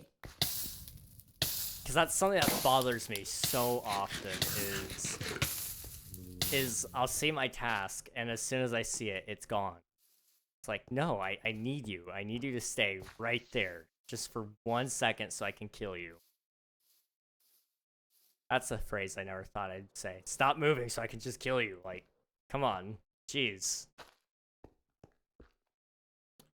Because that's something that bothers me so often is I'll see my task, and as soon as I see it, it's gone. It's like, no, I need you. I need you to stay right there just for 1 second so I can kill you. That's a phrase I never thought I'd say. Stop moving so I can just kill you. Like, come on. Jeez.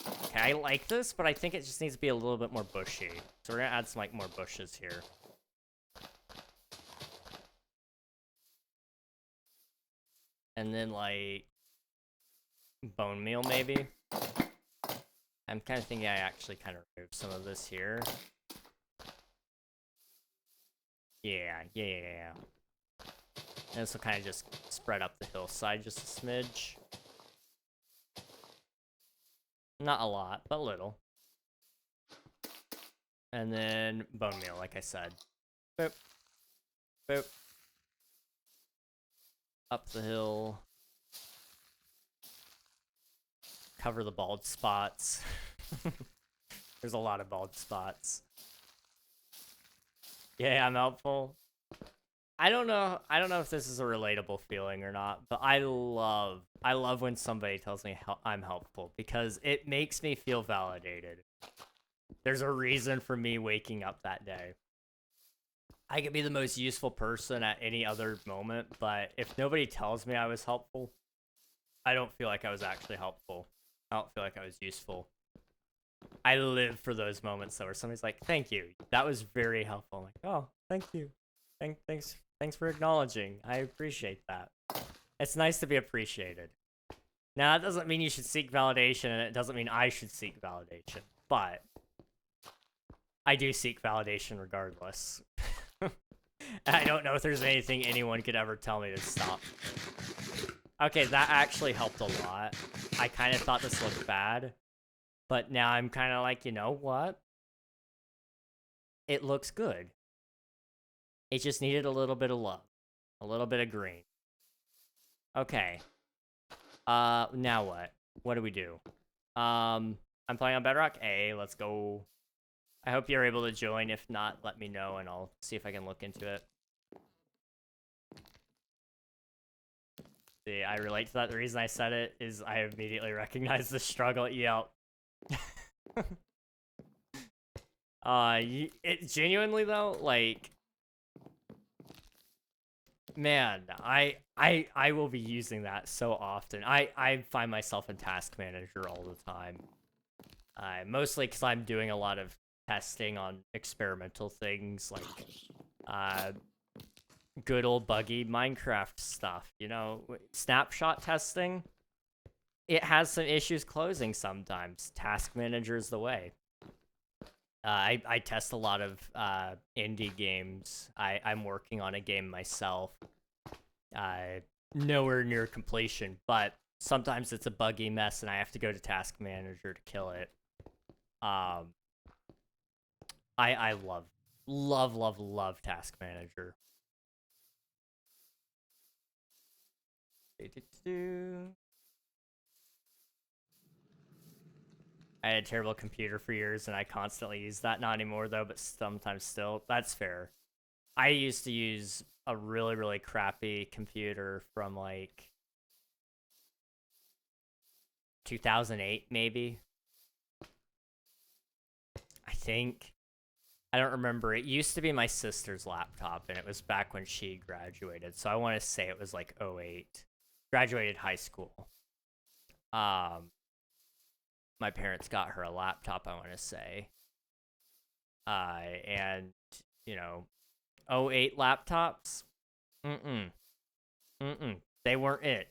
Okay, I like this, but I think it just needs to be a little bit more bushy. So we're gonna add some, like, more bushes here. And then, like, bone meal, maybe? I'm kind of thinking I actually kind of remove some of this here. Yeah. And this will kind of just spread up the hillside just a smidge. Not a lot, but little. And then bone meal, like I said. Boop. Boop. Up the hill. Cover the bald spots. There's a lot of bald spots. Yeah, I'm helpful. I don't know if this is a relatable feeling or not, but I love when somebody tells me I'm helpful because it makes me feel validated. There's a reason for me waking up that day. I could be the most useful person at any other moment, but if nobody tells me I was helpful, I don't feel like I was actually helpful. I don't feel like I was useful. I live for those moments though, where somebody's like, "Thank you, that was very helpful." I'm like, "Oh, thank you, thanks for acknowledging. I appreciate that. It's nice to be appreciated." Now, that doesn't mean you should seek validation, and it doesn't mean I should seek validation, but I do seek validation regardless. I don't know if there's anything anyone could ever tell me to stop. Okay, that actually helped a lot. I kind of thought this looked bad, but now I'm kind of like, you know what? It looks good. It just needed a little bit of love. A little bit of green. Okay. Now what? What do we do? I'm playing on Bedrock A. Let's go. I hope you're able to join. If not, let me know and I'll see if I can look into it. See, I relate to that. The reason I said it is I immediately recognized the struggle. Yep. It genuinely though, like, man, I will be using that so often. I find myself in Task Manager all the time. Mostly because I'm doing a lot of testing on experimental things like good old buggy Minecraft stuff, you know, snapshot testing. It has some issues closing sometimes. Task Manager is the way. I test a lot of indie games. I'm working on a game myself. Nowhere near completion, but sometimes it's a buggy mess and I have to go to Task Manager to kill it. I love Task Manager. I had a terrible computer for years and I constantly use that. Not anymore though, but sometimes still. That's fair. I used to use a really crappy computer from like 2008 maybe. I think. I don't remember. It used to be my sister's laptop and it was back when she graduated. So I want to say it was like 08. Graduated high school. My parents got her a laptop, I want to say. And, you know, 08 laptops? They weren't it.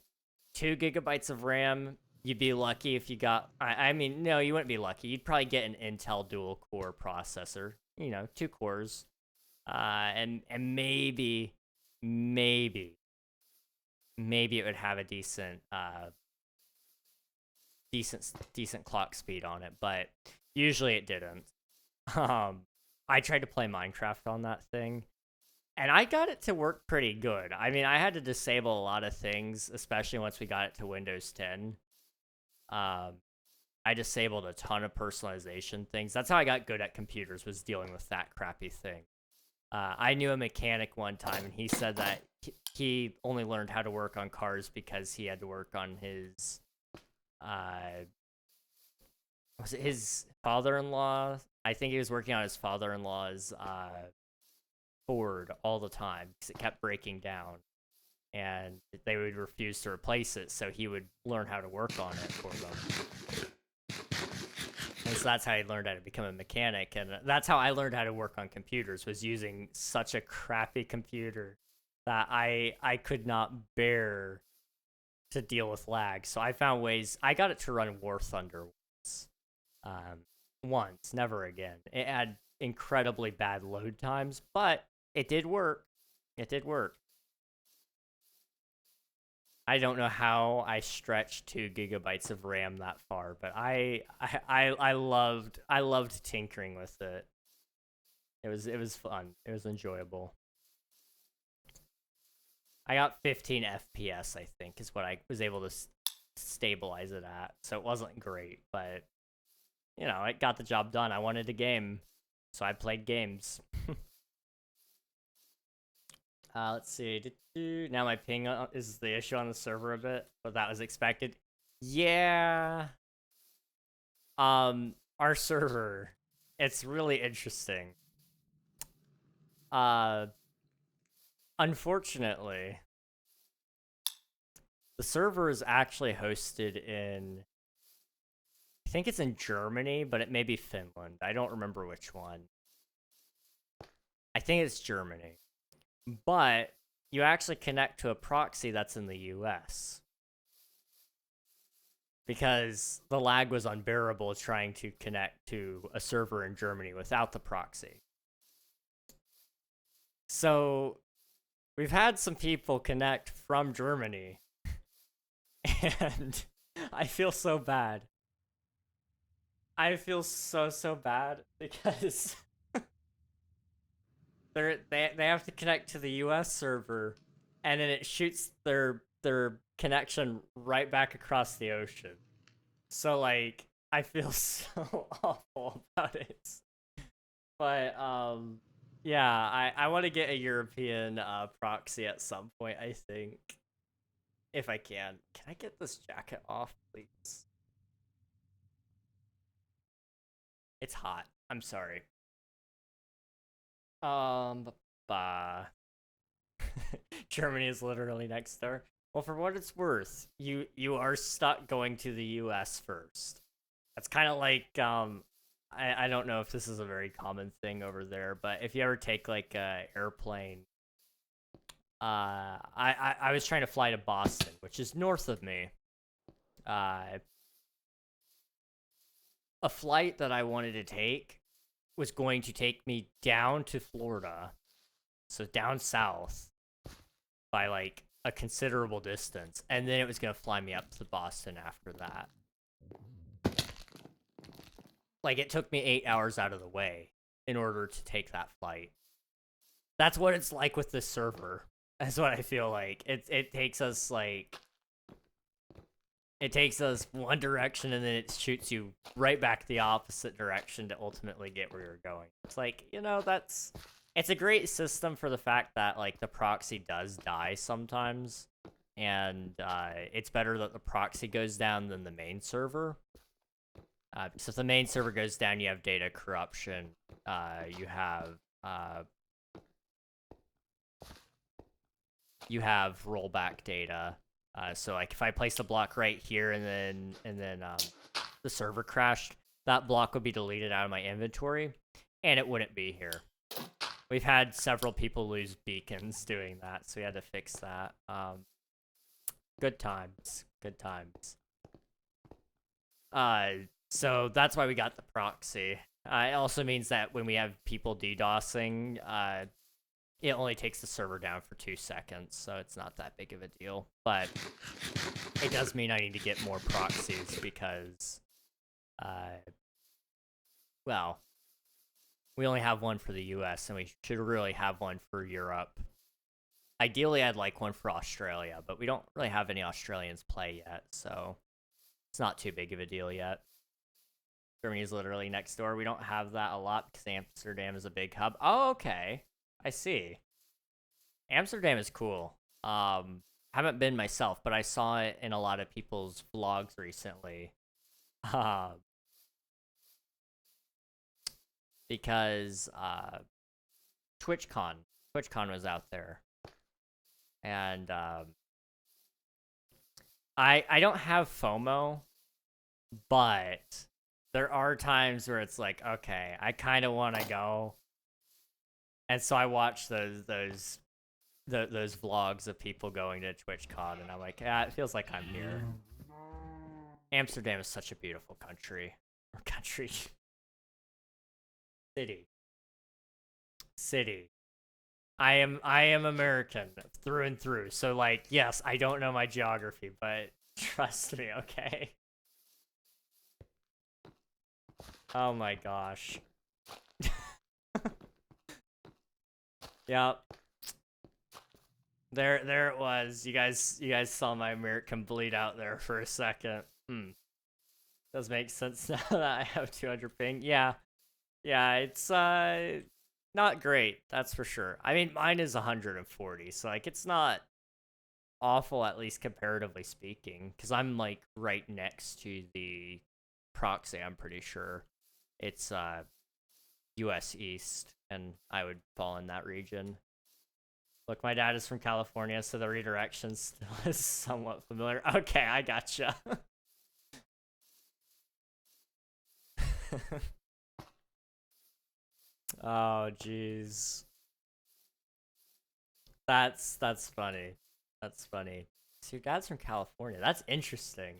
2 gigabytes of RAM, you'd be lucky if you got... I mean, no, you wouldn't be lucky. You'd probably get an Intel dual-core processor. You know, 2 cores. And maybe it would have a decent clock speed on it, but usually it didn't. I tried to play Minecraft on that thing, and I got it to work pretty good. I mean, I had to disable a lot of things, especially once we got it to Windows 10. I disabled a ton of personalization things. That's how I got good at computers, was dealing with that crappy thing. I knew a mechanic one time, and he said that he only learned how to work on cars because he had to work on his was it his father-in-law? I think he was working on his father-in-law's Ford all the time because it kept breaking down, and they would refuse to replace it, so he would learn how to work on it for them. And so that's how I learned how to become a mechanic, and that's how I learned how to work on computers, was using such a crappy computer that I could not bear to deal with lag. So I found ways. I got it to run War Thunder once, never again. It had incredibly bad load times, but it did work. It did work. I don't know how I stretched 2 GB of RAM that far, but I loved tinkering with it. It was fun. It was enjoyable. I got 15 FPS, I think, is what I was able to stabilize it at. So it wasn't great, but you know, it got the job done. I wanted a game, so I played games. Let's see. Now my ping is the issue on the server a bit, but that was expected. Yeah. Our server, it's really interesting. Unfortunately, the server is actually hosted in, I think it's in Germany, but it may be Finland. I don't remember which one. I think it's Germany. But you actually connect to a proxy that's in the US. Because the lag was unbearable trying to connect to a server in Germany without the proxy. So we've had some people connect from Germany, and I feel so bad. I feel so bad because they have to connect to the US server, and then it shoots their connection right back across the ocean. So like I feel so awful about it. But yeah, I want to get a European proxy at some point, I think. If I can. Can I get this jacket off, please? It's hot. I'm sorry. Bah. Germany is literally next door. Well, for what it's worth, you are stuck going to the US first. That's kind of like I don't know if this is a very common thing over there, but if you ever take like a airplane, I was trying to fly to Boston, which is north of me. A flight that I wanted to take was going to take me down to Florida, so down south, by like a considerable distance, and then it was going to fly me up to Boston after that. Like, it took me 8 hours out of the way in order to take that flight. That's what it's like with this server. That's what I feel like. It takes us like, it takes us one direction and then it shoots you right back the opposite direction to ultimately get where you're going. It's like, you know, it's a great system for the fact that like the proxy does die sometimes, and it's better that the proxy goes down than the main server. So if the main server goes down, you have data corruption. You have rollback data. So like if I placed a block right here and then the server crashed, that block would be deleted out of my inventory, and it wouldn't be here. We've had several people lose beacons doing that, so we had to fix that. Good times. Good times. So that's why we got the proxy. It also means that when we have people DDoSing, it only takes the server down for 2 seconds, so it's not that big of a deal. But it does mean I need to get more proxies because, well, we only have one for the US, and we should really have one for Europe. Ideally, I'd like one for Australia, but we don't really have any Australians play yet, so it's not too big of a deal yet. Germany is literally next door. We don't have that a lot because Amsterdam is a big hub. Oh, okay. I see. Amsterdam is cool. Haven't been myself, but I saw it in a lot of people's vlogs recently. Because TwitchCon was out there. And I don't have FOMO, but there are times where it's like, okay, I kind of want to go, and so I watch those vlogs of people going to TwitchCon, and I'm like, yeah, it feels like I'm here. Amsterdam is such a beautiful country. Or country. City. I am American through and through. So like, yes, I don't know my geography, but trust me, okay? Oh my gosh. Yep. There it was. You guys saw my American bleed out there for a second. Does make sense now that I have 200 ping. Yeah. Yeah, it's not great, that's for sure. I mean, mine is 140, so like it's not awful, at least comparatively speaking, because I'm like right next to the proxy. I'm pretty sure it's US East, and I would fall in that region. Look, my dad is from California, so the redirection still is somewhat familiar. Okay, I gotcha. Oh, jeez. That's funny. That's funny. So your dad's from California. That's interesting.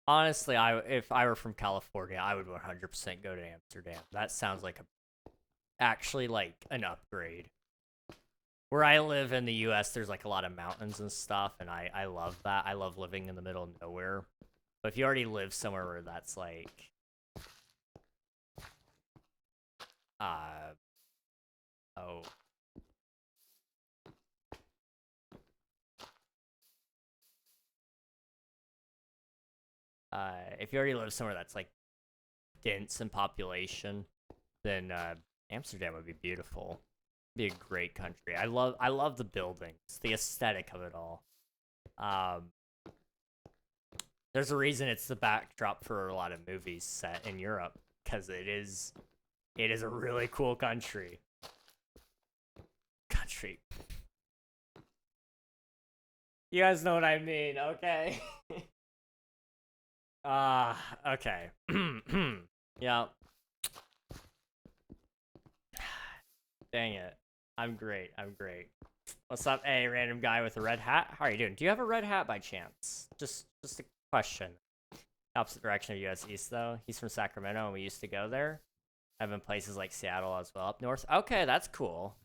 Honestly, if I were from California, I would 100% go to Amsterdam. That sounds like actually like an upgrade. Where I live in the US, there's like a lot of mountains and stuff, and I love that. I love living in the middle of nowhere. But if you already live somewhere where that's like uh oh, if you already live somewhere that's like dense in population, then Amsterdam would be beautiful. Be a great country. I love the buildings, the aesthetic of it all. Um, there's a reason it's the backdrop for a lot of movies set in Europe, because it is a really cool country. Country. You guys know what I mean, okay? Okay. Yeah. Dang it. I'm great. I'm great. What's up, hey, random guy with a red hat? How are you doing? Do you have a red hat by chance? Just a question. Opposite direction of US East, though. He's from Sacramento, and we used to go there. I've been places like Seattle as well, up north. Okay, that's cool.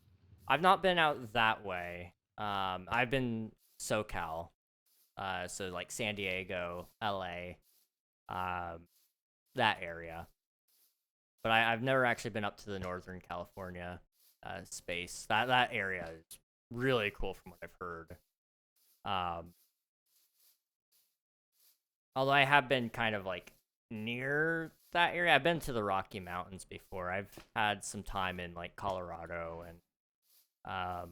I've not been out that way. I've been SoCal, so like San Diego, LA, um, that area. But I've never actually been up to the Northern California space. That area is really cool from what I've heard. Um, although I have been kind of like near that area. I've been to the Rocky Mountains before. I've had some time in like Colorado, and um,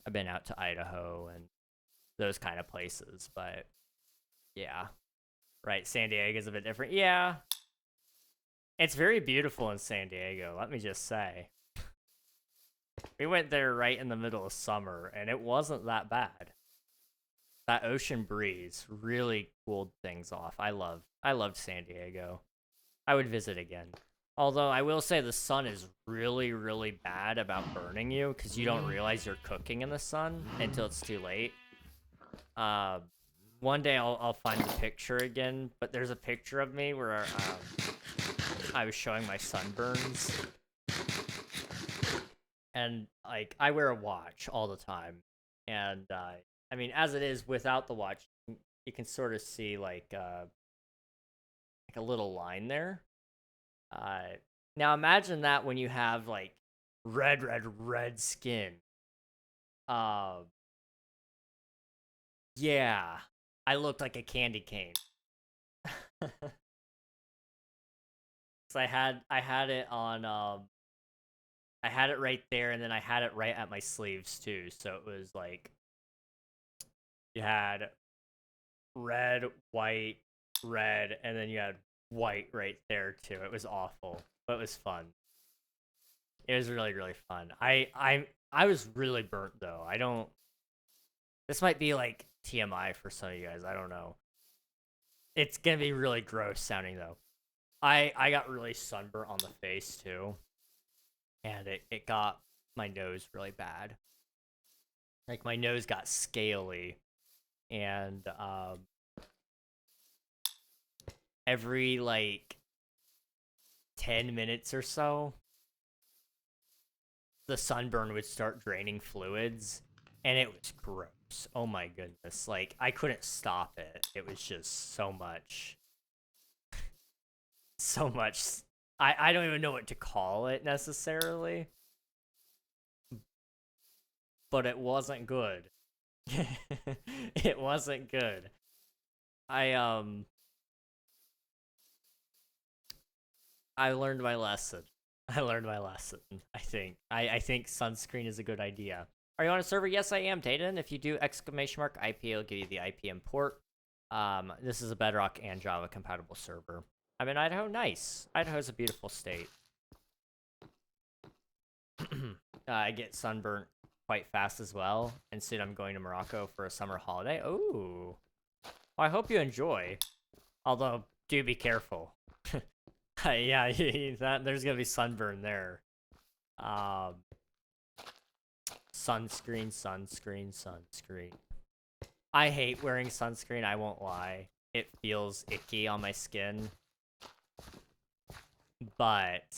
I've been out to Idaho and those kind of places. But yeah, right. San Diego's a bit different. Yeah, it's very beautiful in San Diego. Let me just say. We went there right in the middle of summer, and it wasn't that bad. That ocean breeze really cooled things off. I loved San Diego. I would visit again. Although I will say the sun is really, really bad about burning you, because you don't realize you're cooking in the sun until it's too late. Uh, one day I'll find the picture again, but there's a picture of me where I was showing my sunburns, and like I wear a watch all the time, and I mean, as it is without the watch, you can sort of see like a little line there. Uh, now imagine that when you have like red skin. Uh, yeah, I looked like a candy cane. So I had it on I had it right there, and then I had it right at my sleeves too. So it was like you had red, white, red, and then you had white right there too. It was awful, but it was fun. It was really really fun. I was really burnt though. I don't. This might be like TMI for some of you guys. I don't know. It's gonna be really gross sounding though. I got really sunburnt on the face too, and it got my nose really bad. Like my nose got scaly, and every like 10 minutes or so, the sunburn would start draining fluids, and it was gross. Oh my goodness. Like, I couldn't stop it. It was just so much. So much. I don't even know what to call it necessarily. But it wasn't good. It wasn't good. I I learned my lesson. I learned my lesson. I think. I think sunscreen is a good idea. Are you on a server? Yes, I am, Tayden. If you do !IP, it'll give you the IP import. This is a Bedrock and Java compatible server. I'm in Idaho. Nice. Idaho's a beautiful state. I get sunburnt quite fast as well, and soon I'm going to Morocco for a summer holiday. Ooh. Well, I hope you enjoy. Although, do be careful. Yeah, there's gonna be sunburn there. Sunscreen, sunscreen, sunscreen. I hate wearing sunscreen, I won't lie. It feels icky on my skin. But,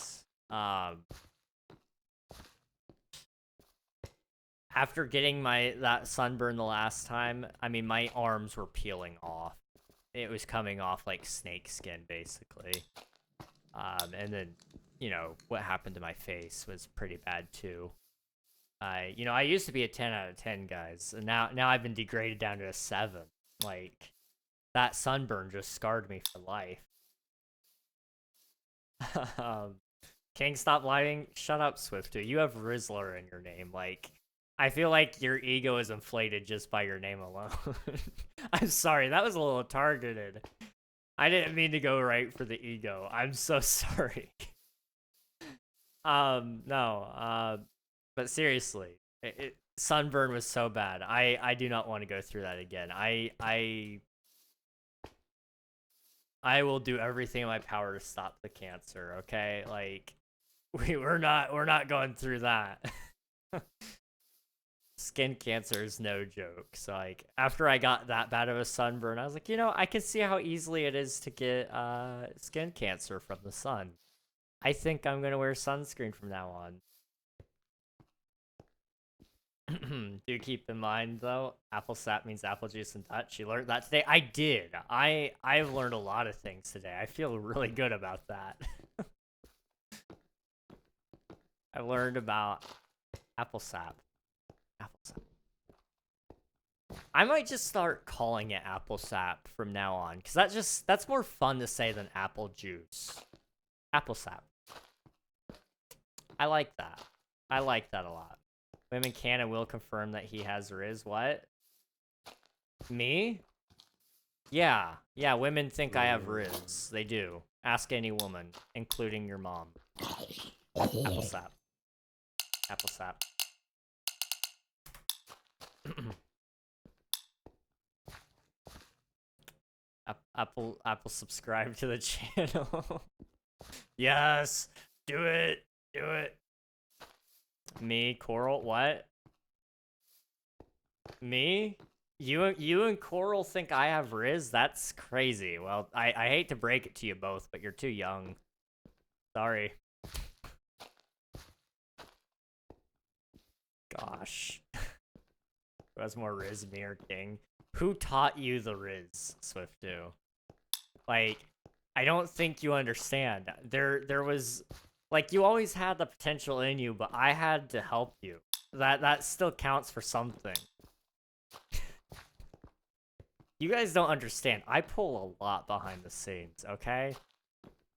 after getting that sunburn the last time, I mean, my arms were peeling off. It was coming off like snake skin, basically. And then, you know, what happened to my face was pretty bad too. I used to be a 10 out of 10, guys, and now I've been degraded down to a 7. Like, that sunburn just scarred me for life. King, stop lying. Shut up, Swifty. You have Rizzler in your name. Like, I feel like your ego is inflated just by your name alone. I'm sorry, that was a little targeted. I didn't mean to go right for the ego. I'm so sorry. No, but seriously, sunburn was so bad. I do not want to go through that again. I will do everything in my power to stop the cancer, okay? Like, we're not going through that. Skin cancer is no joke. So, like, after I got that bad of a sunburn, I was like, I can see how easily it is to get skin cancer from the sun. I think I'm gonna wear sunscreen from now on. Do keep in mind though, apple sap means apple juice in Dutch. You learned that today? I did. I've learned a lot of things today. I feel really good about that. I learned about apple sap. Apple sap. I might just start calling it apple sap from now on, because that's more fun to say than apple juice. Apple sap. I like that. I like that a lot. Women can and will confirm that he has Riz. What? Me? Yeah. Yeah, women think I have Riz. They do. Ask any woman, including your mom. Apple sap. Apple sap. Apple subscribe to the channel. Yes! Do it! Do it! Me, Coral, what? Me? You and Coral think I have Riz? That's crazy. Well, I hate to break it to you both, but you're too young. Sorry. Gosh. Who has more Riz, me or King? Who taught you the Riz, Swiftu? Like, I don't think you understand. There was... Like, you always had the potential in you, but I had to help you. That still counts for something. You guys don't understand. I pull a lot behind the scenes, okay?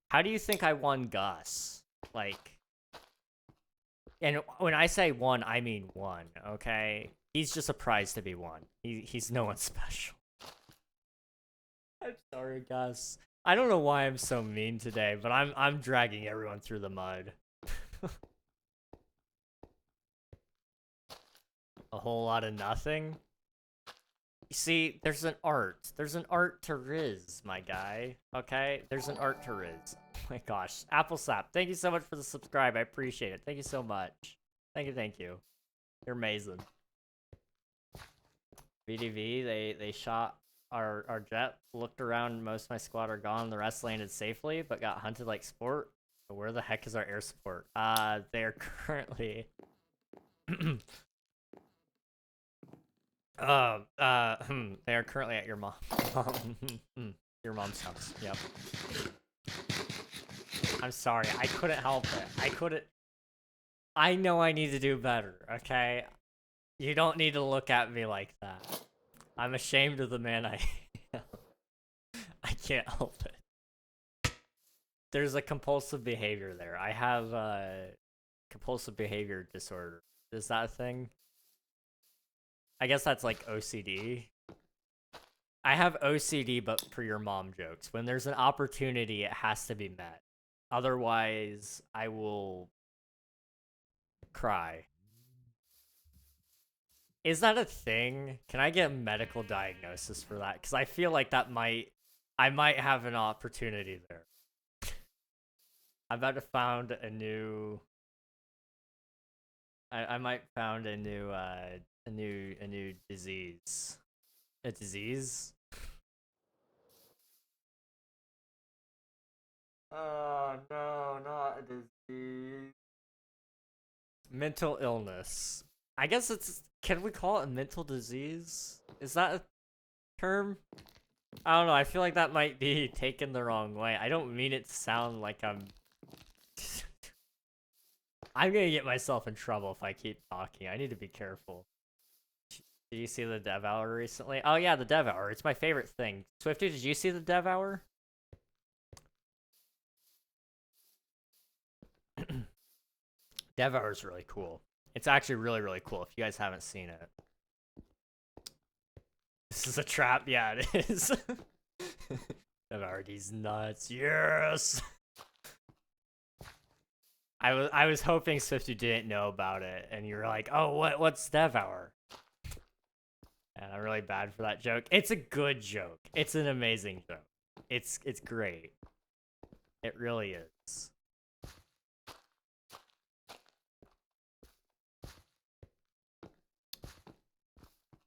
How do you think I won Gus? Like... And when I say won, I mean won, okay? He's just a prize to be won. He's no one special. I'm sorry, Gus. I don't know why I'm so mean today, but I'm dragging everyone through the mud. A whole lot of nothing? see, there's an art. There's an art to Riz, my guy. Okay? There's an art to Riz. Oh my gosh. Apple Sap, thank you so much for the subscribe. I appreciate it. Thank you so much. Thank you, thank you. You're amazing. VDV, they shot our jet, looked around, most of my squad are gone, the rest landed safely, but got hunted like sport. But where the heck is our air support? They're currently... they are currently at your mom. Your mom's house. Yep. I'm sorry. I couldn't help it. I couldn't. I know I need to do better. Okay. You don't need to look at me like that. I'm ashamed of the man I am. I can't help it. There's a compulsive behavior there. I have compulsive behavior disorder. Is that a thing? I guess that's like OCD. I have OCD, but for your mom jokes. When there's an opportunity, it has to be met. Otherwise, I will cry. Is that a thing? Can I get a medical diagnosis for that? Because I feel like I might have an opportunity there. I'm about to found a new... I might found a new disease. A disease? Oh no, not a disease. Mental illness. I guess it's... Can we call it a mental disease? Is that a term? I don't know, I feel like that might be taken the wrong way. I don't mean it to sound like I'm... I'm gonna get myself in trouble if I keep talking. I need to be careful. Did you see the Dev Hour recently? Oh yeah, the Dev Hour. It's my favorite thing. Swifty, did you see the Dev Hour? Dev Hour is really cool. It's actually really, really cool if you guys haven't seen it. This is a trap. Yeah, it is. Dev Hour, these nuts. Yes! I was hoping Swifty didn't know about it, and you were like, oh, what's Dev Hour? And I'm really bad for that joke. It's a good joke. It's an amazing joke. It's great. It really is.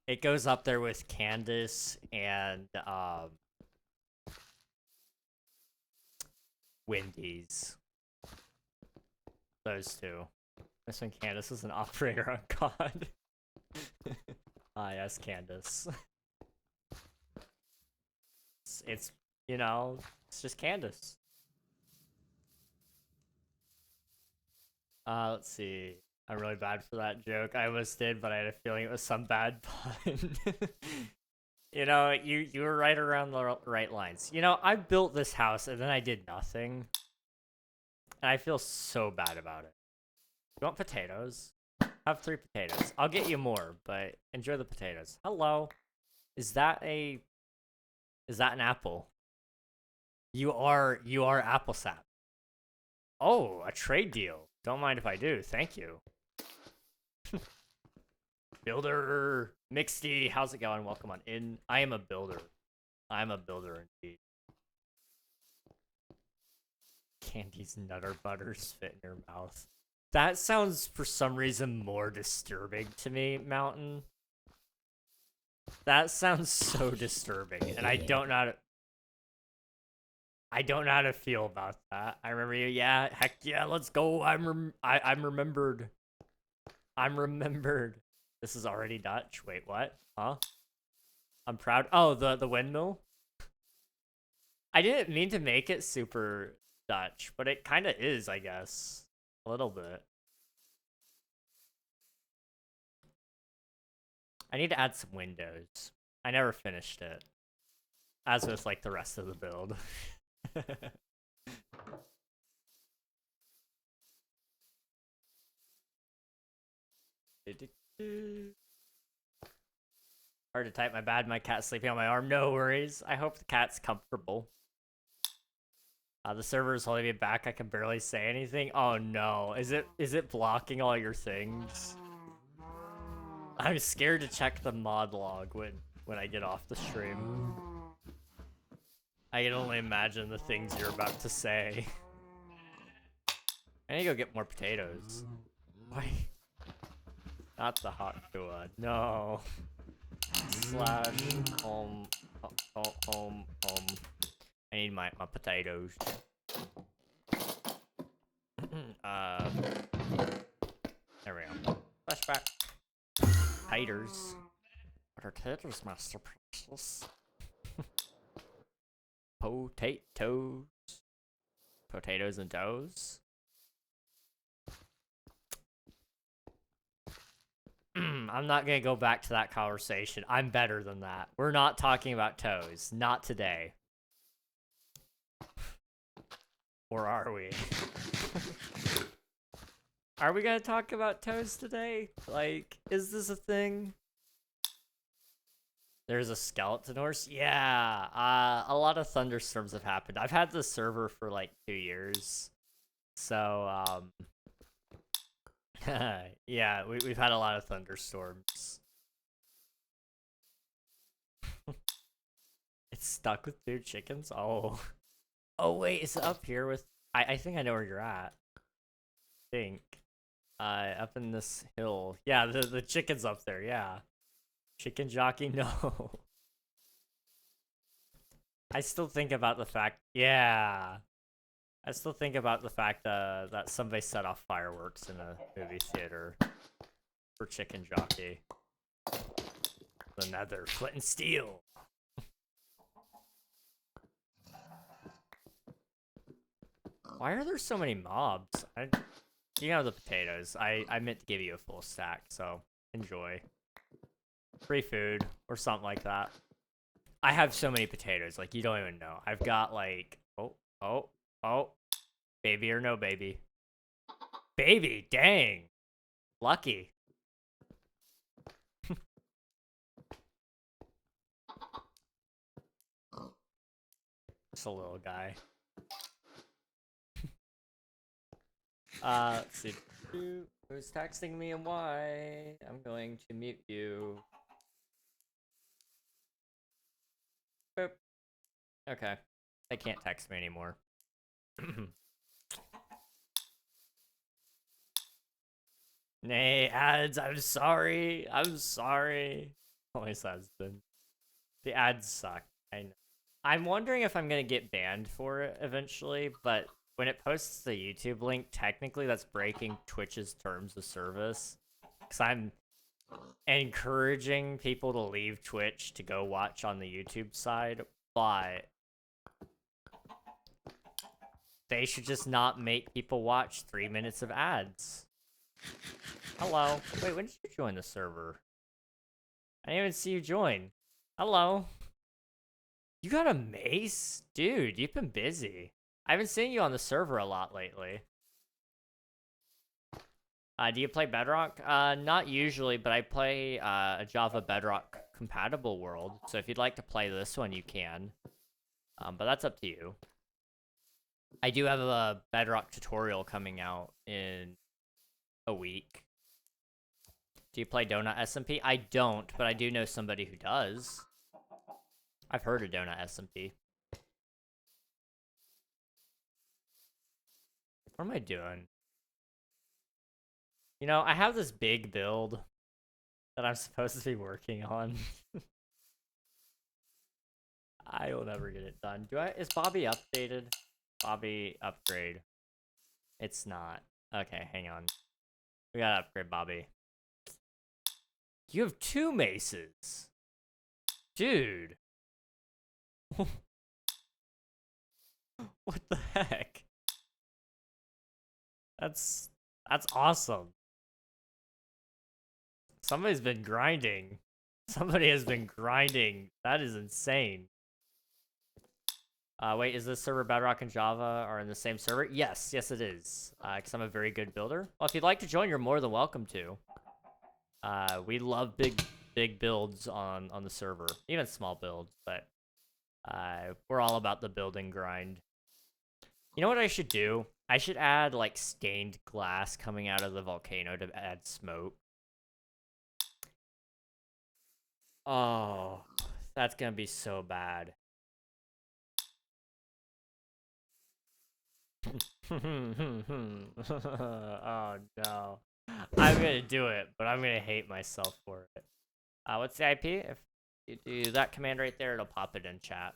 It goes up there with Candace and Wendy's. Those two. This one, Candace is an operator on COD. Ah, yes, Candace. It's, you know, it's just Candace. Let's see. I'm really bad for that joke. I almost did, but I had a feeling it was some bad pun. You know, you were right around the right lines. You know, I built this house and then I did nothing. And I feel so bad about it. You want potatoes? Have 3 potatoes. I'll get you more, but enjoy the potatoes. Hello. Is that an apple? You are apple sap. Oh, a trade deal. Don't mind if I do. Thank you. Builder Mixty, how's it going? Welcome on in. I am a builder. I'm a builder indeed. Candy's Nutter Butters fit in your mouth. That sounds for some reason more disturbing to me, Mountain. That sounds so disturbing, and I don't know how to feel about that. I remember you. Yeah, heck yeah, let's go. I'm remembered. I'm remembered. This is already Dutch. Wait, what? Huh? I'm proud. Oh, the windmill? I didn't mean to make it super Dutch, but it kind of is, I guess. A little bit. I need to add some windows. I never finished it. As with, like, the rest of the build. Hard to type, my bad. My cat's sleeping on my arm. No worries. I hope the cat's comfortable. The server is holding me back. I can barely say anything. Oh no. Is it blocking all your things? I'm scared to check the mod log when when I get off the stream. I can only imagine the things you're about to say. I need to go get more potatoes. Why? Not the hot door. No. Slash home. Home. I need my potatoes. There we go. Flashback. Taters. What are taters, Master Precious? Potatoes. Potatoes and toes. I'm not gonna go back to that conversation. I'm better than that. We're not talking about toes. Not today. Or are we? Are we gonna talk about toes today? Like, is this a thing? There's a skeleton horse? Yeah, a lot of thunderstorms have happened. I've had this server for like 2 years. So, yeah, we've had a lot of thunderstorms. It's stuck with 2 chickens? Oh. Oh, wait, is it up here with... I think I know where you're at. I think. Up in this hill. Yeah, the chicken's up there, yeah. Chicken jockey, no. I still think about the fact... Yeah. I still think about the fact that somebody set off fireworks in a movie theater for chicken jockey. The nether, flint and steel. Why are there so many mobs? You know the potatoes. I meant to give you a full stack, so enjoy. Free food or something like that. I have so many potatoes, like you don't even know. I've got like oh, baby or no baby. Baby, dang. Lucky. Just a little guy. Let's see. Who's texting me and why? I'm going to mute you. Boop. Okay. They can't text me anymore. Nay, ads, I'm sorry. I'm sorry. Always has been. The ads suck. I know. I'm wondering if I'm gonna get banned for it eventually, but when it posts the YouTube link, technically that's breaking Twitch's terms of service. Because I'm encouraging people to leave Twitch to go watch on the YouTube side, but they should just not make people watch 3 minutes of ads. Hello. Wait, when did you join the server? I didn't even see you join. Hello. You got a mace? Dude, you've been busy. I haven't seen you on the server a lot lately. Do you play Bedrock? Not usually, but I play a Java Bedrock compatible world. So if you'd like to play this one, you can. But that's up to you. I do have a Bedrock tutorial coming out in a week. Do you play Donut SMP? I don't, but I do know somebody who does. I've heard of Donut SMP. What am I doing? You know, I have this big build that I'm supposed to be working on. I will never get it done. Is Bobby updated? Bobby upgrade. It's not. Okay, hang on. We gotta upgrade Bobby. You have 2 maces. Dude. What the heck? That's awesome. Somebody's been grinding. Somebody has been grinding. That is insane. Wait, is this server Bedrock and Java are in the same server? Yes, yes it is. Because I'm a very good builder. Well, if you'd like to join, you're more than welcome to. We love big builds on the server. Even small builds, but we're all about the building grind. You know what I should do? I should add, like, stained glass coming out of the volcano to add smoke. Oh, that's gonna be so bad. Oh no. I'm gonna do it, but I'm gonna hate myself for it. What's the IP? If you do that command right there, it'll pop it in chat.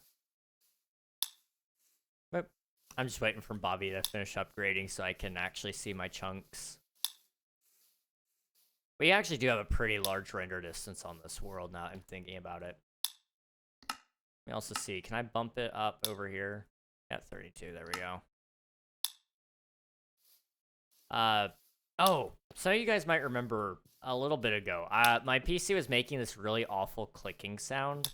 Boop. I'm just waiting for Bobby to finish upgrading so I can actually see my chunks. We actually do have a pretty large render distance on this world now I'm thinking about it. Let me also see, can I bump it up over here? At 32, there we go. Oh, some of you guys might remember a little bit ago, my PC was making this really awful clicking sound,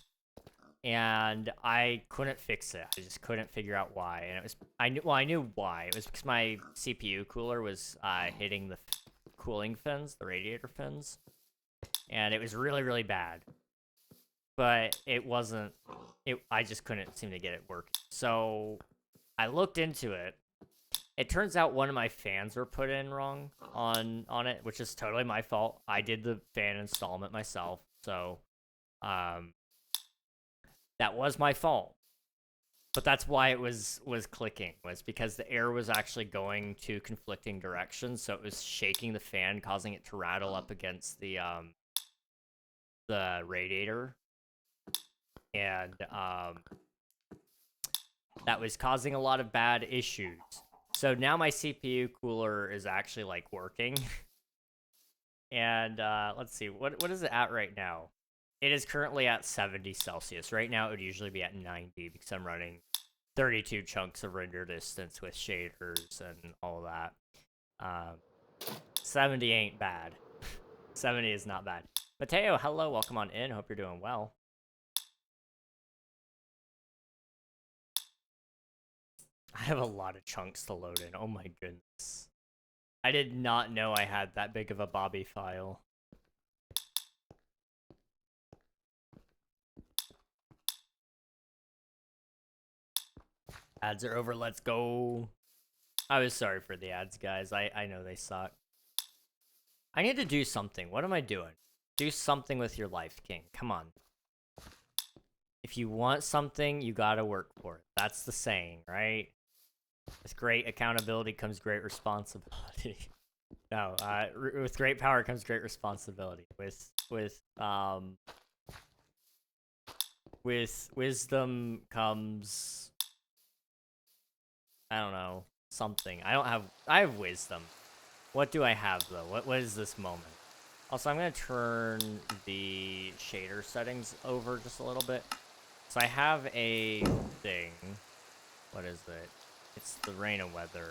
and I couldn't fix it. I just couldn't figure out why, and it was, I knew why. It was because my CPU cooler was hitting the cooling fins, the radiator fins, and it was really, really bad. But it wasn't, I just couldn't seem to get it working. So I looked into it. It turns out one of my fans were put in wrong on it, which is totally my fault. I did the fan installment myself, so that was my fault. But that's why it was clicking, was because the air was actually going to conflicting directions, so it was shaking the fan, causing it to rattle up against the radiator, and that was causing a lot of bad issues. So now my CPU cooler is actually like working. And let's see, what is it at right now? It is currently at 70 Celsius. Right now it would usually be at 90 because I'm running 32 chunks of render distance with shaders and all that. 70 ain't bad. 70 is not bad. Mateo, hello, welcome on in. Hope you're doing well. I have a lot of chunks to load in. Oh my goodness. I did not know I had that big of a Bobby file. Ads are over, let's go. I was sorry for the ads, guys. I know they suck. I need to do something. What am I doing? Do something with your life, King. Come on. If you want something, you gotta work for it. That's the saying, right? With great accountability comes great responsibility. No, with great power comes great responsibility. With wisdom comes, I don't know, something. I have wisdom. What do I have though? What is this moment? Also, I'm gonna turn the shader settings over just a little bit. So I have a thing. What is it? It's the rain and weather.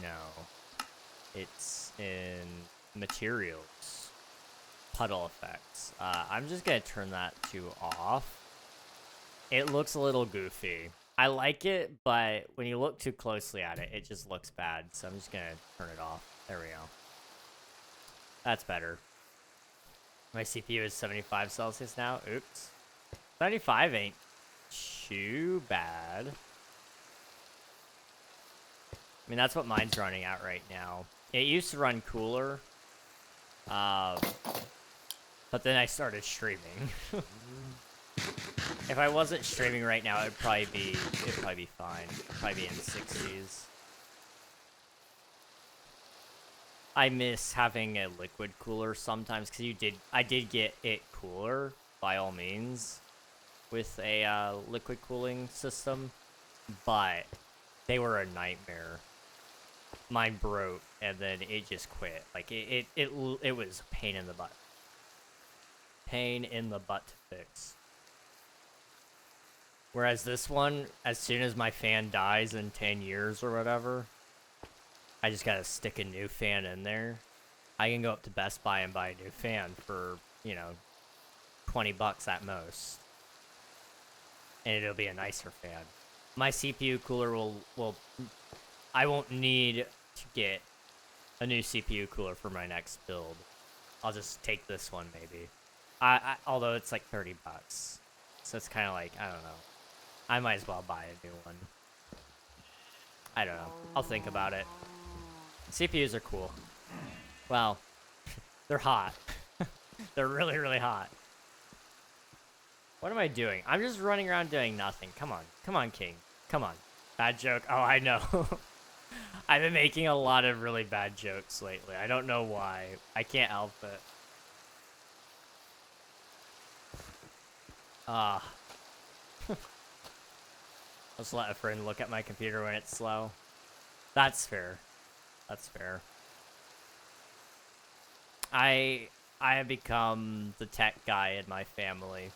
No. It's in materials. Puddle effects. I'm just gonna turn that to off. It looks a little goofy. I like it, but when you look too closely at it, it just looks bad. So I'm just gonna turn it off. There we go. That's better. My CPU is 75 Celsius now. Oops. 75 ain't too bad. I mean, that's what mine's running at right now. It used to run cooler. But then I started streaming. If I wasn't streaming right now, it'd probably be fine. It'd probably be in 60s. I miss having a liquid cooler sometimes, because I did get it cooler, by all means, with a liquid cooling system, but they were a nightmare. Mine broke, and then it just quit. Like, it was a pain in the butt. Pain in the butt to fix. Whereas this one, as soon as my fan dies in 10 years or whatever, I just gotta stick a new fan in there. I can go up to Best Buy and buy a new fan for, you know, 20 bucks at most. And it'll be a nicer fan. My CPU cooler will I won't need to get a new CPU cooler for my next build. I'll just take this one maybe. Although it's like 30 bucks. So it's kind of like, I don't know. I might as well buy a new one. I don't know. I'll think about it. CPUs are cool. Well, they're hot. They're really, really hot. What am I doing? I'm just running around doing nothing. Come on. Come on, King. Come on. Bad joke. Oh, I know. I've been making a lot of really bad jokes lately. I don't know why. I can't help it. Ah. Just let a friend look at my computer when it's slow. That's fair. That's fair. I have become the tech guy in my family.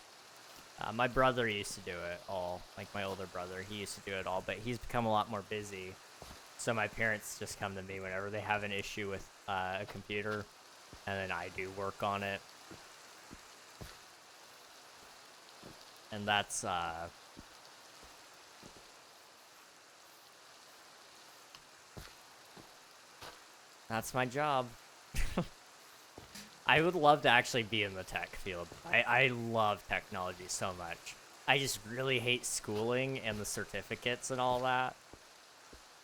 My brother used to do it all. Like my older brother, he used to do it all, but he's become a lot more busy. So my parents just come to me whenever they have an issue with a computer, and then I do work on it. And that's my job. I would love to actually be in the tech field. I love technology so much. I just really hate schooling and the certificates and all that.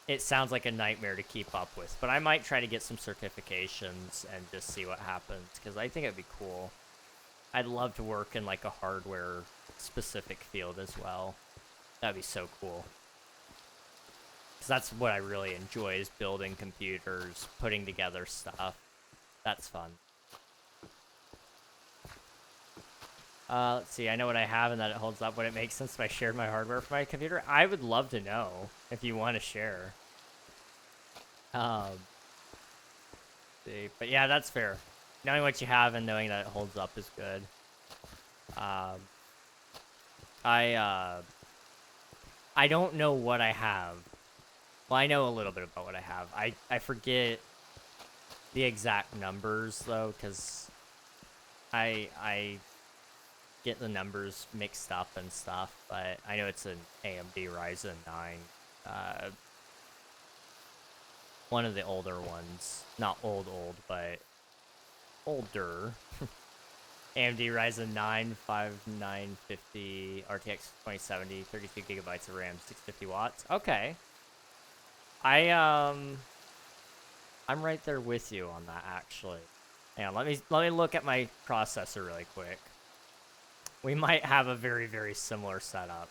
It sounds like a nightmare to keep up with, but I might try to get some certifications and just see what happens, because I think it'd be cool. I'd love to work in like a hardware specific field as well. That'd be so cool. Because that's what I really enjoy, is building computers, putting together stuff. That's fun. Let's see, I know what I have and that it holds up. Would it make sense if I shared my hardware for my computer? I would love to know if you want to share. See, but yeah, that's fair. Knowing what you have and knowing that it holds up is good. I don't know what I have. Well, I know a little bit about what I have. I forget the exact numbers though, because I get the numbers mixed up and stuff, but I know it's an AMD Ryzen 9. One of the older ones. Not old, but older. AMD Ryzen 9 5950 RTX 2070, 32 gigabytes of RAM, 650 watts. Okay. I'm right there with you on that, actually. Hang on, let me look at my processor really quick. We might have a very, very similar setup.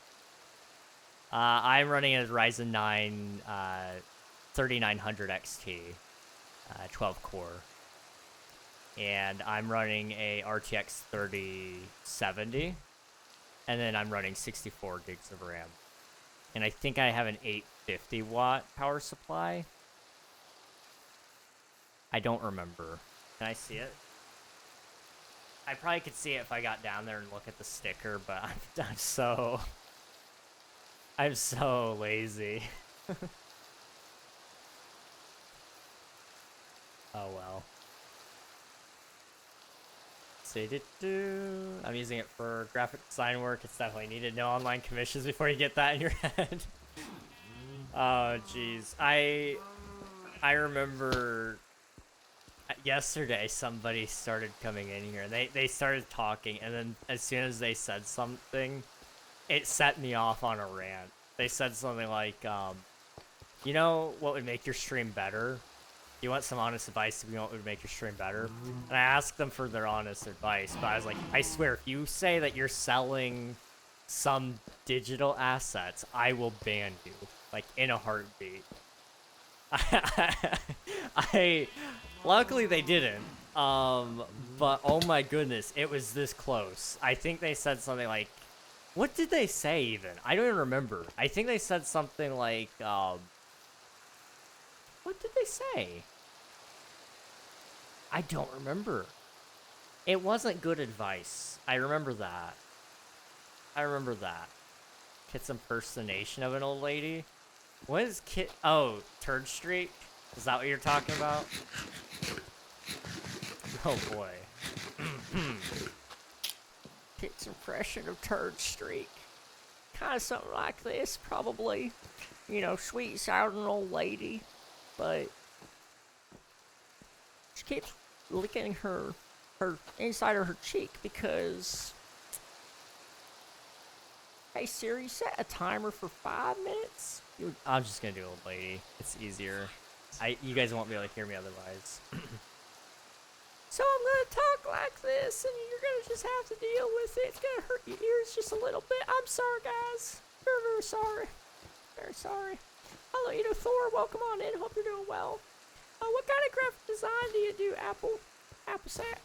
I'm running a Ryzen 9 3900 XT, 12 core. And I'm running a RTX 3070. And then I'm running 64 gigs of RAM. And I think I have an 850 watt power supply. I don't remember. Can I see it? I probably could see it if I got down there and look at the sticker, but I'm so lazy. Oh well. See, I'm using it for graphic design work. It's definitely needed. No online commissions before you get that in your head. Oh jeez. I remember yesterday somebody started coming in here and they started talking, and then as soon as they said something, it set me off on a rant. They said something like, you know what would make your stream better? You want some honest advice? You know what would make your stream better? And I asked them for their honest advice, but I was like, I swear, if you say that you're selling some digital assets, I will ban you, like in a heartbeat. Luckily they didn't. But oh my goodness, it was this close. I think they said something like, what did they say even? I don't even remember. I think they said something like, what did they say? I don't remember. It wasn't good advice. I remember that. Kit's impersonation of an old lady? What is Kit? Oh, Turd Streak? Is that what you're talking about? Oh boy. Kit's impression of Turd Streak. Kind of something like this, probably. You know, sweet, sour, an old lady. But she keeps licking her inside of her cheek because, hey Siri, set a timer for 5 minutes. I'm just gonna do old lady. It's easier. You guys won't be able to hear me otherwise. So I'm gonna talk like this, and you're gonna just have to deal with it. It's gonna hurt your ears just a little bit. I'm sorry, guys. Very, very sorry. Very sorry. Hello, Thor. Welcome on in. Hope you're doing well. What kind of graphic design do you do, Apple? Apple Sack?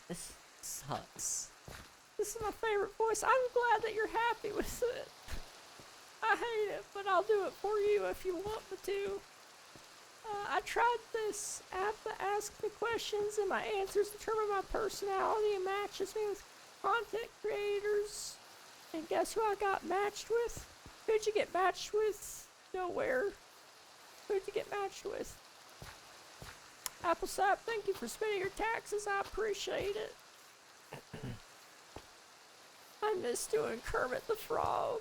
This sucks. This is my favorite voice. I'm glad that you're happy with it. I hate it, but I'll do it for you if you want me to. I tried this app that asks me questions, and my answers determine my personality and matches me with content creators. And guess who I got matched with? Who'd you get matched with? Nowhere. Who'd you get matched with? Applesap, thank you for spending your taxes. I appreciate it. I miss doing Kermit the Frog.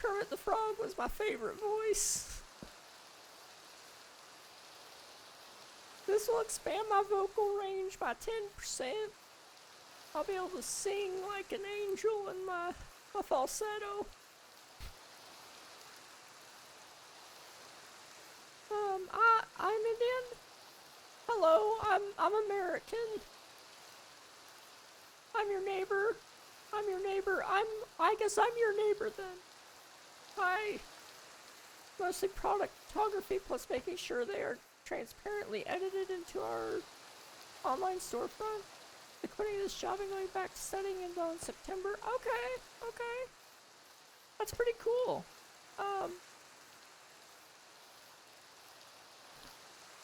Kermit the Frog was my favorite voice. This will expand my vocal range by 10%. I'll be able to sing like an angel in my falsetto. I'm Indian. Hello, I'm American. I'm your neighbor. I'm your neighbor. I guess I'm your neighbor then. Hi. Mostly product photography plus making sure they are transparently edited into our online storefront. The quitting this job and going back to studying in September. Okay. That's pretty cool.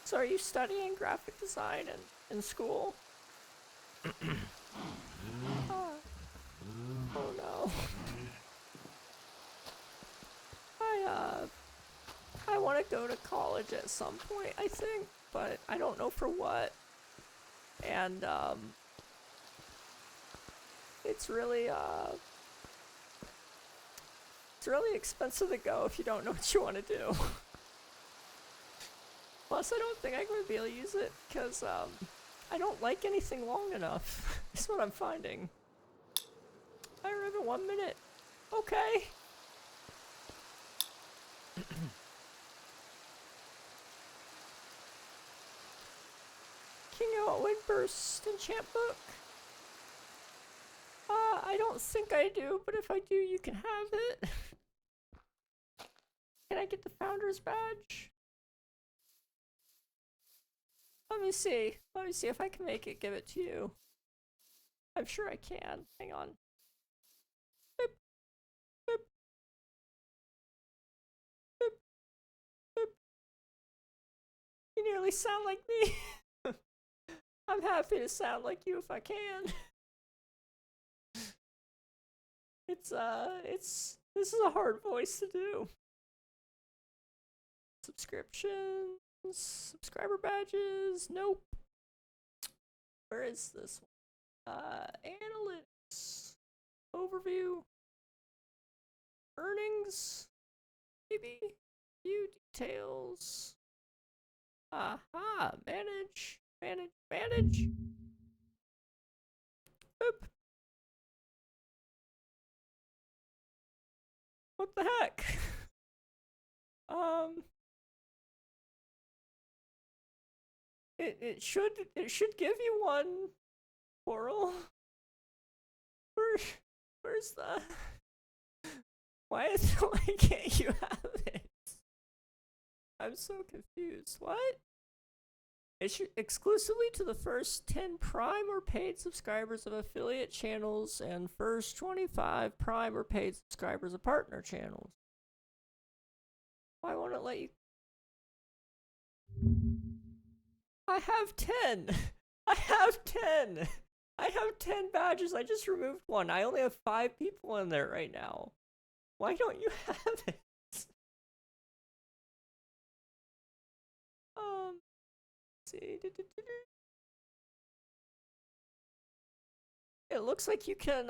So are you studying graphic design in school? Oh no. I want to go to college at some point, I think, but I don't know for what. And it's really expensive to go if you don't know what you want to do. Plus, I don't think I'm going to be able to use it because I don't like anything long enough. That's what I'm finding. I arrive in 1 minute. Okay. King of Windburst enchant book. I don't think I do, but if I do, you can have it. Can I get the founder's badge? Let me see if I can make it give it to you. I'm sure I can. Hang on. Boop. Boop. Boop. Boop. You nearly sound like me. I'm happy to sound like you if I can. This is a hard voice to do. Subscriptions, subscriber badges, nope. Where is this one? Analytics, overview, earnings, maybe, view details. Aha, manage. Boop. What the heck? It should give you one, Coral. Where's the? Why can't you have it? I'm so confused. What? Issue exclusively to the first 10 Prime or paid subscribers of affiliate channels and first 25 Prime or paid subscribers of partner channels. Why won't it let you? I have 10. I have 10. I have 10 badges. I just removed one. I only have 5 people in there right now. Why don't you have it? See. It looks like you can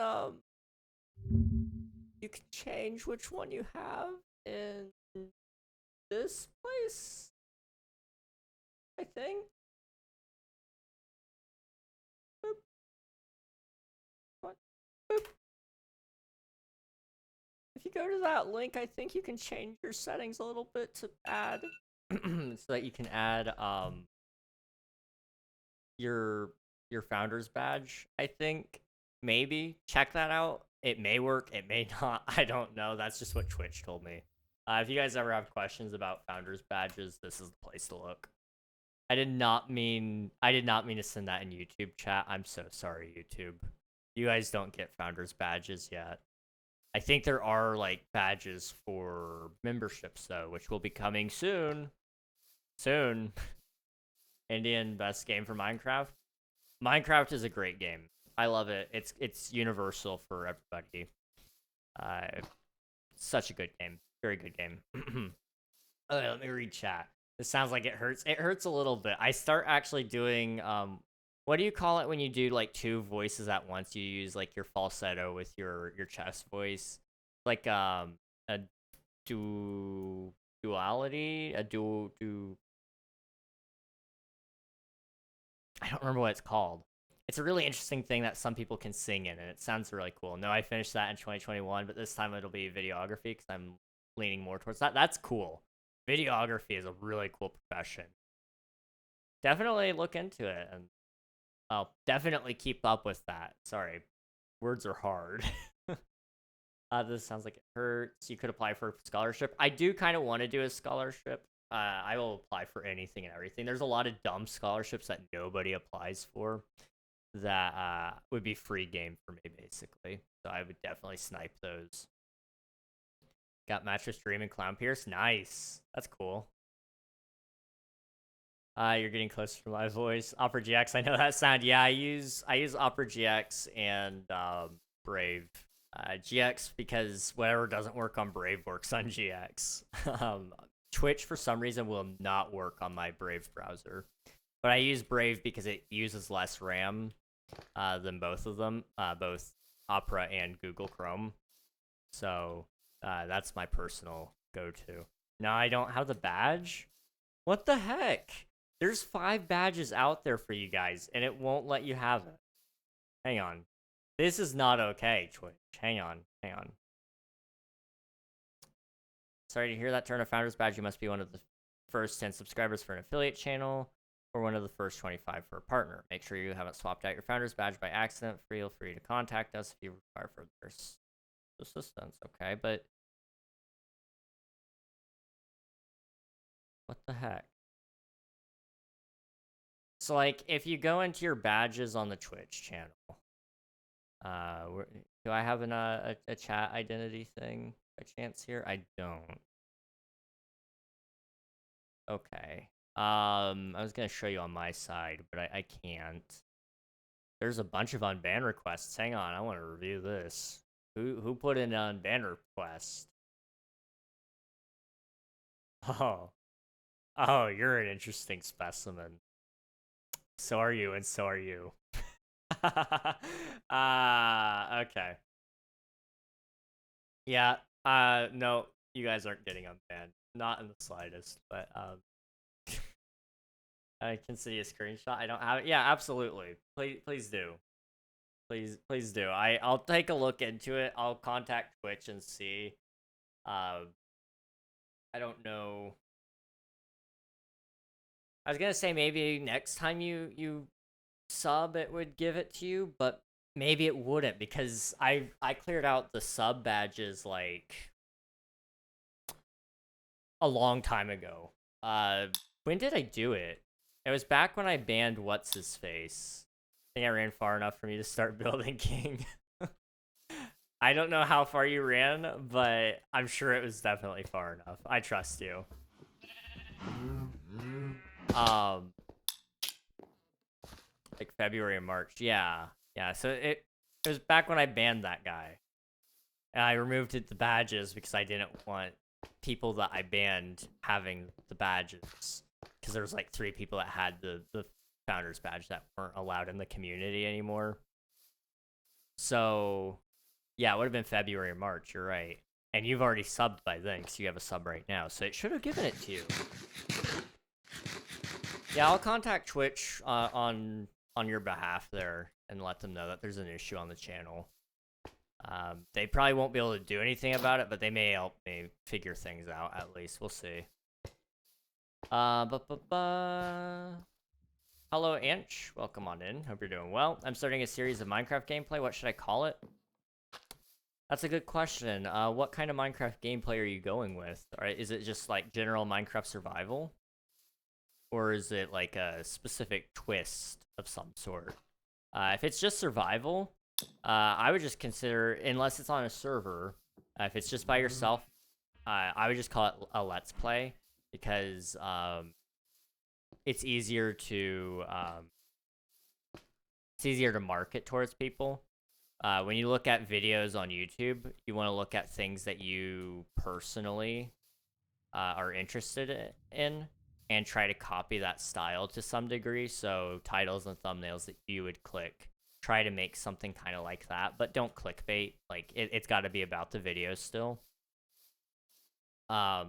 change which one you have in this place, I think. Boop. What? Boop. If you go to that link, I think you can change your settings a little bit to add so that you can add your founder's badge, I think. Maybe check that out. It may work, it may not. I don't know. That's just what Twitch told me. If you guys ever have questions about founders badges, this is the place to look. I did not mean to send that in YouTube chat. I'm so sorry, YouTube. You guys don't get founders badges yet. I think there are like badges for memberships though, which will be coming soon. Soon. Indian best game for Minecraft. Minecraft is a great game. I love it. It's universal for everybody. Such a good game. Very good game. Okay, let me read chat. This sounds like it hurts. It hurts a little bit. I start actually doing what do you call it when you do like two voices at once? You use like your falsetto with your chest voice. Like a duality, a do I don't remember what it's called. It's a really interesting thing that some people can sing in, and it sounds really cool. No, I finished that in 2021, but this time it'll be videography because I'm leaning more towards that. That's cool. Videography is a really cool profession. Definitely look into it, and I'll definitely keep up with that. Sorry, words are hard. This sounds like it hurts. You could apply for a scholarship. I do kind of want to do a scholarship. I will apply for anything and everything. There's a lot of dumb scholarships that nobody applies for that would be free game for me, basically. So I would definitely snipe those. Got Mattress Dream and Clown Pierce. Nice. That's cool. You're getting closer to my voice. Opera GX, I know that sound. Yeah, I use Opera GX and Brave. GX because whatever doesn't work on Brave works on GX. Twitch for some reason will not work on my Brave browser, but I use Brave because it uses less RAM than both of them, both Opera and Google Chrome. So that's my personal go-to. No, I don't have the badge. What the heck? There's 5 badges out there for you guys, and it won't let you have it. Hang on. This is not okay, Twitch. Hang on. Sorry to hear that. Turn a founder's badge. You must be one of the first 10 subscribers for an affiliate channel, or one of the first 25 for a partner. Make sure you haven't swapped out your founder's badge by accident. Feel free to contact us if you require further assistance. Okay, but what the heck? So, like, if you go into your badges on the Twitch channel, do I have a chat identity thing by chance here? I don't. Okay. I was gonna show you on my side, but I can't. There's a bunch of unban requests. Hang on, I want to review this. Who put in an unban request? Oh, you're an interesting specimen. So are you, and so are you. Okay. Yeah, no, you guys aren't getting unbanned. Not in the slightest, but, I can see a screenshot. I don't have it. Yeah, absolutely. Please do. Please do. I'll take a look into it. I'll contact Twitch and see. I don't know. I was gonna say maybe next time you sub, it would give it to you, but maybe it wouldn't because I cleared out the sub badges like a long time ago. When did I do it? It was back when I banned what's his face. I think I ran far enough for me to start building King. I don't know how far you ran, but I'm sure it was definitely far enough. I trust you. Like February and March. Yeah. So it was back when I banned that guy. And I removed the badges because I didn't want people that I banned having the badges. Because there was like 3 people that had the founder's badge that weren't allowed in the community anymore. So, yeah, it would have been February or March. You're right. And you've already subbed by then because you have a sub right now. So it should have given it to you. Yeah, I'll contact Twitch on your behalf there and let them know that there's an issue on the channel. They probably won't be able to do anything about it, but they may help me figure things out at least. We'll see. Hello, Anch. Welcome on in. Hope you're doing well. I'm starting a series of Minecraft gameplay. What should I call it? That's a good question. What kind of Minecraft gameplay are you going with? Is it just like general Minecraft survival? Or is it like a specific twist of some sort? If it's just survival, I would just consider, unless it's on a server, if it's just by yourself, I would just call it a Let's Play, because it's easier to market towards people. When you look at videos on YouTube, you want to look at things that you personally are interested in and try to copy that style to some degree. So titles and thumbnails that you would click, try to make something kind of like that, but don't clickbait. Like it's got to be about the video still. But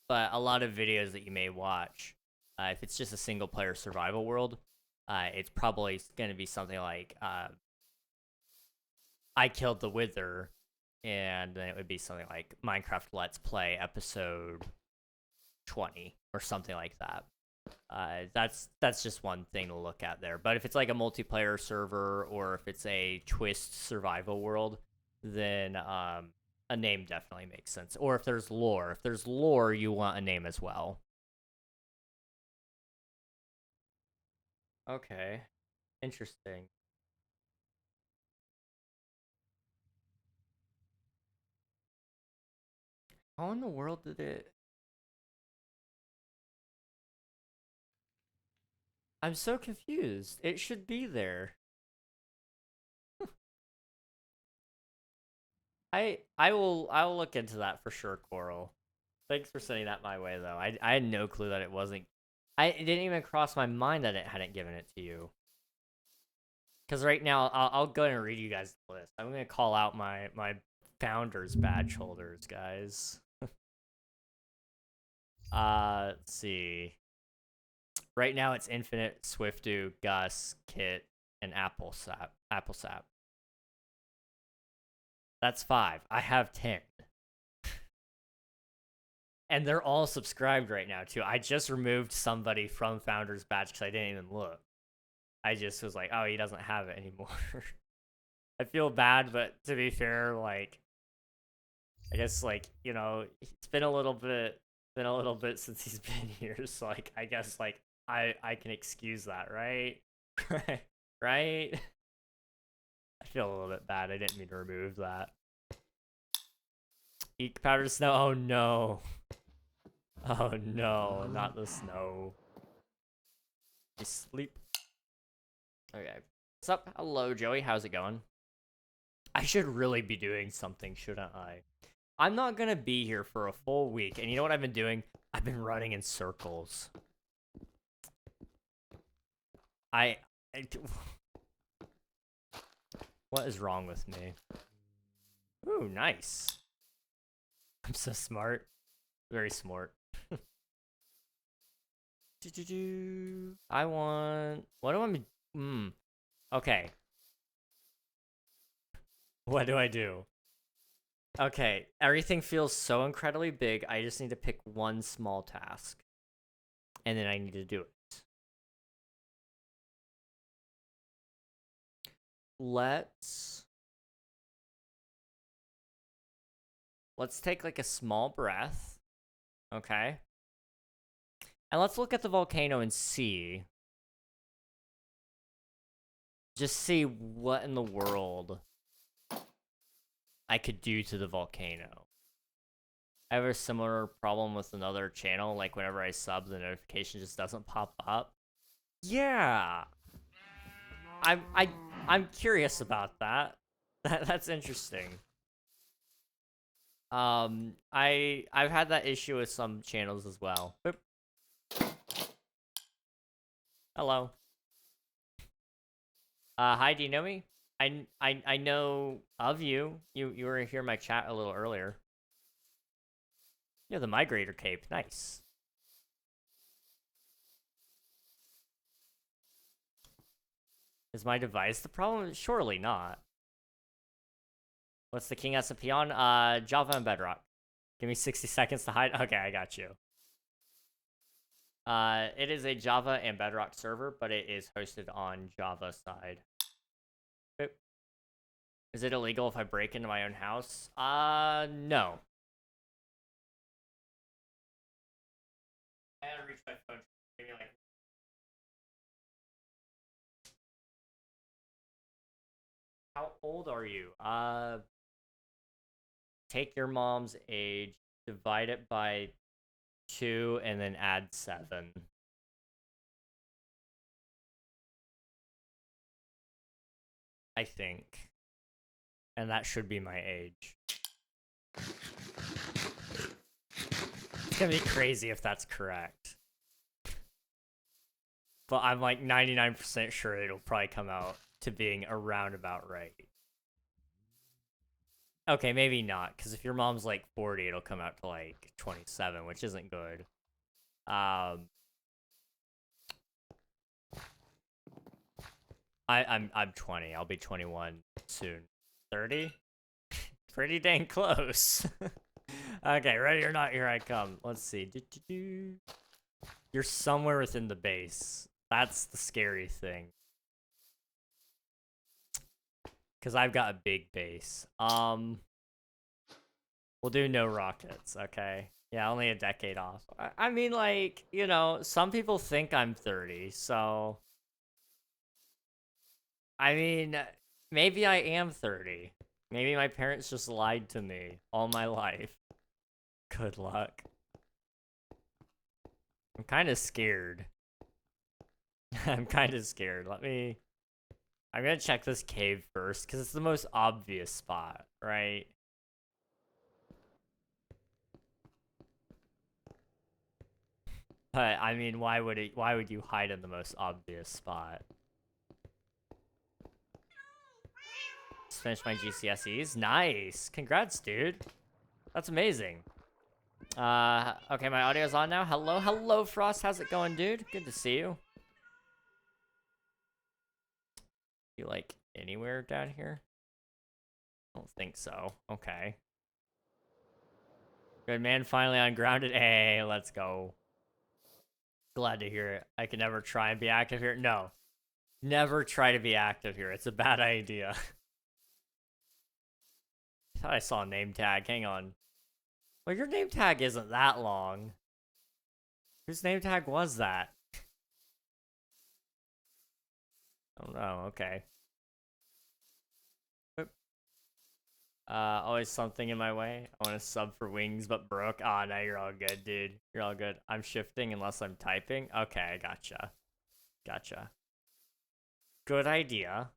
a lot of videos that you may watch, if it's just a single player survival world, it's probably going to be something like I killed the Wither, and then it would be something like Minecraft Let's Play episode 20 or something like that. That's just one thing to look at there. But if it's like a multiplayer server or if it's a twist survival world, then a name definitely makes sense. Or if there's lore, you want a name as well. Okay, interesting. How in the world did it? I'm so confused. It should be there. I will look into that for sure, Coral. Thanks for sending that my way though. I had no clue that it wasn't. It didn't even cross my mind that it hadn't given it to you. Because right now I'll go ahead and read you guys the list. I'm gonna call out my founders badge holders, guys. Let's see. Right now it's Infinite, Swiftu, Gus, Kit, and Applesap. That's 5. I have 10. And they're all subscribed right now, too. I just removed somebody from Founders Badge because I didn't even look. I just was like, oh, he doesn't have it anymore. I feel bad, but to be fair, like, I guess, like, you know, it's been a little bit since he's been here, so, like, I guess, like, I can excuse that, right? Right? I feel a little bit bad. I didn't mean to remove that. Eek powder snow. Oh no. Oh no, not the snow. You sleep. Okay. What's up? Hello, Joey. How's it going? I should really be doing something, shouldn't I? I'm not gonna be here for a full week, and you know what I've been doing? I've been running in circles. I what is wrong with me? Ooh, nice. I'm so smart. Very smart. I want... What do I... Okay. What do I do? Okay, everything feels so incredibly big, I just need to pick one small task. And then I need to do it. Let's take like a small breath. Okay. And let's look at the volcano and see. Just see what in the world I could do to the volcano. I have a similar problem with another channel, like whenever I sub, the notification just doesn't pop up. Yeah. I'm curious about that. That's interesting. I've had that issue with some channels as well. Boop. Hello. Hi, do you know me? I know of you. You were here in my chat a little earlier. Yeah, the migrator cape. Nice. Is my device the problem? Surely not. What's the King SMP on? Java and Bedrock. Give me 60 seconds to hide. Okay, I got you. It is a Java and Bedrock server, but it is hosted on Java side. Boop. Is it illegal if I break into my own house? No. I gotta reach my phone. Maybe like. How old are you? Take your mom's age, divide it by 2, and then add 7. I think. And that should be my age. It's gonna be crazy if that's correct. But I'm like 99% sure it'll probably come out to being around about right. Okay, maybe not, because if your mom's like 40, it'll come out to like 27, which isn't good. I'm 20. I'll be 21 soon. 30? Pretty dang close. Okay, ready or not, here I come. Let's see. You're somewhere within the base. That's the scary thing. Because I've got a big base. We'll do no rockets, okay? Yeah, only a decade off. I mean, like, you know, some people think I'm 30, so... I mean, maybe I am 30. Maybe my parents just lied to me all my life. Good luck. I'm kind of scared. I'm kind of scared. I'm gonna check this cave first, because it's the most obvious spot, right? But, I mean, why would you hide in the most obvious spot? Just finished my GCSEs. Nice. Congrats, dude. That's amazing. Okay, my audio's on now. Hello, Frost. How's it going, dude? Good to see you. You like anywhere down here? I don't think so. Okay. Good man, finally ungrounded. Hey, let's go. Glad to hear it. I can never try and be active here. No. Never try to be active here. It's a bad idea. I thought I saw a name tag. Hang on. Well, your name tag isn't that long. Whose name tag was that? Oh no, okay. Always something in my way. I want to sub for wings, but broke. Ah, no, you're all good, dude. You're all good. I'm shifting unless I'm typing. Okay, I gotcha. Gotcha. Good idea.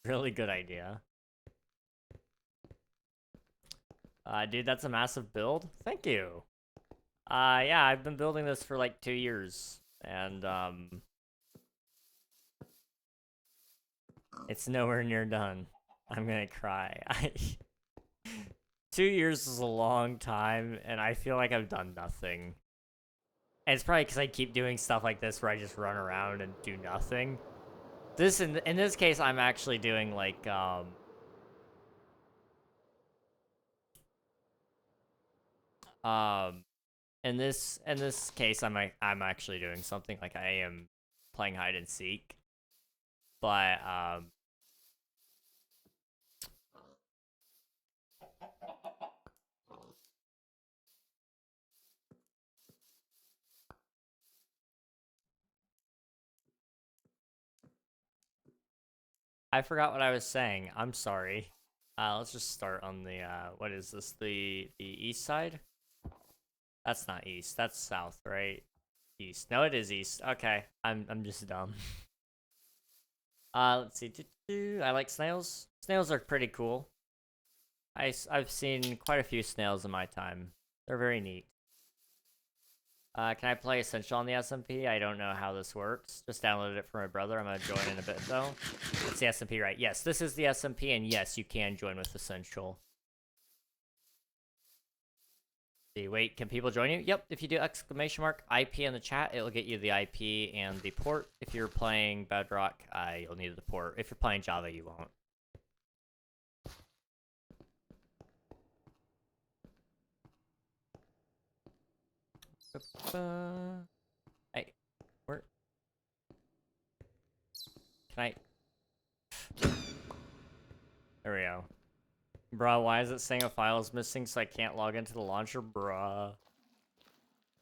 Really good idea. Dude, that's a massive build. Thank you. Yeah, I've been building this for like 2 years, and it's nowhere near done. I'm gonna cry. 2 years is a long time, and I feel like I've done nothing. And it's probably because I keep doing stuff like this where I just run around and do nothing. In this case, I'm actually doing like in this case, I'm actually doing something like I am playing hide and seek, but I forgot what I was saying. I'm sorry. Let's just start on the what is this? The east side? That's not east. That's south, right? East. No, it is east. Okay. I'm just dumb. Let's see. I like snails. Snails are pretty cool. I've seen quite a few snails in my time. They're very neat. Can I play Essential on the SMP? I don't know how this works. Just downloaded it for my brother. I'm gonna join in a bit though. It's the SMP, right? Yes, this is the SMP, and yes, you can join with Essential. See, wait, can people join you? Yep, if you do exclamation mark IP in the chat, it'll get you the IP and the port. If you're playing Bedrock, you'll need the port. If you're playing Java, you won't. Hey, Can I? There we go. Bruh, why is it saying a file is missing so I can't log into the launcher? Bruh.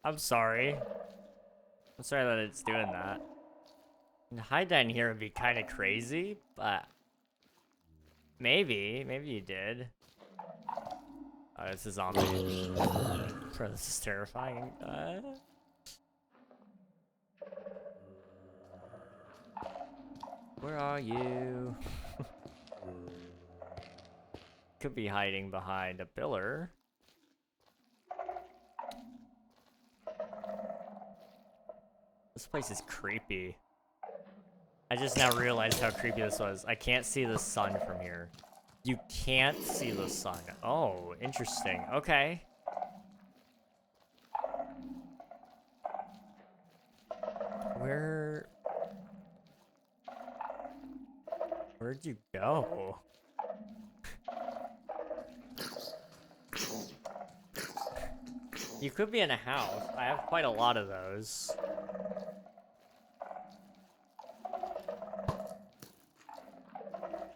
I'm sorry. I'm sorry that it's doing that. And hide down here would be kind of crazy, but maybe you did. Oh, it's a zombie. Bro, this is terrifying. Where are you? Could be hiding behind a pillar. This place is creepy. I just now realized how creepy this was. I can't see the sun from here. You can't see the sun. Oh, interesting. Okay. Where'd you go? You could be in a house. I have quite a lot of those.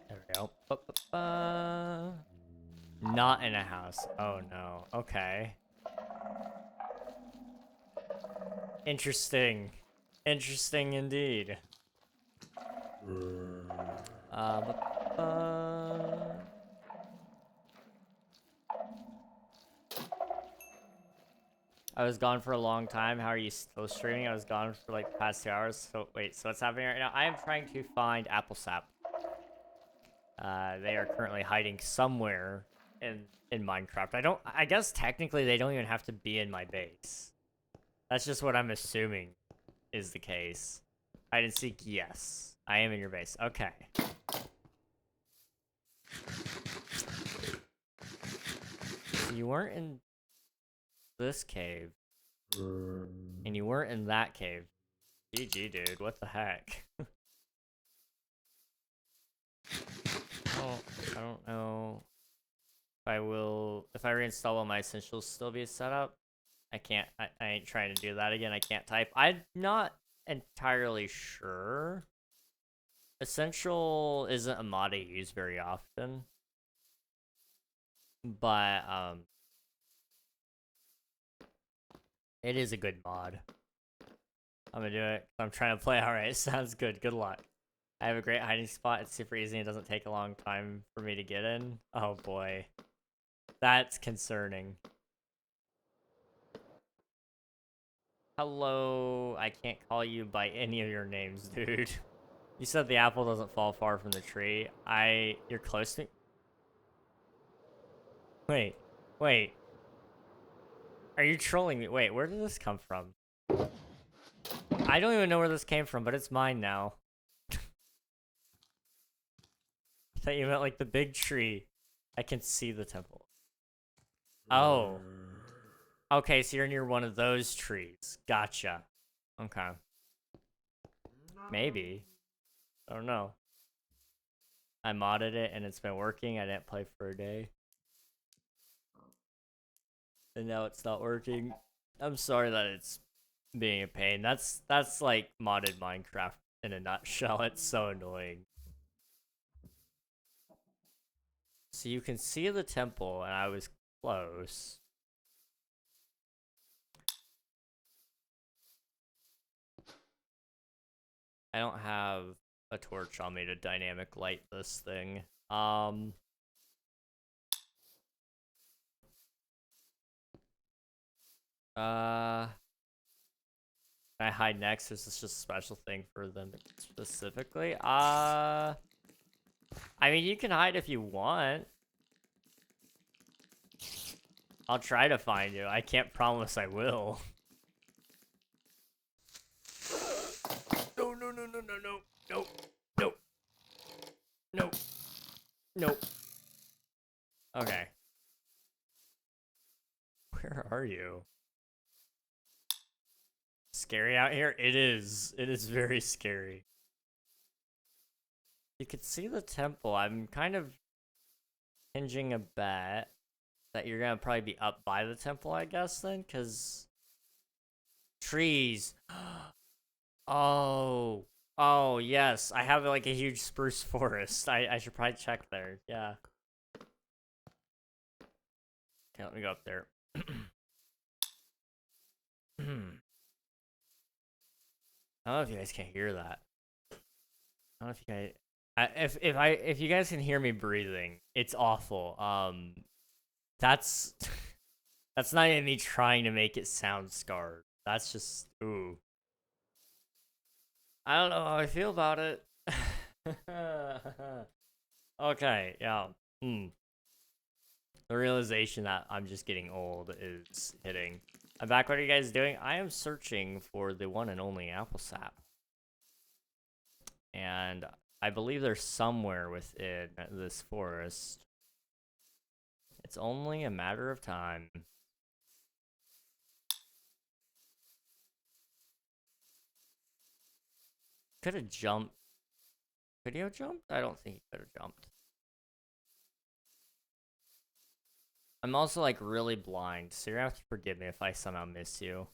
There we go. Not in a house. Oh no. Okay. Interesting. Interesting indeed. I was gone for a long time. How are you still streaming? I was gone for like the past 2 hours. So wait, so what's happening right now? I am trying to find Apple Sap. They are currently hiding somewhere in Minecraft. I guess technically they don't even have to be in my base. That's just what I'm assuming is the case. Hide and seek, yes. I am in your base. Okay. You weren't in this cave. And you weren't in that cave. GG, dude. What the heck? I don't know if I reinstall, will my essentials still be set up? I can't. I ain't trying to do that again. I can't type. I'm not entirely sure. Essential isn't a mod I use very often. But, it is a good mod. I'm gonna do it. I'm trying to play. Alright, sounds good. Good luck. I have a great hiding spot. It's super easy. It doesn't take a long time for me to get in. Oh boy. That's concerning. Hello. I can't call you by any of your names, dude. You said the apple doesn't fall far from the tree. You're close to... Wait. Are you trolling me? Wait, where did this come from? I don't even know where this came from, but it's mine now. I thought you meant like the big tree. I can see the temple. Oh. Okay, so you're near one of those trees. Gotcha. Okay. Maybe. I don't know. I modded it and it's been working. I didn't play for a day. And now it's not working. I'm sorry that it's being a pain. That's like modded Minecraft in a nutshell. It's so annoying. So you can see the temple and I was close. I don't have a torch on me to dynamic light this thing. Can I hide next? Is this just a special thing for them specifically? I mean, you can hide if you want. I'll try to find you. I can't promise I will. No. Okay. Where are you? Scary out here? It is. It is very scary. You could see the temple. I'm kind of hinging a bet that you're gonna probably be up by the temple, I guess, then, because trees. Oh, Oh, yes. I have like a huge spruce forest. I should probably check there. Yeah. Okay, let me go up there. I don't know if you guys can hear that. I don't know if you guys. If you guys can hear me breathing, it's awful. That's that's not even me trying to make it sound scarred. That's just ooh. I don't know how I feel about it. Okay, yeah. Hmm. The realization that I'm just getting old is hitting. I'm back. What are you guys doing? I am searching for the one and only apple sap. And I believe they're somewhere within this forest. It's only a matter of time. Could have jumped. Could he have jumped? I don't think he could have jumped. I'm also like really blind, so you're gonna have to forgive me if I somehow miss you.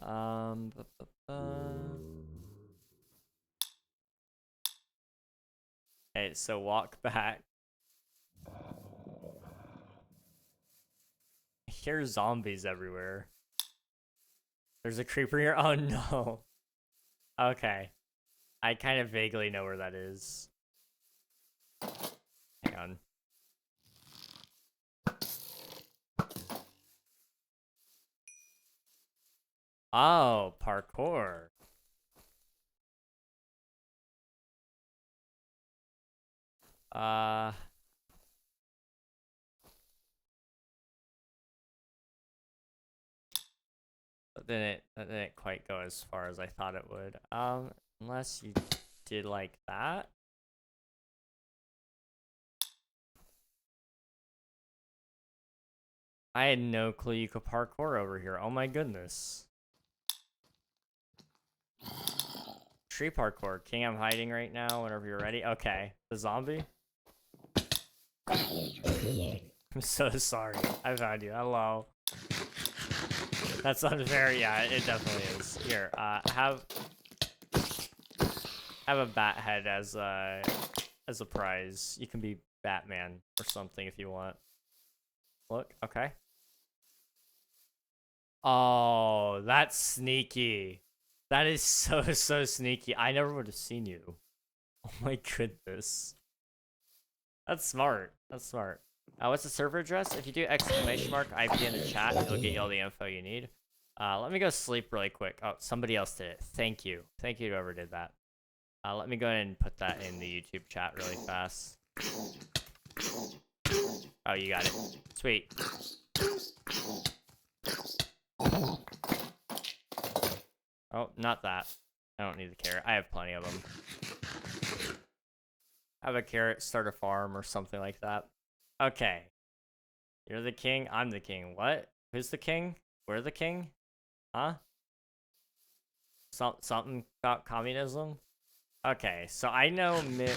Um. Okay, so walk back. I hear zombies everywhere. There's a creeper here. Oh no. Okay. I kind of vaguely know where that is. Hang on. Oh, parkour. But then that didn't quite go as far as I thought it would. Unless you did like that. I had no clue you could parkour over here. Oh my goodness. Tree parkour. King, I'm hiding right now whenever you're ready. Okay. The zombie? I'm so sorry. I found you. Hello. That's unfair. Yeah, it definitely is. Here, have a bat head as a prize. You can be Batman or something if you want. Look, okay. Oh, that's sneaky. That is so sneaky. I never would have seen you. Oh my goodness. That's smart. That's smart. What's the server address? If you do exclamation mark IP in the chat, it'll get you all the info you need. Let me go sleep really quick. Oh, somebody else did it. Thank you. Thank you to whoever did that. Let me go ahead and put that in the YouTube chat really fast. Oh, you got it. Sweet. Oh, not that. I don't need the carrot. I have plenty of them. Have a carrot, start a farm, or something like that. Okay. You're the king, I'm the king. What? Who's the king? We're the king? Huh? Something about communism? Okay, so I know Mick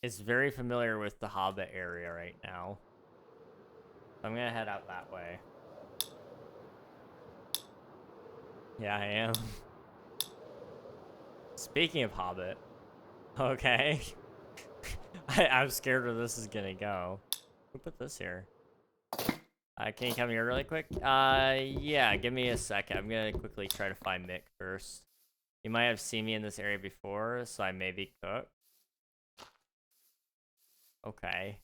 is very familiar with the Hobbit area right now. I'm gonna head out that way. Yeah, I am. Speaking of Hobbit. Okay. I'm scared where this is gonna go. Who put this here? Can you come here really quick? Yeah, give me a second. I'm gonna quickly try to find Mick first. You might have seen me in this area before, so I may be cooked. Okay.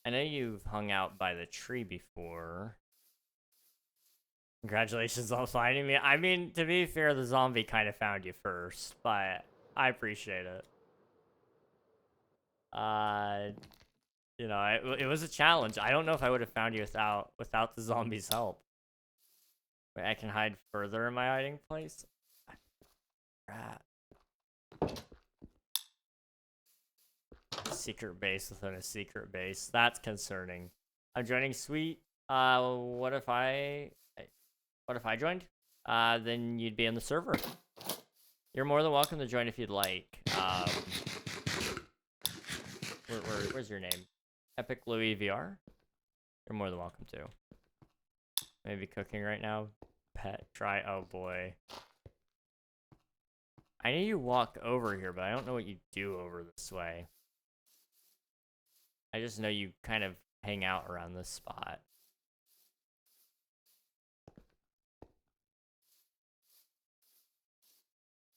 I know you've hung out by the tree before. Congratulations on finding me. I mean, to be fair, the zombie kind of found you first, but I appreciate it. You know, it was a challenge. I don't know if I would have found you without the zombie's help. Wait, I can hide further in my hiding place? Rat. Secret base within a secret base. That's concerning. I'm joining Sweet. What if I joined? Then you'd be in the server. You're more than welcome to join if you'd like. Where's your name? Epic Louis VR. You're more than welcome to. Maybe cooking right now. Pet try. Oh boy. I know you walk over here, but I don't know what you do over this way. I just know you kind of hang out around this spot.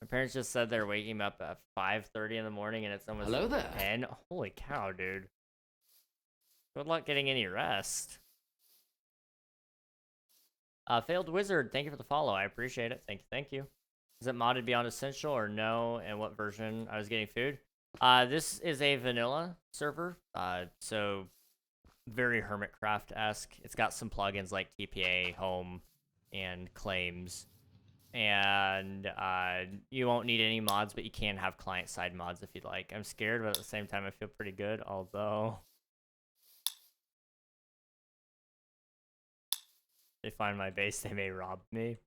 My parents just said they're waking me up at 5:30 in the morning and it's almost 10. Holy cow, dude. Good luck getting any rest. Failed Wizard, thank you for the follow. I appreciate it. Thank you. Is it modded beyond essential or no? And what version I was getting food? This is a vanilla server. So very Hermitcraft-esque. It's got some plugins like TPA, Home, and Claims. And you won't need any mods, but you can have client-side mods if you'd like. I'm scared, but at the same time, I feel pretty good, although... they find my base, they may rob me.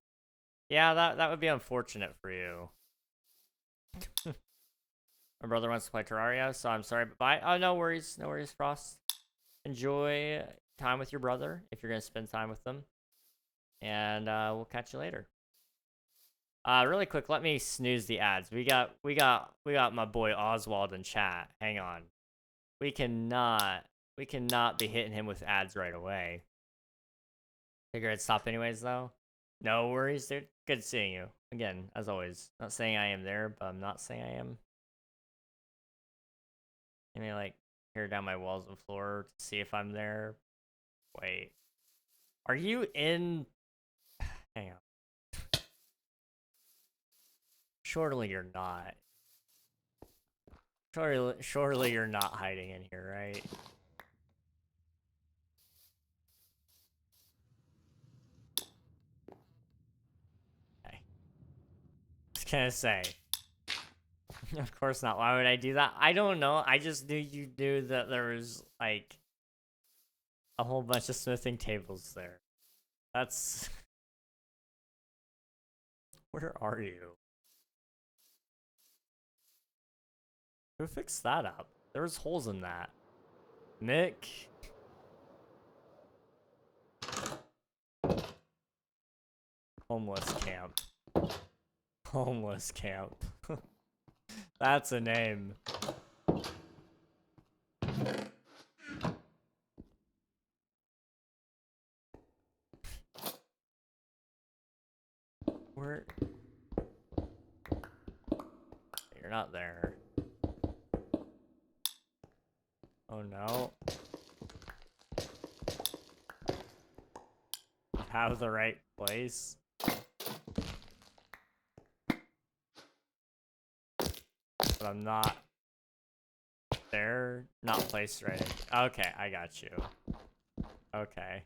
Yeah, that would be unfortunate for you. My brother wants to play Terraria, so I'm sorry, but bye. Oh, no worries, Frost. Enjoy time with your brother, if you're gonna spend time with them. And we'll catch you later. Really quick, let me snooze the ads. We got my boy Oswald in chat. Hang on. We cannot be hitting him with ads right away. Figure I'd stop anyways, though. No worries, dude. Good seeing you. Again, as always. Not saying I am there, but I'm not saying I am. Let me, like, tear down my walls and floor to see if I'm there. Wait. Are you in... Hang on. Surely you're not. Surely you're not hiding in here, right? Gonna say. Of course not. Why would I do that? I don't know. I just knew you knew that there was, like, a whole bunch of smithing tables there. That's... Where are you? Who fixed that up? There was holes in that. Nick? Homeless camp. Homeless camp. That's a name. Where? You're not there. Oh no. Have the right place. But I'm not there. Not placed right. Okay, I got you. Okay.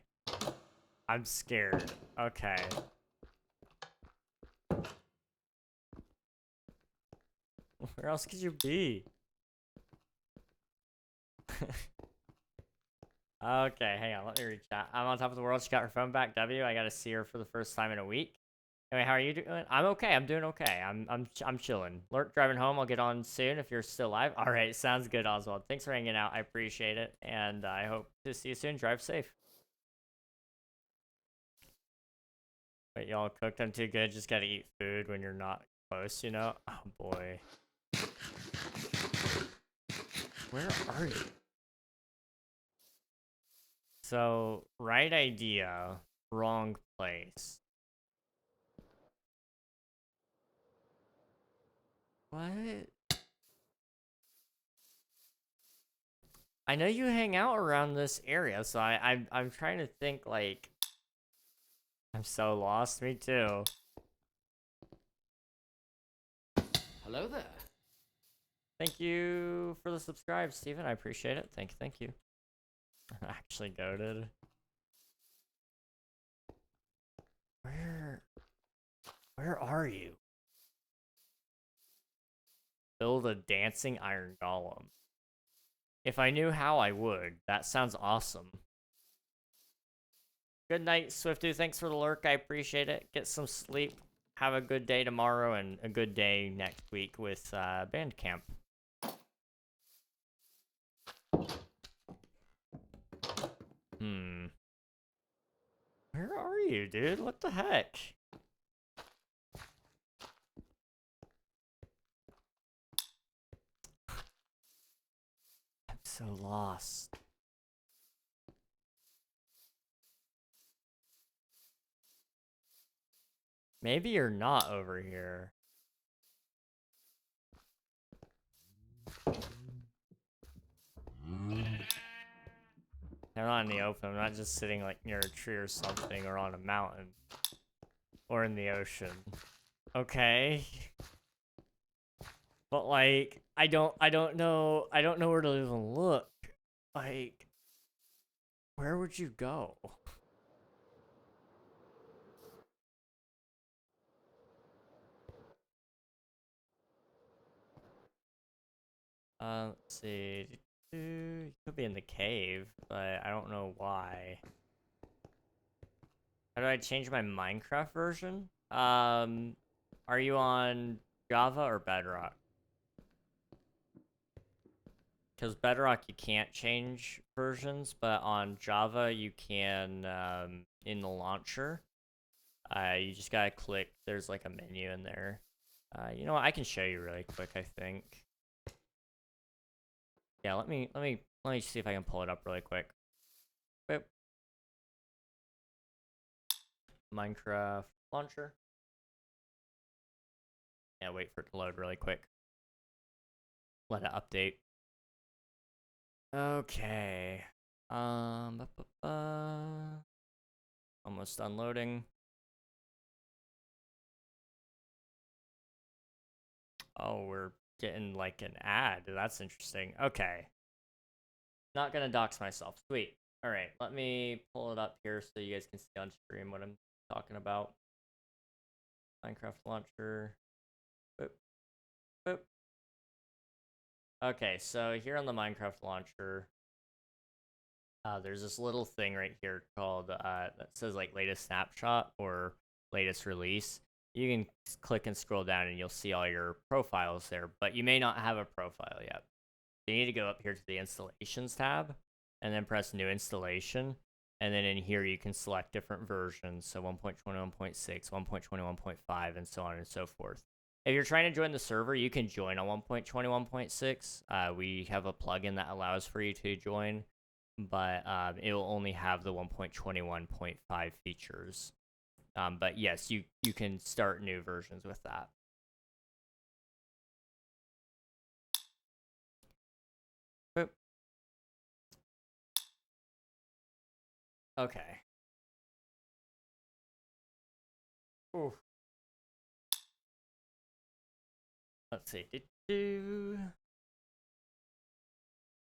I'm scared. Okay. Where else could you be? Okay, hang on. Let me reach out. I'm on top of the world. She got her phone back. W. I got to see her for the first time in a week. Anyway, how are you doing? I'm okay. I'm doing okay. I'm chilling. Lurk driving home. I'll get on soon if you're still alive. All right, sounds good, Oswald. Thanks for hanging out. I appreciate it, and I hope to see you soon. Drive safe. Wait, y'all cooked? I'm too good. Just gotta eat food when you're not close, you know? Oh boy. Where are you? So, right idea, wrong place. What? I know you hang out around this area, so I'm trying to think, like... I'm so lost, me too. Hello there. Thank you for the subscribe, Steven. I appreciate it. Thank you. Actually goated. Where are you? Build a dancing iron golem. If I knew how, I would. That sounds awesome. Good night, Swiftu. Thanks for the lurk. I appreciate it. Get some sleep. Have a good day tomorrow and a good day next week with Bandcamp. Where are you, dude? What the heck? I'm so lost. Maybe you're not over here. I'm not in the open. I'm not just sitting like near a tree or something, or on a mountain, or in the ocean. Okay. But like, I don't know where to even look. Like, where would you go? Let's see. You could be in the cave, but I don't know why. How do I change my Minecraft version? Are you on Java or Bedrock? Because Bedrock you can't change versions, but on Java you can in the launcher. You just gotta click. There's like a menu in there. You know what? I can show you really quick. I think. Yeah. Let me see if I can pull it up really quick. Boop. Minecraft launcher. Yeah. Wait for it to load really quick. Let it update. Okay. Almost unloading. Oh, we're getting like an ad. That's interesting. Okay. Not gonna dox myself. Sweet. All right. Let me pull it up here so you guys can see on stream what I'm talking about. Minecraft launcher. Boop. Boop. Okay. So here on the Minecraft launcher, there's this little thing right here called that says like latest snapshot or latest release. You can click and scroll down and you'll see all your profiles there, but you may not have a profile yet. You need to go up here to the installations tab and then press new installation. And then in here, you can select different versions. So 1.21.6, 1.21.5, and so on and so forth. If you're trying to join the server, you can join on 1.21.6. We have a plugin that allows for you to join, but it will only have the 1.21.5 features. But yes, you can start new versions with that. Boop. Okay. Oof. Let's see.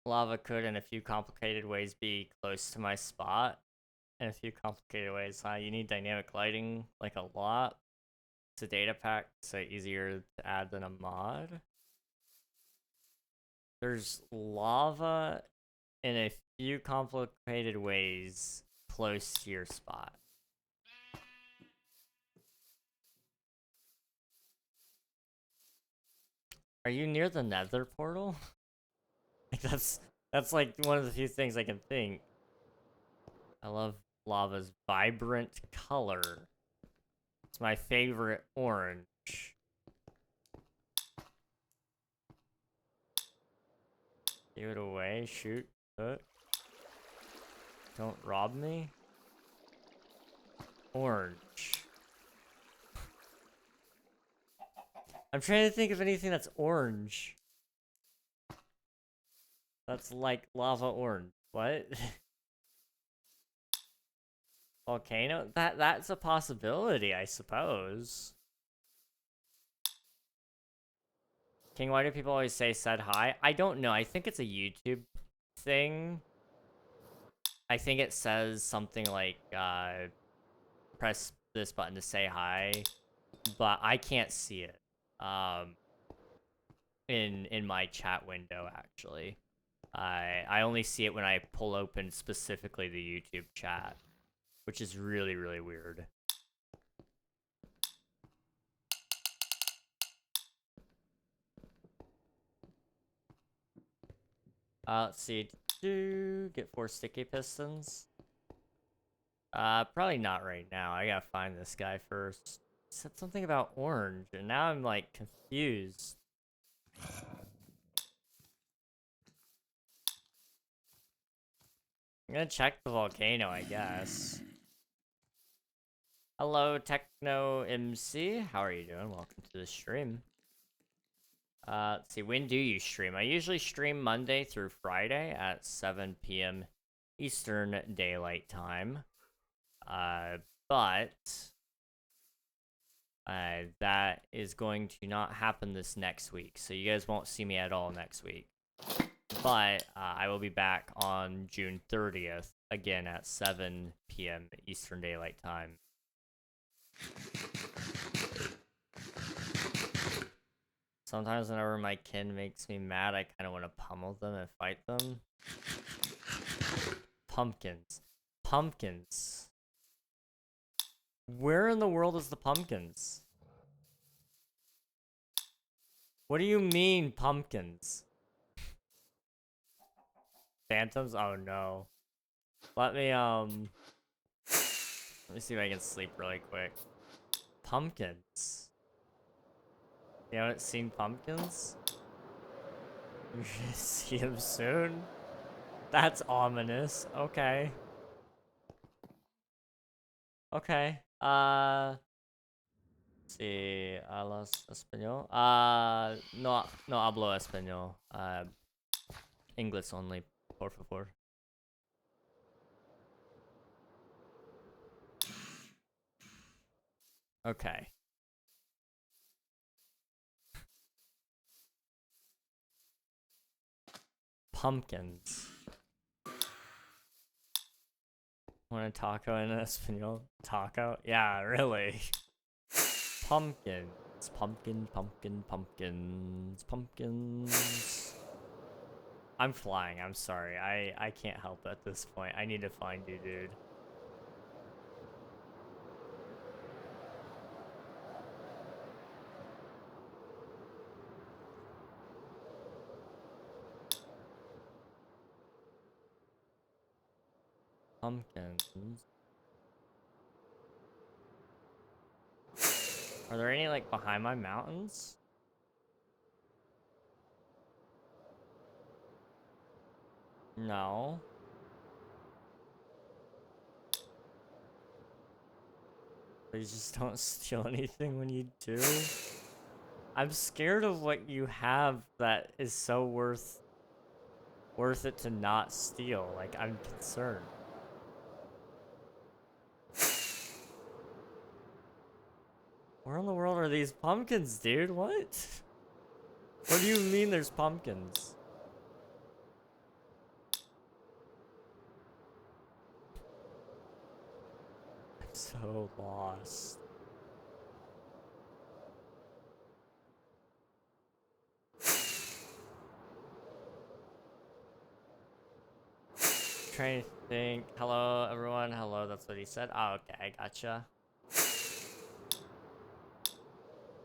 Lava could, in a few complicated ways, be close to my spot. In a few complicated ways, huh? You need dynamic lighting, like a lot. It's a data pack, so easier to add than a mod. There's lava in a few complicated ways close to your spot. Are you near the nether portal? Like that's like one of the few things I can think. I love lava's vibrant color. It's my favorite orange. Give it away, shoot, don't rob me. Orange. I'm trying to think of anything that's orange. That's like lava orange. What? Volcano? That's a possibility, I suppose. King, why do people always say said hi? I don't know. I think it's a YouTube thing. I think it says something like press this button to say hi, but I can't see it. In my chat window actually. I only see it when I pull open specifically the YouTube chat, which is really, really weird. Let's see. Get 4 sticky pistons. Probably not right now. I gotta find this guy first. He said something about orange, and now I'm like confused. I'm gonna check the volcano, I guess. Hello, Techno MC. How are you doing? Welcome to the stream. Let's see, when do you stream? I usually stream Monday through Friday at 7 p.m. Eastern Daylight Time. But that is going to not happen this next week, so you guys won't see me at all next week. But I will be back on June 30th, again at 7 p.m. Eastern Daylight Time. Sometimes whenever my kin makes me mad, I kind of want to pummel them and fight them. Pumpkins. Pumpkins. Where in the world is the pumpkins? What do you mean, pumpkins? Phantoms? Oh no. Let me see if I can sleep really quick. Pumpkins. You haven't seen pumpkins? You should see them soon. That's ominous. Okay. Okay. Sí, hablas español? No, no hablo español. English only, por favor. Okay. Pumpkins. Want a taco in español? Taco? Yeah, really. Pumpkins. Pumpkin, pumpkin, pumpkins, pumpkins. I'm flying, I'm sorry. I can't help at this point. I need to find you, dude. Pumpkins. Are there any, like, behind my mountains? No. Please just don't steal anything when you do. I'm scared of what you have that is so worth it to not steal. Like, I'm concerned. Where in the world are these pumpkins, dude? What? What do you mean there's pumpkins? I'm so lost. Trying to think. Hello, everyone. Hello, that's what he said. Oh, okay, I gotcha.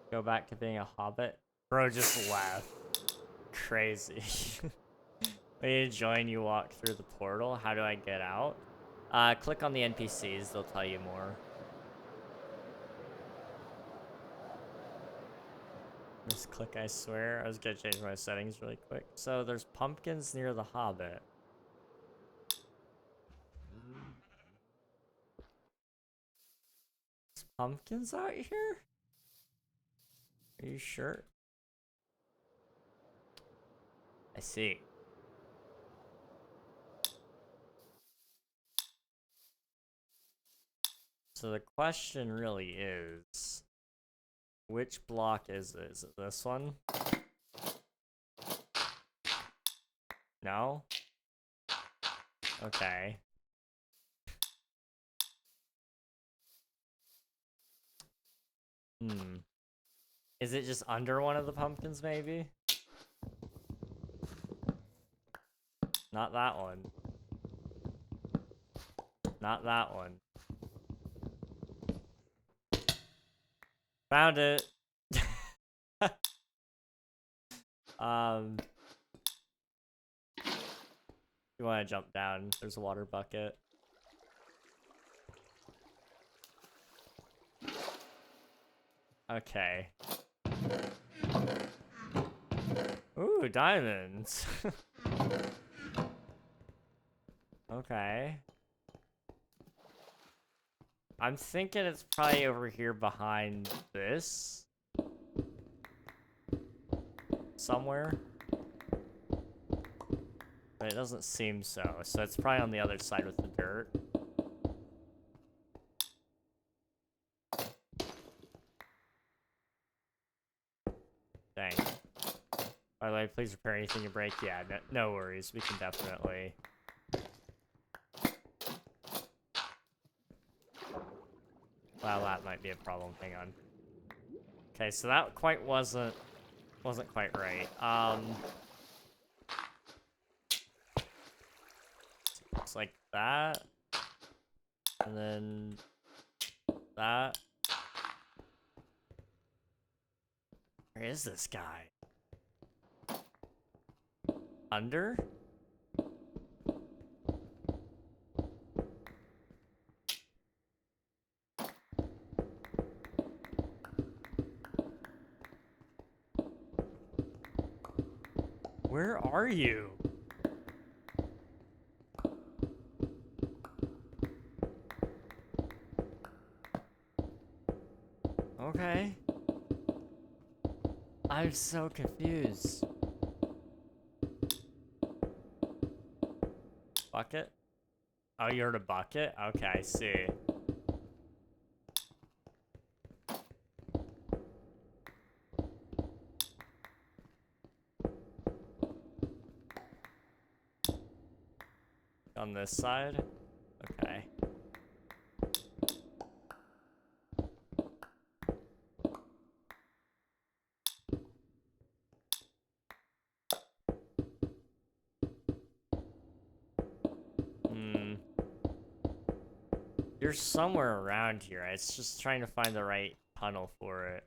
Go back to being a hobbit. Bro just left. Crazy. When you join, you walk through the portal. How do I get out? Click on the NPCs. They'll tell you more. Just click, I swear. I was gonna change my settings really quick. So there's pumpkins near the hobbit. There's pumpkins out here? Are you sure? I see. So the question really is, which block is it? Is it this one? No? Okay. Is it just under one of the pumpkins, maybe? Not that one. Not that one. Found it! You want to jump down? There's a water bucket. Okay. Ooh, diamonds. Okay. I'm thinking it's probably over here behind this. Somewhere. But it doesn't seem so. So it's probably on the other side with the dirt. Dang. By the way, please repair anything you break. Yeah, no worries. We can definitely... Well, that might be a problem. Hang on. Okay, so that wasn't quite right. Looks like that. And then that. Where is this guy? Under? Where are you? Okay. I'm so confused. Bucket? Oh, you're in a bucket? Okay, I see. On this side? Okay. You're somewhere around here. It's just trying to find the right tunnel for it.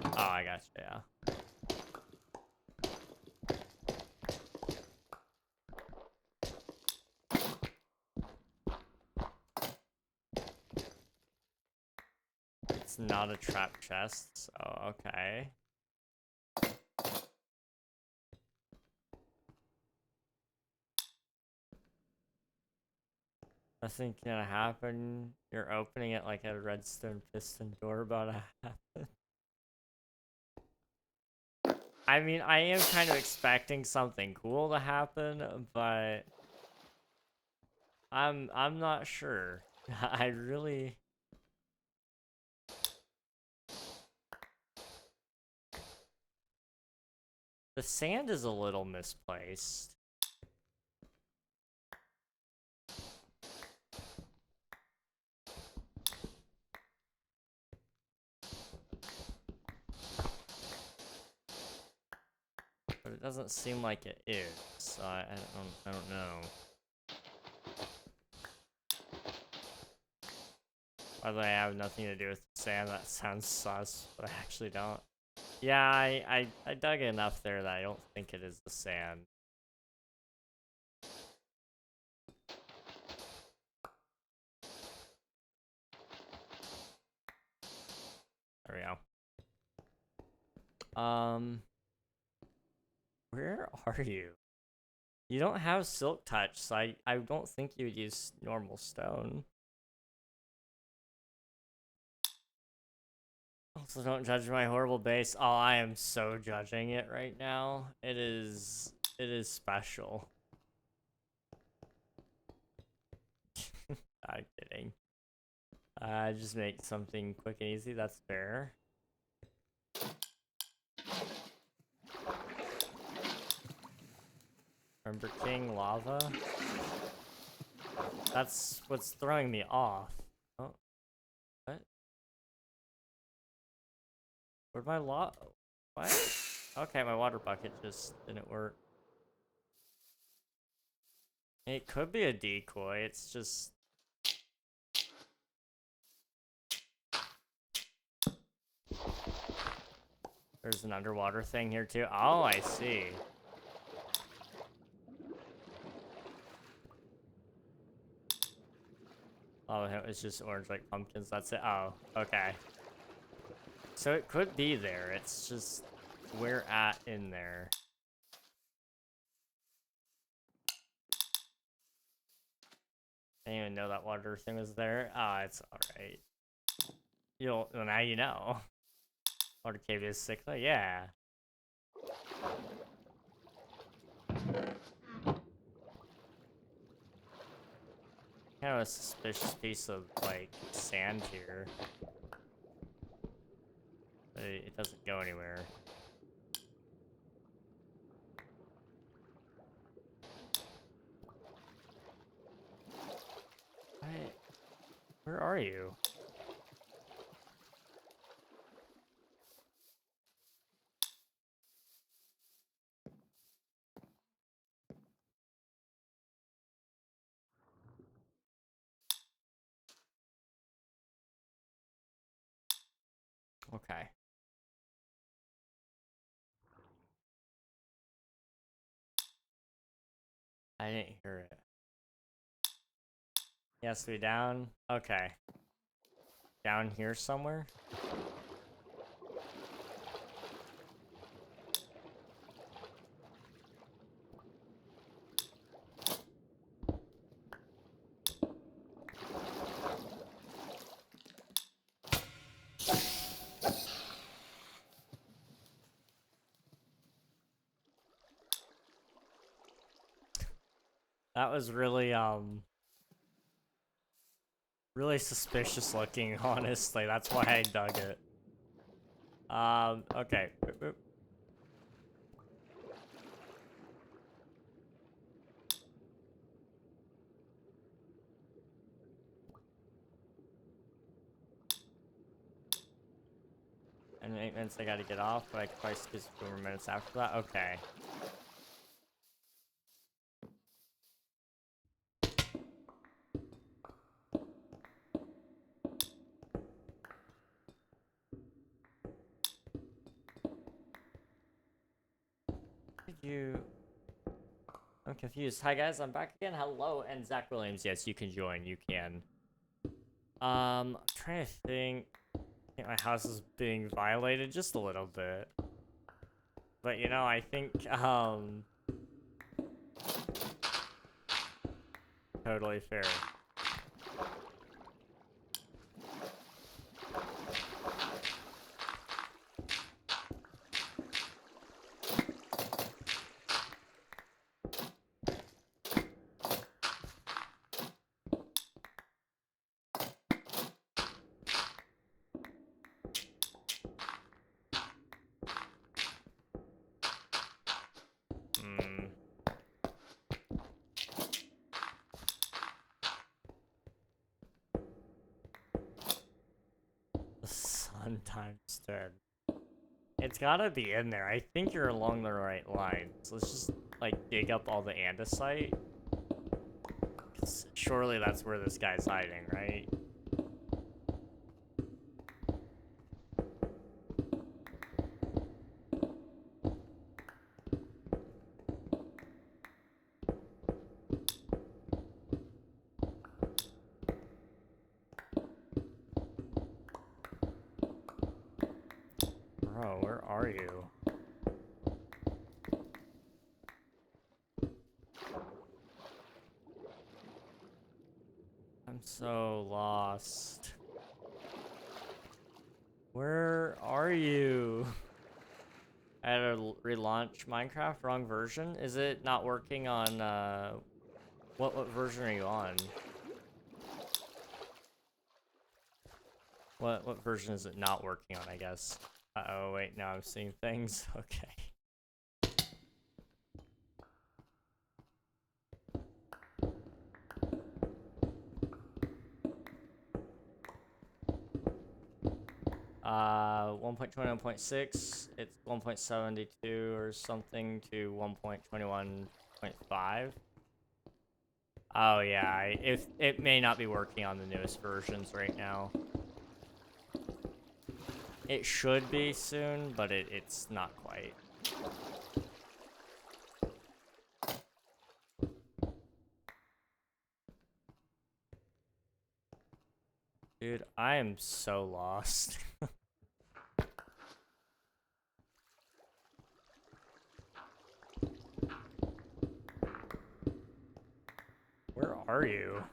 Oh, I gotcha, yeah. It's not a trap chest, so okay. Nothing gonna happen. You're opening it like a redstone piston door about to happen. I mean, I am kind of expecting something cool to happen, but I'm not sure. I really... The sand is a little misplaced. But it doesn't seem like it is, so I don't know. By the way, I have nothing to do with sand. That sounds sus, but I actually don't. Yeah, I dug enough there that I don't think it is the sand. There we go. Where are you? You don't have silk touch, so I don't think you would use normal stone. Also, don't judge my horrible base. Oh, I am so judging it right now. It is special. I'm kidding. Just make something quick and easy. That's fair. Remember King Lava? That's what's throwing me off. Oh, what? Where'd my What? Okay, my water bucket just didn't work. It could be a decoy. It's just... There's an underwater thing here too. Oh, I see. Oh, it's just orange like pumpkins. That's it. Oh, okay. So it could be there. It's just where at in there. I didn't even know that water thing was there. Ah, it's alright. Well, now you know. Water cave is sick though, yeah. Kind of a suspicious piece of, like, sand here. But it doesn't go anywhere. What? Where are you? Okay. I didn't hear it. He has to be down? Okay. Down here somewhere? That was really, really suspicious looking, honestly. That's why I dug it. Okay. Boop, boop. And maintenance, I gotta get off, but I could probably squeeze a few more minutes after that. Okay. Did you... I'm confused. Hi guys, I'm back again. Hello, and Zach Williams. Yes, you can join. You can. I'm trying to think. I think my house is being violated just a little bit. But you know, I think, totally fair. Sun times 10. It's gotta be in there. I think you're along the right line. So let's just, like, dig up all the andesite. 'Cause surely that's where this guy's hiding, right? Bro, where are you? I'm so lost. Where are you? I had to relaunch Minecraft, wrong version. Is it not working on, what version are you on? What version is it not working on, I guess? Uh-oh, wait, now I'm seeing things. Okay. 1.21.6, it's 1.72 or something to 1.21.5. Oh yeah, if it may not be working on the newest versions right now. It should be soon, but it's not quite. I am so lost. Where are you?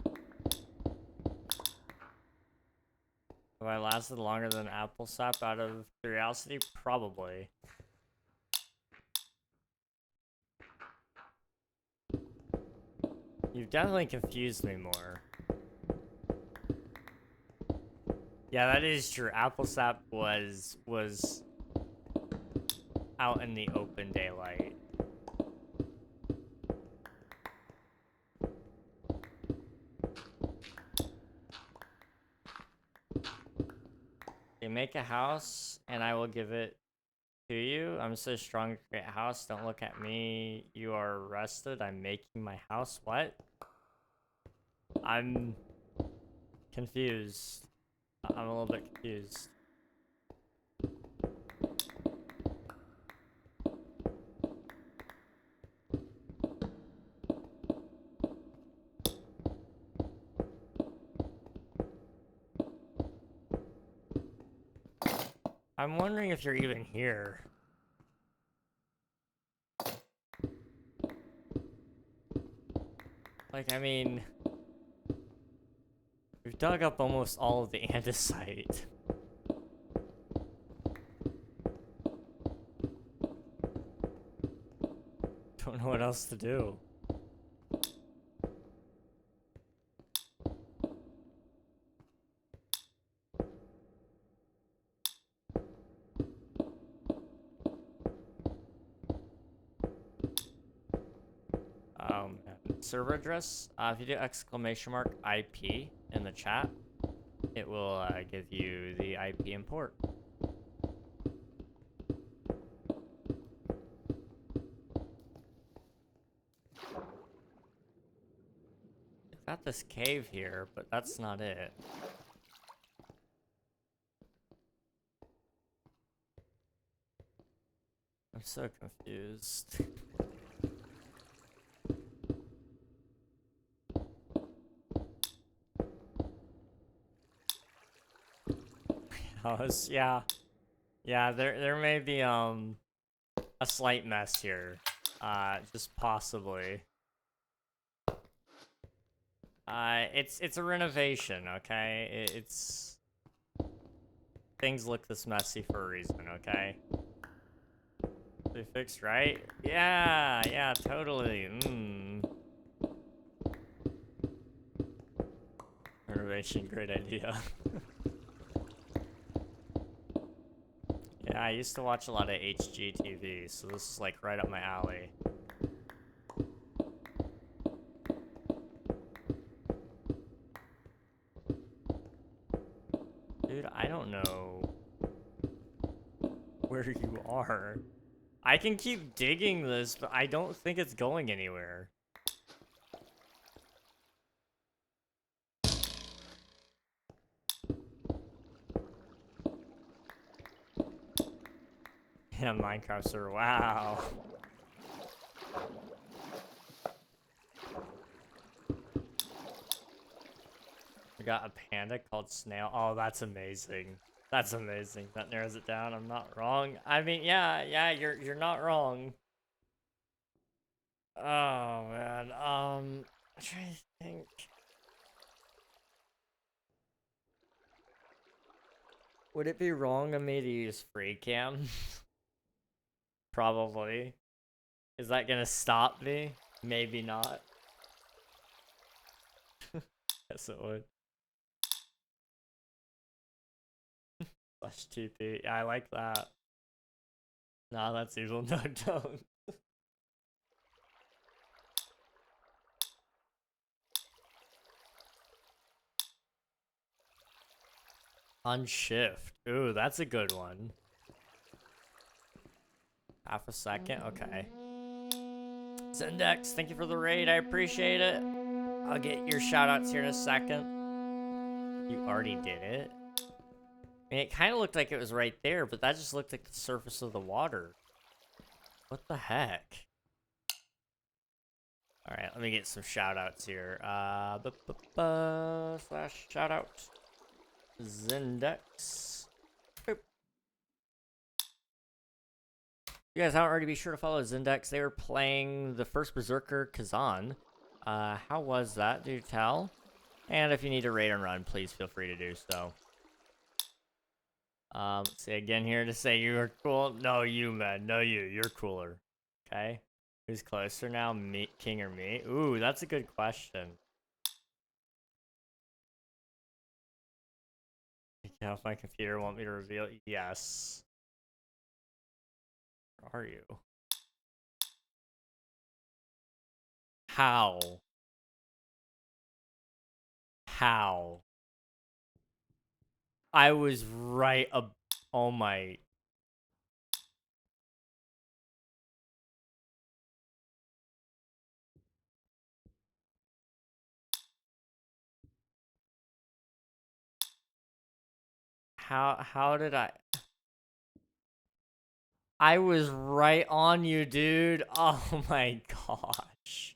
Have I lasted longer than apple sap out of curiosity? Probably. You've definitely confused me more. Yeah, that is true. Apple sap was out in the open daylight. You make a house, and I will give it to you. I'm so strong to create a house. Don't look at me. You are arrested. I'm making my house. What? I'm confused. I'm a little bit confused. I'm wondering if you're even here. Like, I mean, we've dug up almost all of the andesite. Don't know what else to do. Server address. If you do !IP in the chat, it will give you the IP import. Got this cave here, but that's not it. I'm so confused. Yeah. Yeah, there may be a slight mess here. Just possibly. It's a renovation, okay? It's things look this messy for a reason, okay? They fixed, right? Yeah, totally. Renovation, great idea. Yeah, I used to watch a lot of HGTV, so this is like right up my alley. Dude, I don't know where you are. I can keep digging this, but I don't think it's going anywhere. Yeah, Minecraft server, wow. We got a panda called Snail. Oh, that's amazing. That's amazing. That narrows it down. I'm not wrong. I mean, yeah, you're not wrong. Oh man. I'm trying to think. Would it be wrong of me to use free cam? Probably. Is that gonna stop me? Maybe not. Yes, it would. Slash TP. Yeah, I like that. Nah, that's evil. No, don't. Unshift. Ooh, that's a good one. Half a second? Okay. Zendex, thank you for the raid. I appreciate it. I'll get your shoutouts here in a second. You already did it? I mean, it kind of looked like it was right there, but that just looked like the surface of the water. What the heck? Alright, let me get some shoutouts here. Slash shoutout. Zindex. Boop. You guys haven't already, be sure to follow Zindex. They were playing the first Berserker Kazan. How was that? Do tell. And if you need to raid and run, please feel free to do so. Let's see again here to say you are cool. No, you, man. No, you. You're cooler. Okay. Who's closer now? Me, King or me? Ooh, that's a good question. Yeah, if my computer want me to reveal, yes. Where are you? How? How? I was right up. Oh my. How did I was right on you, dude. Oh my gosh.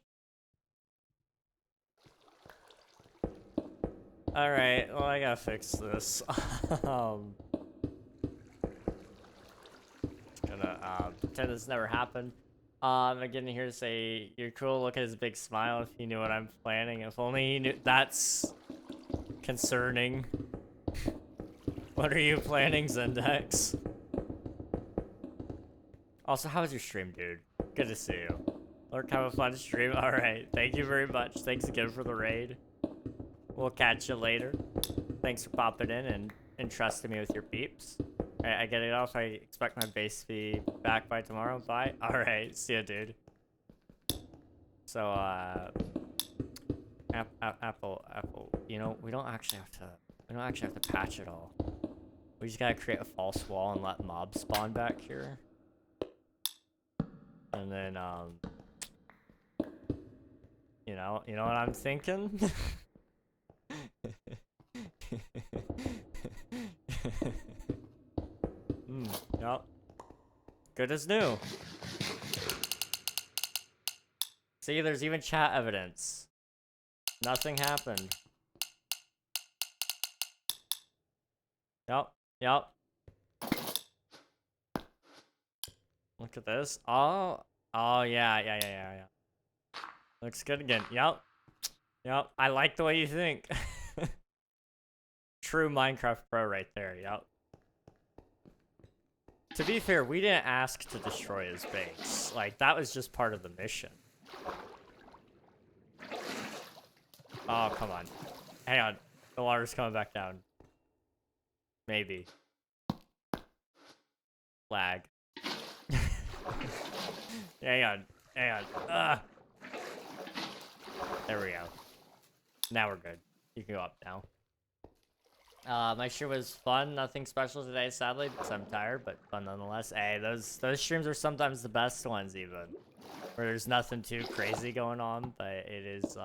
Alright, well I gotta fix this. Gonna pretend this never happened. I'm getting here to say you're cool. Look at his big smile. If he knew what I'm planning, if only he knew. That's concerning. What are you planning, Zendex? Also, how was your stream, dude? Good to see you. Lurk, have a fun stream. All right, thank you very much. Thanks again for the raid. We'll catch you later. Thanks for popping in and trusting me with your peeps. Alright, I get it off. I expect my base to be back by tomorrow. Bye. Alright, see ya, dude. So, Apple, you know, we don't actually have to patch it all. We just gotta create a false wall and let mobs spawn back here. And then, you know what I'm thinking? Yep. Good as new. See, there's even chat evidence. Nothing happened. Yep. Look at this. Oh, yeah. Looks good again. Yep. I like the way you think. True Minecraft pro right there. Yep. To be fair, we didn't ask to destroy his base. Like, that was just part of the mission. Oh, come on. Hang on. The water's coming back down. Maybe. Lag. Hang on. There we go. Now we're good. You can go up now. My stream was fun. Nothing special today, sadly, because I'm tired, but fun nonetheless. Hey, those streams are sometimes the best ones, even. Where there's nothing too crazy going on, but it is,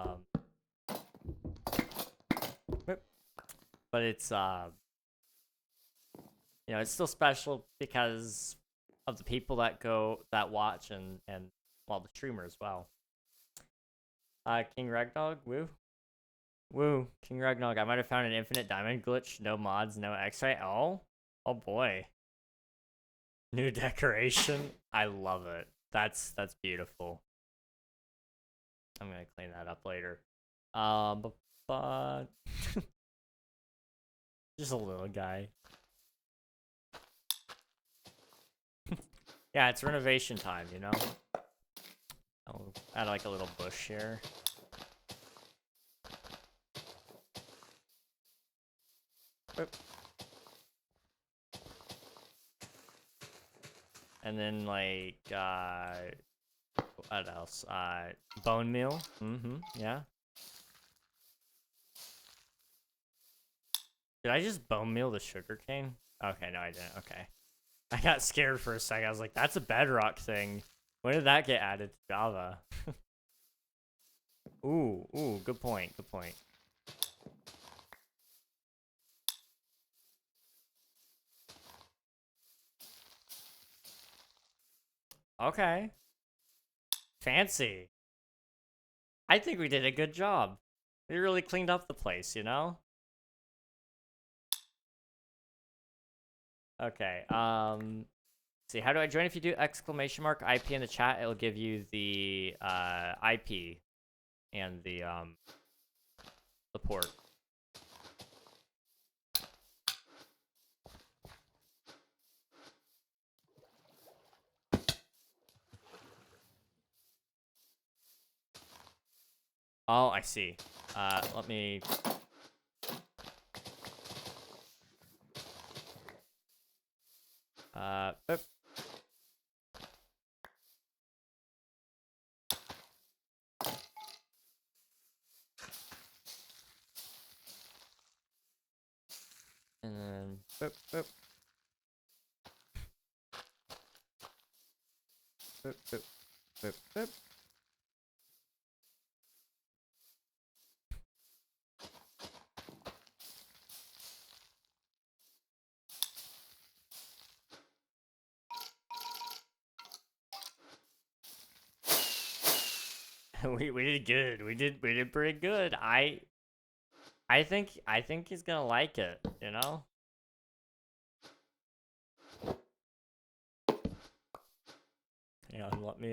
but it's, you know, it's still special because of the people that watch and well, the streamer as well. King Ragdog, woo, King Ragdog. I might have found an infinite diamond glitch. No mods, no X-ray. Oh boy. New decoration. I love it. That's beautiful. I'm gonna clean that up later. But just a little guy. Yeah, it's renovation time, you know? I'll add like a little bush here. Boop. And then like, what else? Bone meal. Yeah. Did I just bone meal the sugarcane? Okay, no, I didn't. Okay. I got scared for a second. I was like, that's a bedrock thing. When did that get added to Java? Ooh, good point. Okay. Fancy. I think we did a good job. We really cleaned up the place, you know? Okay. See, how do I join? If you do exclamation mark IP in the chat, it'll give you the IP and the port. Oh, I see. Let me. Boop. And then boop, boop. Boop, boop, boop, boop. we did good. We did pretty good. I think he's gonna like it, you know? Hang on, let me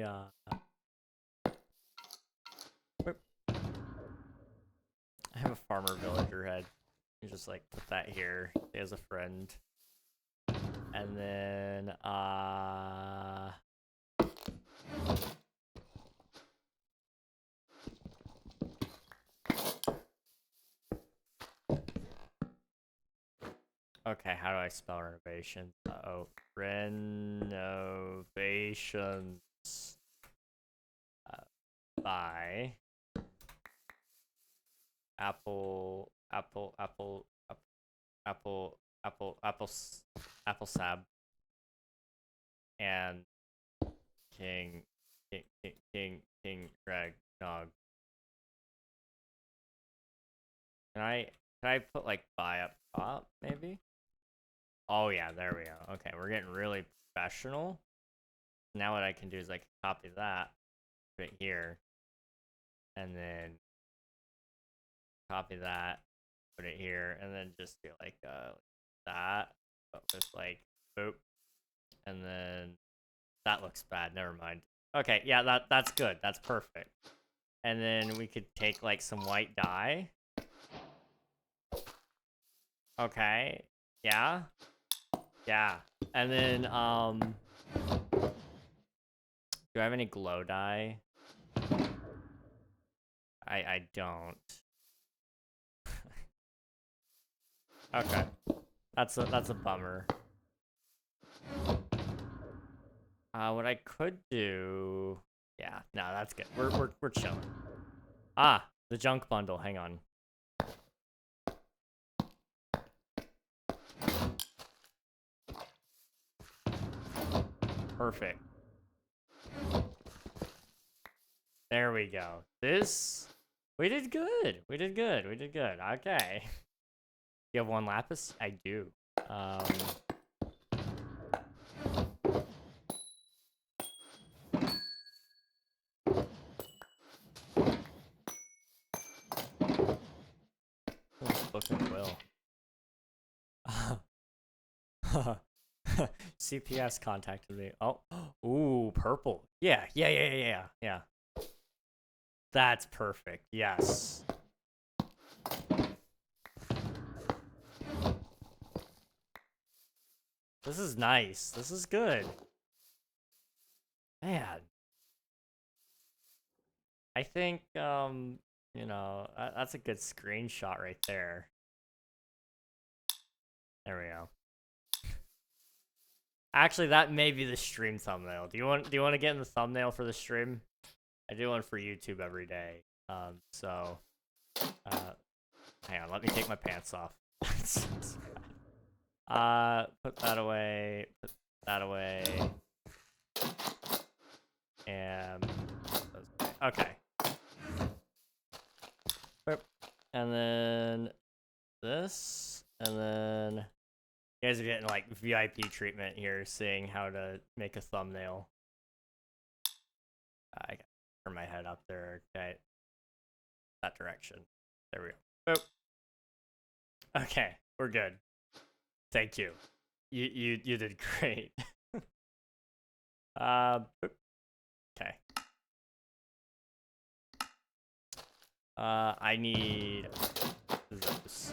boop. I have a farmer villager head. You just like put that here as a friend. And then okay, how do I spell renovations? Uh-oh. Renovations by Apple Sab and King Greg Nog. Can I put like buy up top maybe? Oh yeah, there we go. Okay, we're getting really professional. Now what I can do is I can copy that, put it here, and then copy that, put it here, and then just do like that, but with like boop, and then that looks bad. Never mind. Okay, yeah, that's good. That's perfect. And then we could take like some white dye. Okay. Yeah. Yeah. And then do I have any glow dye? I don't. Okay. That's a bummer. What I could do. Yeah, no, that's good. We're chilling. Ah, the junk bundle. Hang on. Perfect. There we go. This we did good. We did good. We did good. Okay. You have one lapis? I do. Book and will. CPS contacted me. Oh, ooh, purple. Yeah. That's perfect. Yes. This is nice. This is good. Man. I think, you know, that's a good screenshot right there. There we go. Actually, that may be the stream thumbnail. Do you want to get in the thumbnail for the stream? I do one for YouTube every day. So, hang on, let me take my pants off. Put that away. Put that away. And okay. And then this, and then you guys are getting like VIP treatment here, seeing how to make a thumbnail. I got to turn my head up there. Okay, that direction. There we go. Boop. Okay, we're good. Thank you. You did great. Okay. I need those.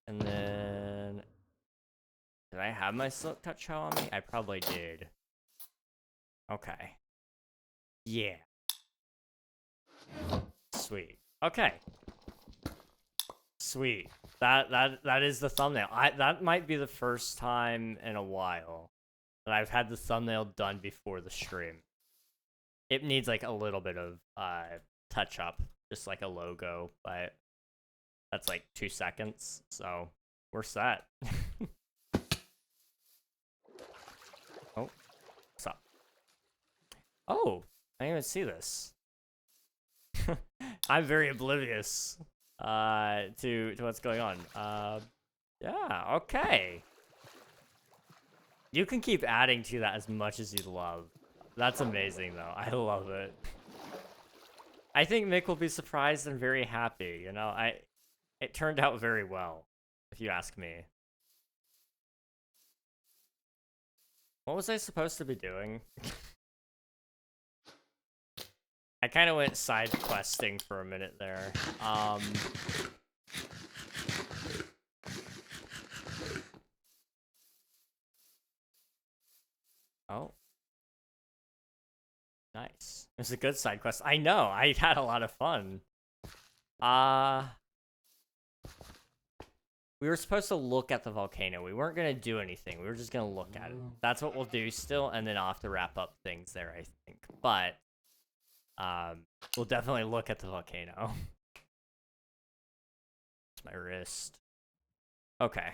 And then did I have my silk touch shell on me? I probably did. Okay. Yeah. Sweet. Okay. Sweet. That is the thumbnail. That might be the first time in a while that I've had the thumbnail done before the stream. It needs like a little bit of touch up, just like a logo, but that's like 2 seconds, so we're set. Oh, what's up? Oh, I didn't even see this. I'm very oblivious to what's going on. Yeah, okay. You can keep adding to that as much as you love. That's amazing, though. I love it. I think Mick will be surprised and very happy. You know, it turned out very well, if you ask me. What was I supposed to be doing? I kind of went side questing for a minute there. Oh. Nice. It was a good side quest. I know, I had a lot of fun. We were supposed to look at the volcano. We weren't gonna do anything. We were just gonna look at it. That's what we'll do still, and then I'll have to wrap up things there, I think. But, we'll definitely look at the volcano. It's my wrist. Okay.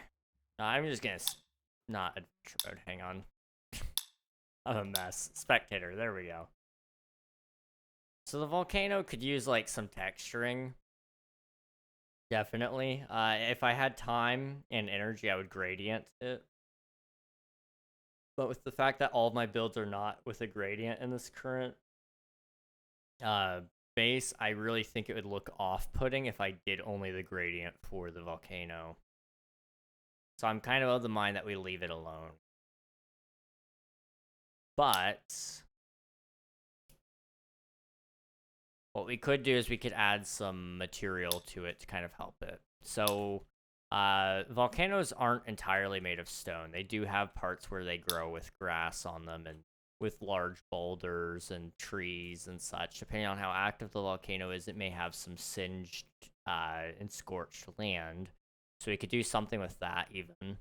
I'm just gonna not adventure mode. Hang on. I'm a mess. Spectator. There we go. So the volcano could use like some texturing. Definitely. If I had time and energy, I would gradient it. But with the fact that all of my builds are not with a gradient in this current base, I really think it would look off-putting if I did only the gradient for the volcano. So I'm kind of the mind that we leave it alone. But what we could do is we could add some material to it to kind of help it. So volcanoes aren't entirely made of stone. They do have parts where they grow with grass on them and with large boulders and trees and such. Depending on how active the volcano is, it may have some singed and scorched land. So we could do something with that even.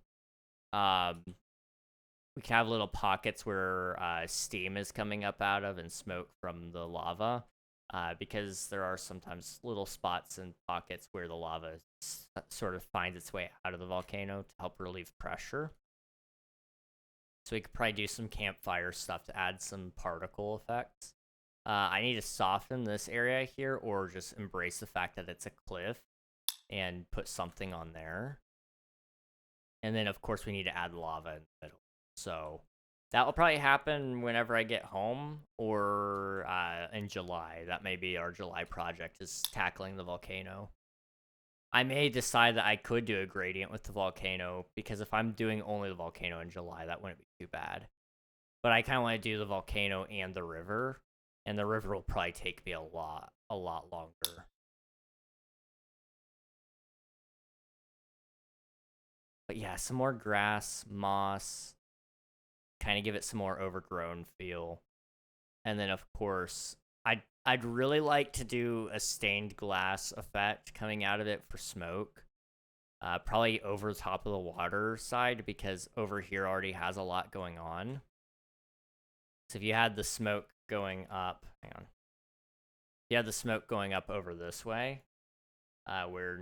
We can have little pockets where steam is coming up out of and smoke from the lava. Because there are sometimes little spots and pockets where the lava sort of finds its way out of the volcano to help relieve pressure. So we could probably do some campfire stuff to add some particle effects. I need to soften this area here or just embrace the fact that it's a cliff and put something on there. And then, of course, we need to add lava in the middle. So that will probably happen whenever I get home or in July. That may be our July project, is tackling the volcano. I may decide that I could do a gradient with the volcano, because if I'm doing only the volcano in July, that wouldn't be too bad. But I kind of want to do the volcano and the river, and the river will probably take me a lot longer. But yeah, some more grass, moss, kind of give it some more overgrown feel. And then, of course, I'd really like to do a stained glass effect coming out of it for smoke. Probably over the top of the water side, because over here already has a lot going on. So if you had the smoke going up, hang on. If you had the smoke going up over this way, where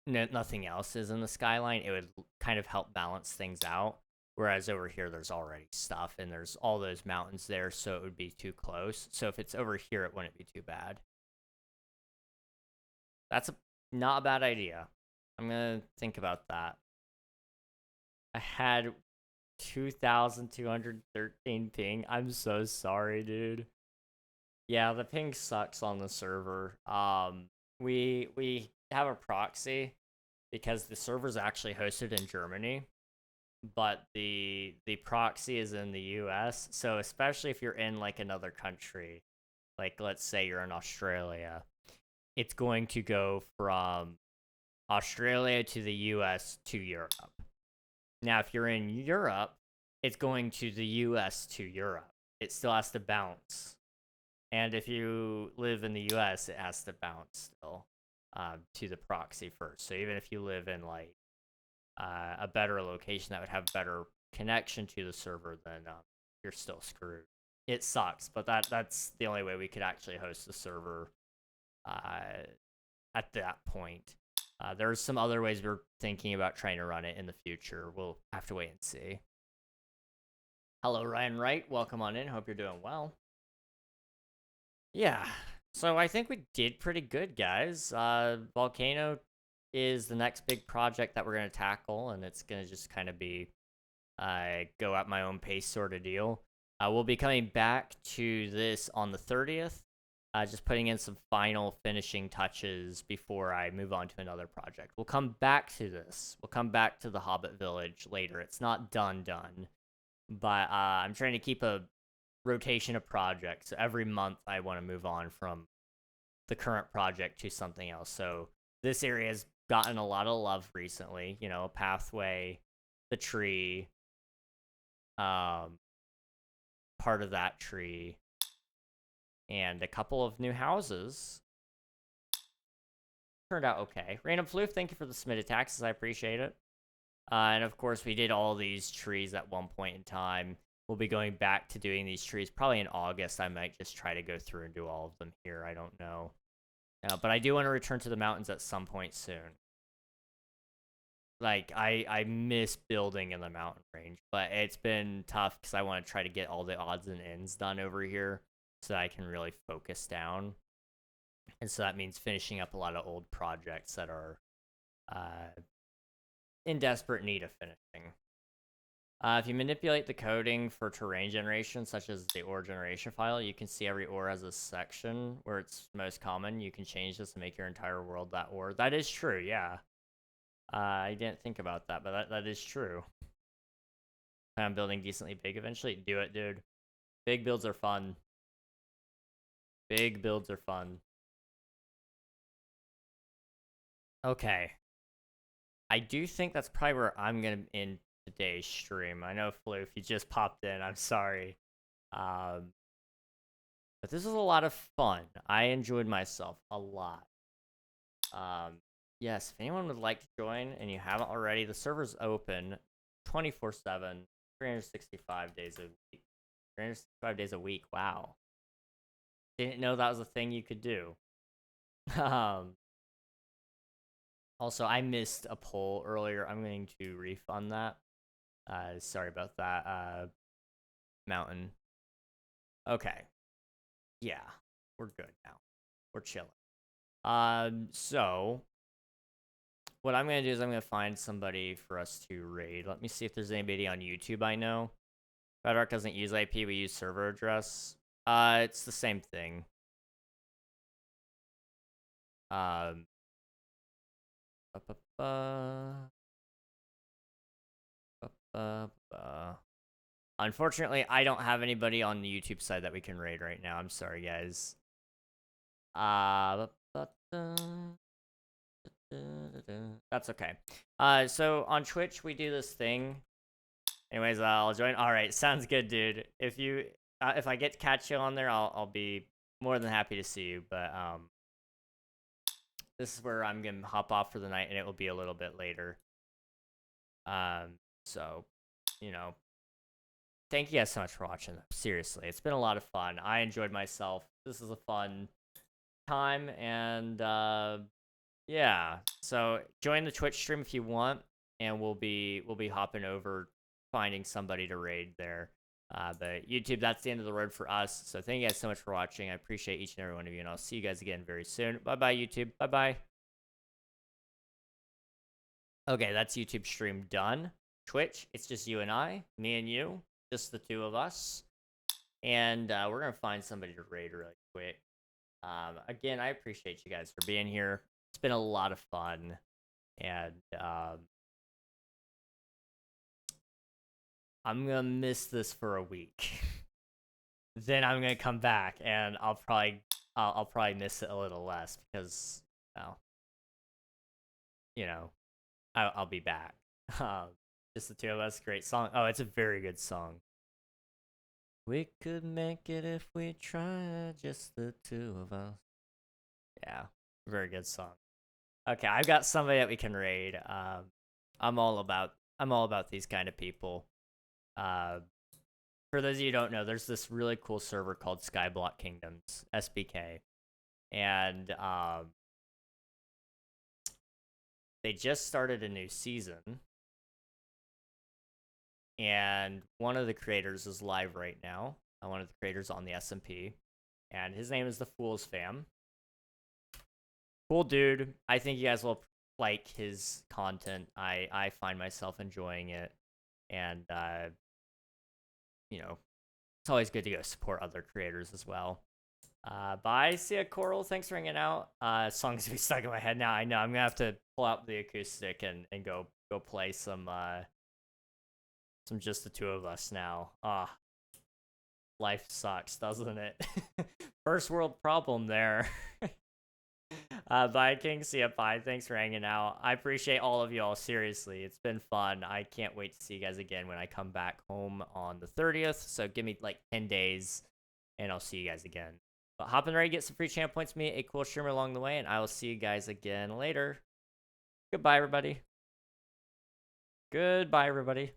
nothing else is in the skyline, it would kind of help balance things out. Whereas over here, there's already stuff, and there's all those mountains there, so it would be too close. So if it's over here, it wouldn't be too bad. That's not a bad idea. I'm going to think about that. I had 2,213 ping. I'm so sorry, dude. Yeah, the ping sucks on the server. We have a proxy because the server's actually hosted in Germany, but the proxy is in the US. So especially if you're in like another country, like let's say you're in Australia, it's going to go from Australia to the US to Europe. Now, if you're in Europe, it's going to the US to Europe. It still has to bounce. And if you live in the US, it has to bounce still to the proxy first. So even if you live in like a better location that would have better connection to the server, then you're still screwed. It sucks, but that's the only way we could actually host the server at that point. There's some other ways we're thinking about trying to run it in the future. We'll have to wait and see. Hello, Ryan Wright. Welcome on in. Hope you're doing well. Yeah, so I think we did pretty good, guys. Volcano is the next big project that we're going to tackle, and it's going to just kind of be go at my own pace sort of deal. We'll be coming back to this on the 30th, just putting in some final finishing touches before I move on to another project. We'll come back to this. We'll come back to the Hobbit Village later. It's not done, but I'm trying to keep a rotation of projects. Every month I want to move on from the current project to something else. So this area has gotten a lot of love recently. You know, pathway, the tree, part of that tree, and a couple of new houses. Turned out okay. Random Floof, thank you for the submitted taxes. I appreciate it. And of course, we did all these trees at one point in time. We'll be going back to doing these trees probably in August. I might just try to go through and do all of them here. I don't know. But I do want to return to the mountains at some point soon. Like, I miss building in the mountain range, but it's been tough because I want to try to get all the odds and ends done over here so that I can really focus down. And so that means finishing up a lot of old projects that are in desperate need of finishing. If you manipulate the coding for terrain generation, such as the ore generation file, you can see every ore has a section where it's most common. You can change this and make your entire world that ore. That is true, yeah. I didn't think about that, but that is true. I'm building decently big eventually. Do it, dude. Big builds are fun. Big builds are fun. Okay. I do think that's probably where I'm going to end today's stream. I know, Flu, if you just popped in, I'm sorry. But this was a lot of fun. I enjoyed myself a lot. Yes, if anyone would like to join and you haven't already, the server's open 24/7, 365 days a week. 365 days a week, wow. Didn't know that was a thing you could do. Also, I missed a poll earlier. I'm going to refund that. Sorry about that. Mountain. Okay. Yeah, we're good now. We're chilling. So what I'm going to do is I'm going to find somebody for us to raid. Let me see if there's anybody on YouTube I know. Bedrock doesn't use IP, we use server address. It's the same thing. Unfortunately, I don't have anybody on the YouTube side that we can raid right now. I'm sorry, guys. That's okay. So on Twitch, we do this thing. Anyways, I'll join. All right, sounds good, dude. If you, if I get to catch you on there, I'll be more than happy to see you. But this is where I'm gonna hop off for the night, and it will be a little bit later. So, you know, thank you guys so much for watching. Seriously, it's been a lot of fun. I enjoyed myself. This is a fun time, and yeah. So join the Twitch stream if you want, and we'll be hopping over, finding somebody to raid there. But YouTube, that's the end of the road for us. So thank you guys so much for watching. I appreciate each and every one of you, and I'll see you guys again very soon. Bye-bye, YouTube. Bye-bye. Okay, that's YouTube stream done. Twitch, it's just you and I, me and you, just the two of us. And we're going to find somebody to raid really quick. Again, I appreciate you guys for being here. It's been a lot of fun. And I'm gonna miss this for a week. Then I'm gonna come back, and I'll probably miss it a little less because, well, I'll be back. Um, just the two of us. Great song. Oh, it's a very good song. We could make it if we tried, just the two of us. Yeah, very good song. Okay, I've got somebody that we can raid. I'm all about these kind of people. Uh, for those of you who don't know, there's this really cool server called Skyblock Kingdoms (SBK), and they just started a new season. And one of the creators is live right now. One of the creators on the SMP, and his name is the Fools Fam. Cool dude. I think you guys will like his content. I find myself enjoying it, and it's always good to go support other creators as well. Bye, see ya, Coral. Thanks for hanging out. Song's gonna be stuck in my head now. I know I'm gonna have to pull out the acoustic and go play some just the two of us now. Life sucks, doesn't it? First world problem there. Bye, King CFI. Thanks for hanging out. I appreciate all of y'all. Seriously, it's been fun. I can't wait to see you guys again when I come back home on the 30th. So give me like 10 days, and I'll see you guys again. But hop in ready, get some free champ points, meet a cool streamer along the way, and I will see you guys again later. Goodbye, everybody. Goodbye, everybody.